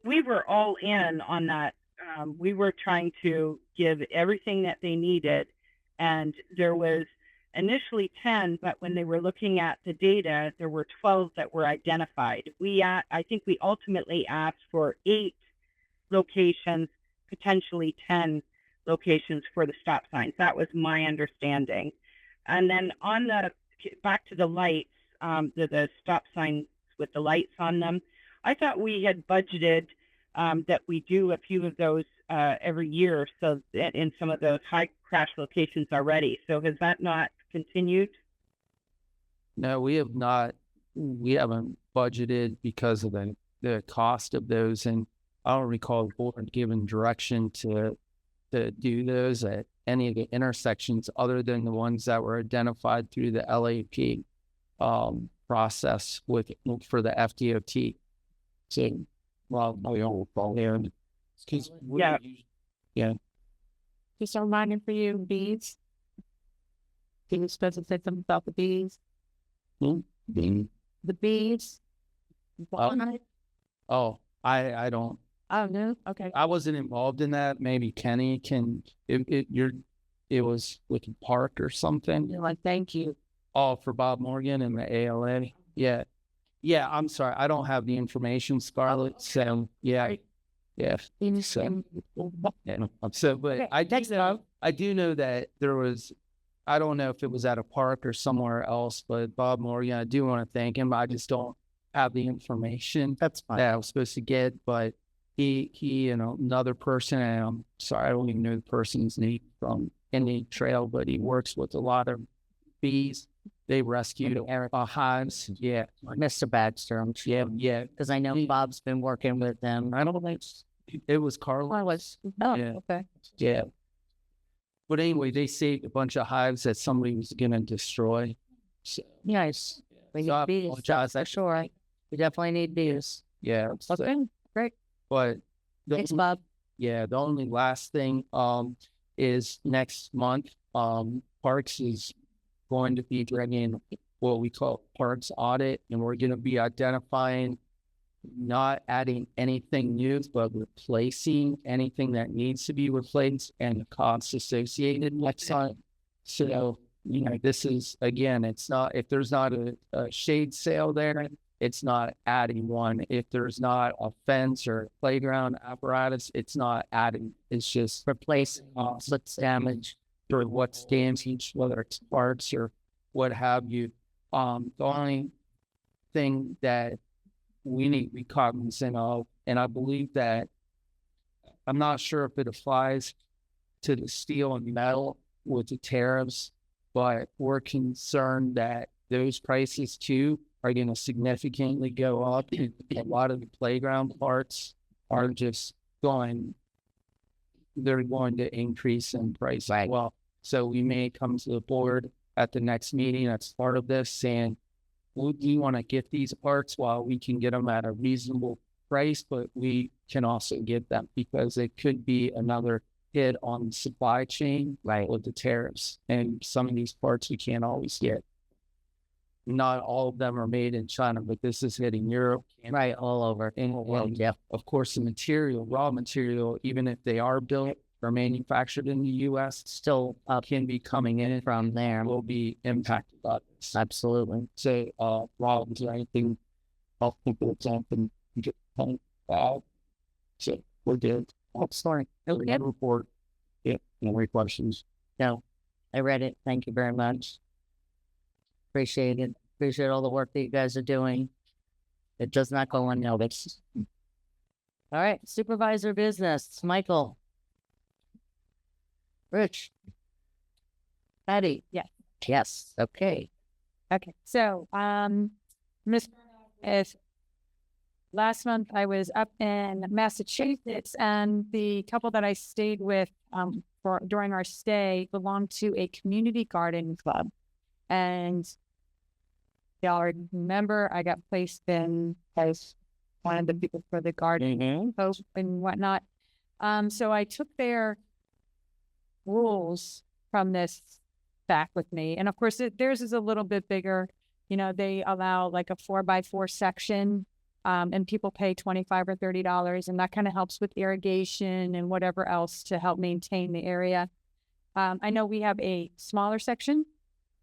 N: we were all in on that. We were trying to give everything that they needed, and there was initially 10, but when they were looking at the data, there were 12 that were identified. I think we ultimately asked for 8 locations, potentially 10 locations for the stop signs. That was my understanding. And then back to the lights, the stop signs with the lights on them, I thought we had budgeted that we do a few of those every year, so that in some of those high crash locations already. So has that not continued?
E: No, we have not. We haven't budgeted because of the cost of those, and I don't recall the board giving direction to do those at any of the intersections other than the ones that were identified through the LAP process for the FDOT. So, well, we all fall there. Yeah.
L: Just a reminder for you, bees. Can you specify something about the bees?
E: Hmm?
L: The bees.
E: Oh, I don't.
L: Oh no. Okay.
E: I wasn't involved in that. Maybe Kenny can. It was with the park or something.
L: You're like, thank you.
E: Oh, for Bob Morgan and the ALA. Yeah. Yeah. I'm sorry. I don't have the information, Scarlett. So yeah. Yeah. So, yeah. So, but
L: Okay,
E: I do know that there was. I don't know if it was at a park or somewhere else, but Bob Morgan, I do want to thank him. I just don't have the information
F: That's fine.
E: that I was supposed to get, but he and another person, and I'm sorry, I don't even know the person's name from Indian Trail, but he works with a lot of bees. They rescued hives. Yeah.
A: Mr. Baxter,
E: Yeah.
A: because I know Bob's been working with them.
E: I don't think it was Carlos. Yeah.
L: Okay.
E: Yeah. But anyway, they saved a bunch of hives that somebody was going to destroy. So,
A: Nice. We
E: so I
A: need bees.
E: apologize.
A: That's for sure. We definitely need bees.
E: Yeah.
B: Okay, great.
E: But the
A: Thanks, Bob.
E: Yeah, the only last thing is next month, Parks is going to be bringing what we call Parks audit, and we're going to be identifying, not adding anything new, but replacing anything that needs to be replaced and the costs associated next time. So, this is, again, it's not, if there's not a shade sail there, it's not adding one. If there's not a fence or playground apparatus, it's not adding. It's just replacing what's damaged or what's damaged, whether it's parts or what have you. The only thing that we need to be cognizant of, and I believe that, I'm not sure if it applies to the steel and metal with the tariffs, but we're concerned that those prices too are going to significantly go up. A lot of the playground parts are just they're going to increase in price as well. So we may come to the board at the next meeting that's part of this saying, we do want to get these parts while we can get them at a reasonable price, but we can also get them because it could be another hit on the supply chain with the tariffs. And some of these parts we can't always get. Not all of them are made in China, but this is hitting Europe.
A: All over.
E: And of course, the material, raw material, even if they are built or manufactured in the U.S., still can be coming in from there. Will be impacted by this.
A: Absolutely.
E: So, Rob, is there anything I'll think of something you get so we're good.
A: Sorry.
E: Okay. Report. Yeah. Any questions?
A: No, I read it. Thank you very much. Appreciate it. Appreciate all the work that you guys are doing. It does not go unnoticed. All right, supervisor business, Michael. Rich. Patty.
B: Yes.
A: Yes. Okay.
B: Okay. So, Miss, is last month I was up in Massachusetts, and the couple that I stayed with during our stay belonged to a community garden club, and y'all remember I got placed in as one of the people for the garden post and whatnot. So I took their rules from this back with me, and of course theirs is a little bit bigger. They allow like a 4x4 section. And people pay $25 or $30, and that kind of helps with irrigation and whatever else to help maintain the area. I know we have a smaller section,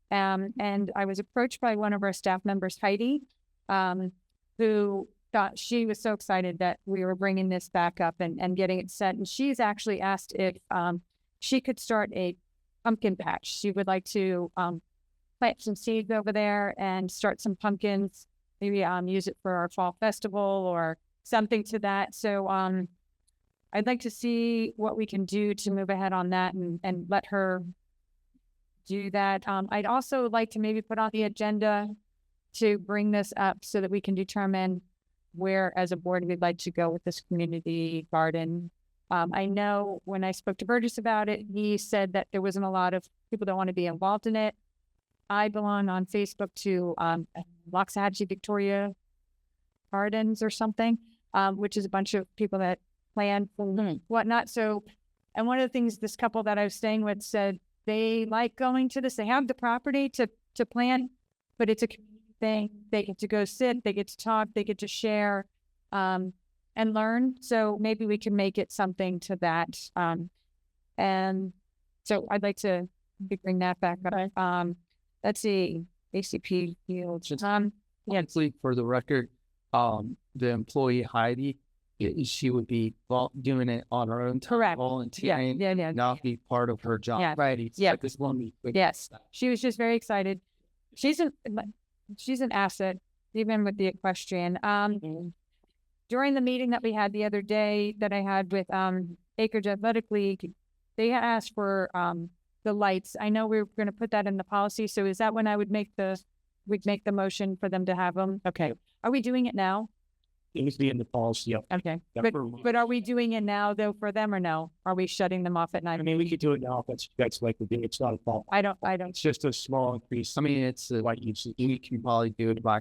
B: and I was approached by one of our staff members, Heidi, who thought she was so excited that we were bringing this back up and getting it set. And she's actually asked if she could start a pumpkin patch. She would like to plant some seeds over there and start some pumpkins. Maybe use it for our fall festival or something to that. So I'd like to see what we can do to move ahead on that and let her do that. I'd also like to maybe put on the agenda to bring this up so that we can determine where as a board we'd like to go with this community garden. I know when I spoke to Burgess about it, he said that there wasn't a lot of people that want to be involved in it. I belong on Facebook to Loxahatchee Victoria Gardens or something, which is a bunch of people that plan and whatnot. So, and one of the things this couple that I was staying with said they like going to this. They have the property to plan, but it's a community thing. They get to go sit, they get to talk, they get to share and learn. So maybe we can make it something to that. And so I'd like to bring that back up. Let's see, ACP fields.
E: Honestly, for the record, the employee Heidi, she would be doing it on her own.
B: Correct.
E: Volunteering.
B: Yeah.
E: Not be part of her job.
B: Yeah.
E: Right.
B: Yeah.
E: This one.
B: Yes. She was just very excited. She's an asset, even with the equestrian. During the meeting that we had the other day that I had with Acreage Athletic League, they asked for the lights. I know we're going to put that in the policy. So is that when I would make the motion for them to have them? Okay. Are we doing it now?
F: It needs to be in the policy.
B: Okay. But are we doing it now though for them or no? Are we shutting them off at night?
F: I mean, we could do it now if that's like the thing. It's not a problem.
B: I don't.
F: It's just a small increase.
E: I mean, it's like we can probably do it by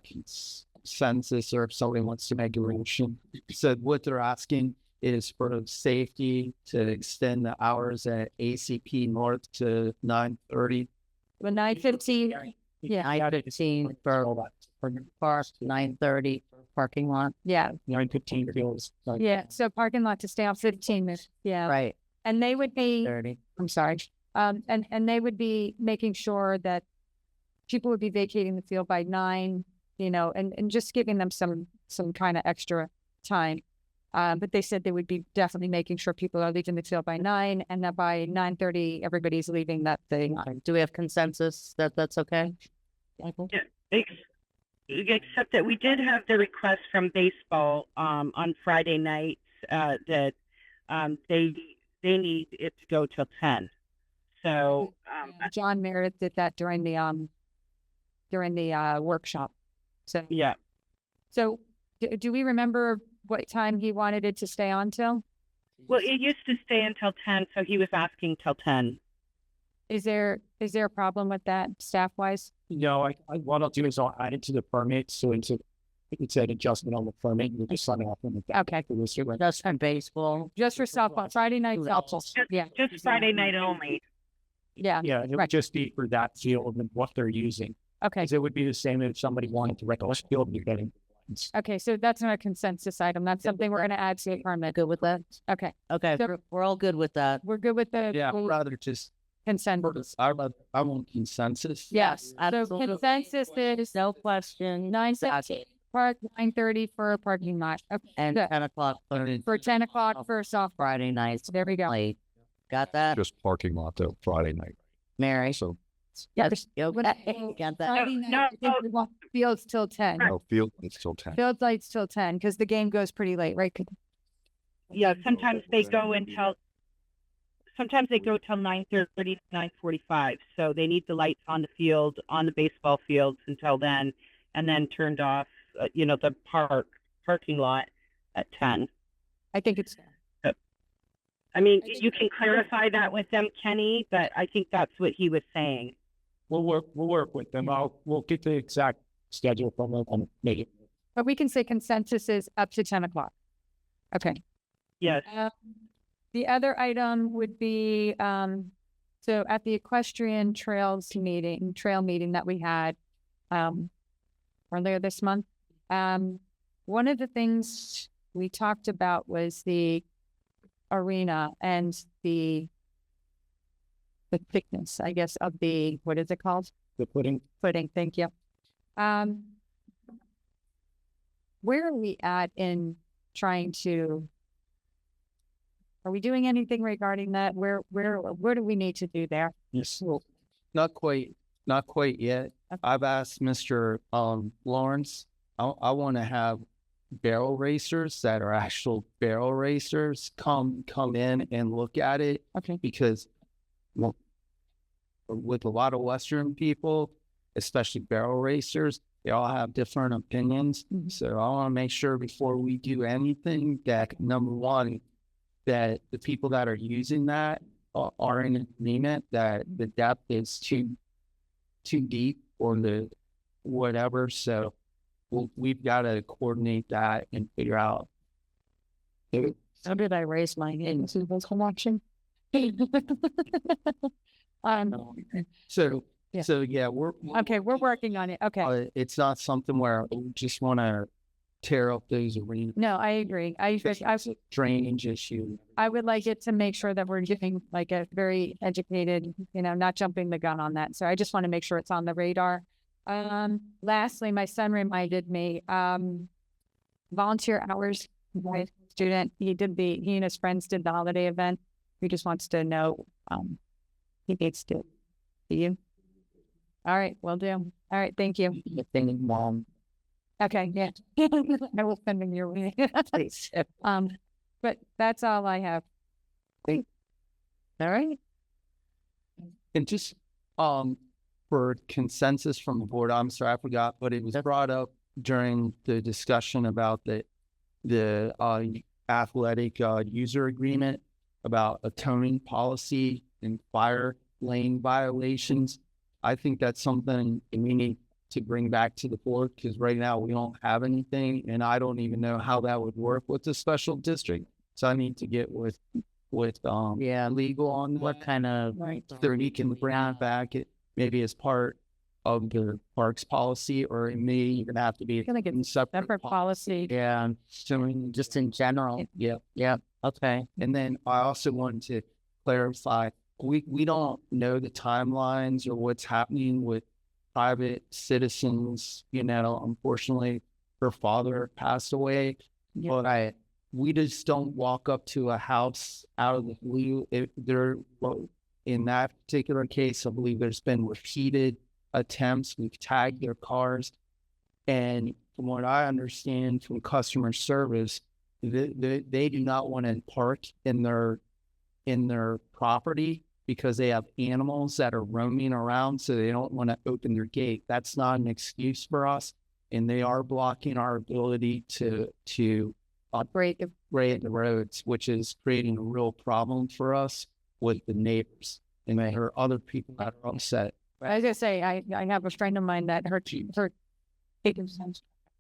E: consensus or if somebody wants to make a motion. So what they're asking is for safety to extend the hours at ACP North to 9:30.
B: But 9:15, yeah,
A: 9:15 for park, 9:30 for parking lot.
B: yeah,
F: 9:15 feels like
B: yeah. So parking lot to stay on 15 minutes, yeah.
A: Right,
B: And they would be,
A: 30.
B: I'm sorry, and they would be making sure that people would be vacating the field by 9, and just giving them some kind of extra time. But they said they would be definitely making sure people are leaving the field by 9, and that by 9:30, everybody's leaving that thing.
A: Do we have consensus that that's okay? Michael?
N: Except that we did have the request from baseball on Friday nights that they need it to go till 10. So
B: John Meredith did that during the workshop. So
N: yeah.
B: So do we remember what time he wanted it to stay on till?
N: Well, it used to stay until 10, so he was asking till 10.
B: Is there a problem with that staff wise?
F: No, what I'll do is I'll add it to the permit. So it's an adjustment on the permit. We'll just sign off on the
B: Okay.
A: Just for baseball.
B: Just for softball, Friday night softball. Yeah.
N: Just Friday night only.
B: Yeah.
F: Yeah, it would
B: Right.
F: just be for that field and what they're using.
B: Okay.
F: 'Cause it would be the same if somebody wanted to rent a field, you're getting.
B: Okay. So that's not a consensus item. That's something we're going to add to the permit.
A: Good with that?
B: Okay.
A: Okay,
B: So-
A: we're all good with that.
B: We're good with the
E: Yeah, I'd rather just,
B: consensus.
E: I want consensus.
B: Yes. So
A: Absolutely.
B: consensus is
A: No question.
B: 9:15 park, 9:30 for a parking lot. Okay.
A: And
B: good.
A: 10 o'clock
B: For 10 o'clock for softball.
A: Friday nights.
B: There we go.
A: Late. Got that?
C: Just parking lot though, Friday night.
A: Mary?
C: So,
B: Yes.
A: You got that?
B: Friday night, I think we want fields till 10.
C: no, field, it's till 10.
B: Field lights till 10 because the game goes pretty late, right?
N: Yeah, sometimes they go till 9:30, 9:45. So they need the lights on the field, on the baseball fields until then, and then turned off, the parking lot at 10.
B: I think it's
N: I mean, you can clarify that with them, Kenny, but I think that's what he was saying.
F: We'll work with them. We'll get the exact schedule from them and make it.
B: But we can say consensus is up to 10 o'clock. Okay.
N: Yes.
B: The other item would be, so at the equestrian trail meeting that we had, earlier this month, one of the things we talked about was the arena and the thickness, I guess, of the, what is it called?
F: The footing.
B: Thank you. Where are we at in trying to, are we doing anything regarding that? Where do we need to do there?
F: Yes.
E: Well, not quite yet. I've asked Mr. Lawrence, I want to have barrel racers that are actual barrel racers come in and look at it.
B: Okay.
E: Because with a lot of Western people, especially barrel racers, they all have different opinions.
B: Mm-hmm.
E: So I want to make sure before we do anything that, number one, that the people that are using that are in agreement that the depth is too deep or the whatever. So we've got to coordinate that and figure out.
A: How did I raise my hand?
B: Is this watching?
E: So
B: Yeah.
E: yeah, we're
B: Okay, we're working on it. Okay.
E: it's not something where we just want to tear up those arenas.
B: No, I agree.
E: It's a drainage issue.
B: I would like it to make sure that we're giving like a very educated, not jumping the gun on that. So I just want to make sure it's on the radar. Lastly, my son reminded me, volunteer hours, my student, he and his friends did the holiday event. He just wants to know, he needs to see you. All right, will do. All right, thank you.
E: Mom.
B: Okay, yeah. I will send him your way. But that's all I have.
A: All right.
E: And just for consensus from the board, I'm sorry, I forgot, but it was brought up during the discussion about the athletic user agreement about a toning policy and fire lane violations. I think that's something we need to bring back to the board, because right now we don't have anything, and I don't even know how that would work with the special district. So I need to get with legal on
A: What kind of,
E: so we can bring it back maybe as part of the parks policy, or it may even have to be
B: Gonna get
E: a
B: separate policy.
A: yeah,
E: So
A: just in general?
E: yeah.
A: Yeah, okay.
E: And then I also wanted to clarify, we don't know the timelines or what's happening with private citizens. You know, unfortunately, her father passed away, but we just don't walk up to a house out of the blue. In that particular case, I believe there's been repeated attempts. We've tagged their cars. And from what I understand from customer service, they do not want to park in their property because they have animals that are roaming around, so they don't want to open their gate. That's not an excuse for us, and they are blocking our ability to operate the roads, which is creating a real problem for us with the neighbors. And I heard other people that are upset.
B: I was gonna say, I have a friend of mine that her taken some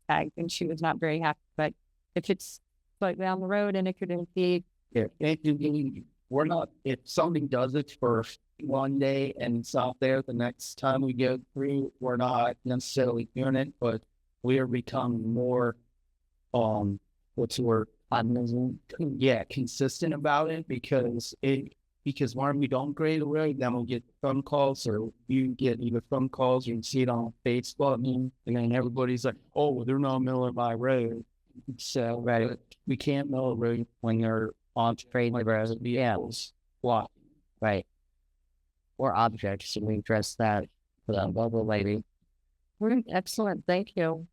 B: tag, and she was not very happy. But if it's like down the road and it could impede,
E: We're not, if something does it for one day and it's out there the next time we go through, we're not necessarily doing it, but we are becoming more, what's the word? Consistent about it, because when we don't grade a road, then we'll get phone calls, or you get either phone calls or you see it on Facebook, and then everybody's like, oh, well, they're not milling my road. So we can't mill a road when they're on
A: Trade the road,
E: vehicles. Why?
A: right. Or objects, and we address that for that lovely lady. Excellent, thank you.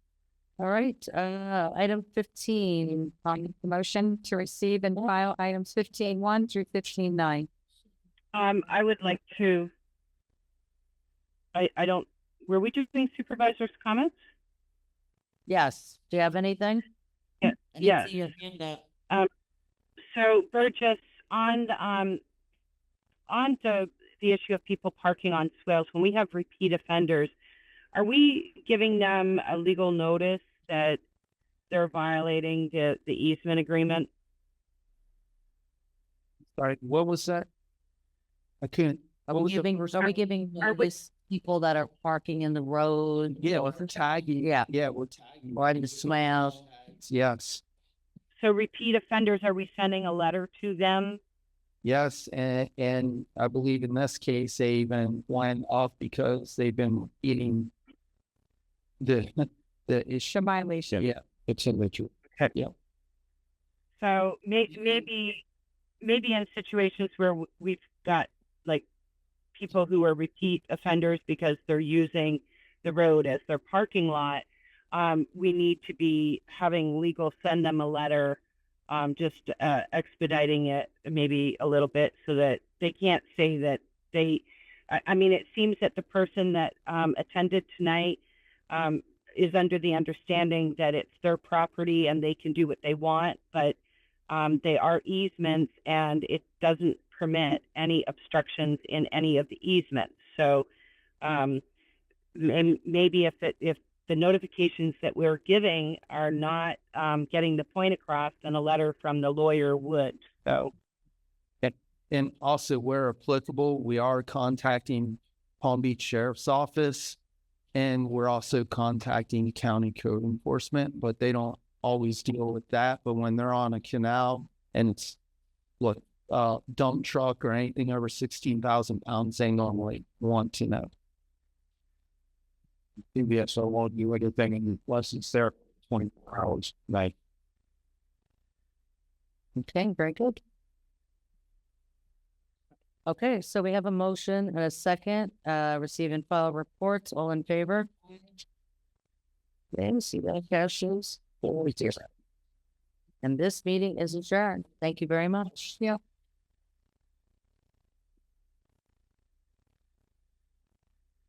A: All right, item 15,
B: on the motion to receive and file items 15.1 through 15.9.
N: I would like to, I don't, were we doing supervisor's comments?
A: yes, do you have anything?
N: Yeah, yes. So Burgess, on the issue of people parking on swales, when we have repeat offenders, are we giving them a legal notice that they're violating the easement agreement?
E: Sorry, what was that? I couldn't.
A: Are we giving notice people that are parking in the road?
E: Yeah, we're tagging.
A: Yeah.
E: Yeah, we're tagging.
A: Or in the swales?
E: Yes.
N: So repeat offenders, are we sending a letter to them?
E: Yes, and I believe in this case they even went off because they've been eating the issue.
B: Violation.
E: Yeah, it's in the truth. Yeah.
N: So maybe in situations where we've got like people who are repeat offenders because they're using the road as their parking lot, we need to be having legal send them a letter, just expediting it maybe a little bit so that they can't say that they, I mean, it seems that the person that attended tonight is under the understanding that it's their property and they can do what they want, but they are easements and it doesn't permit any obstructions in any of the easements. So maybe if the notifications that we're giving are not getting the point across, then a letter from the lawyer would. So,
E: and also where applicable, we are contacting Palm Beach Sheriff's Office, and we're also contacting county code enforcement, but they don't always deal with that. But when they're on a canal and it's dump truck or anything over 16,000 pounds, they normally want to know.
H: CBSO won't do anything unless it's there 24 hours a night.
A: Okay, very good. Okay, so we have a motion and a second, receive and file reports, all in favor? Okay, see that Captions 4-0. And this meeting is adjourned. Thank you very much.
B: Yeah.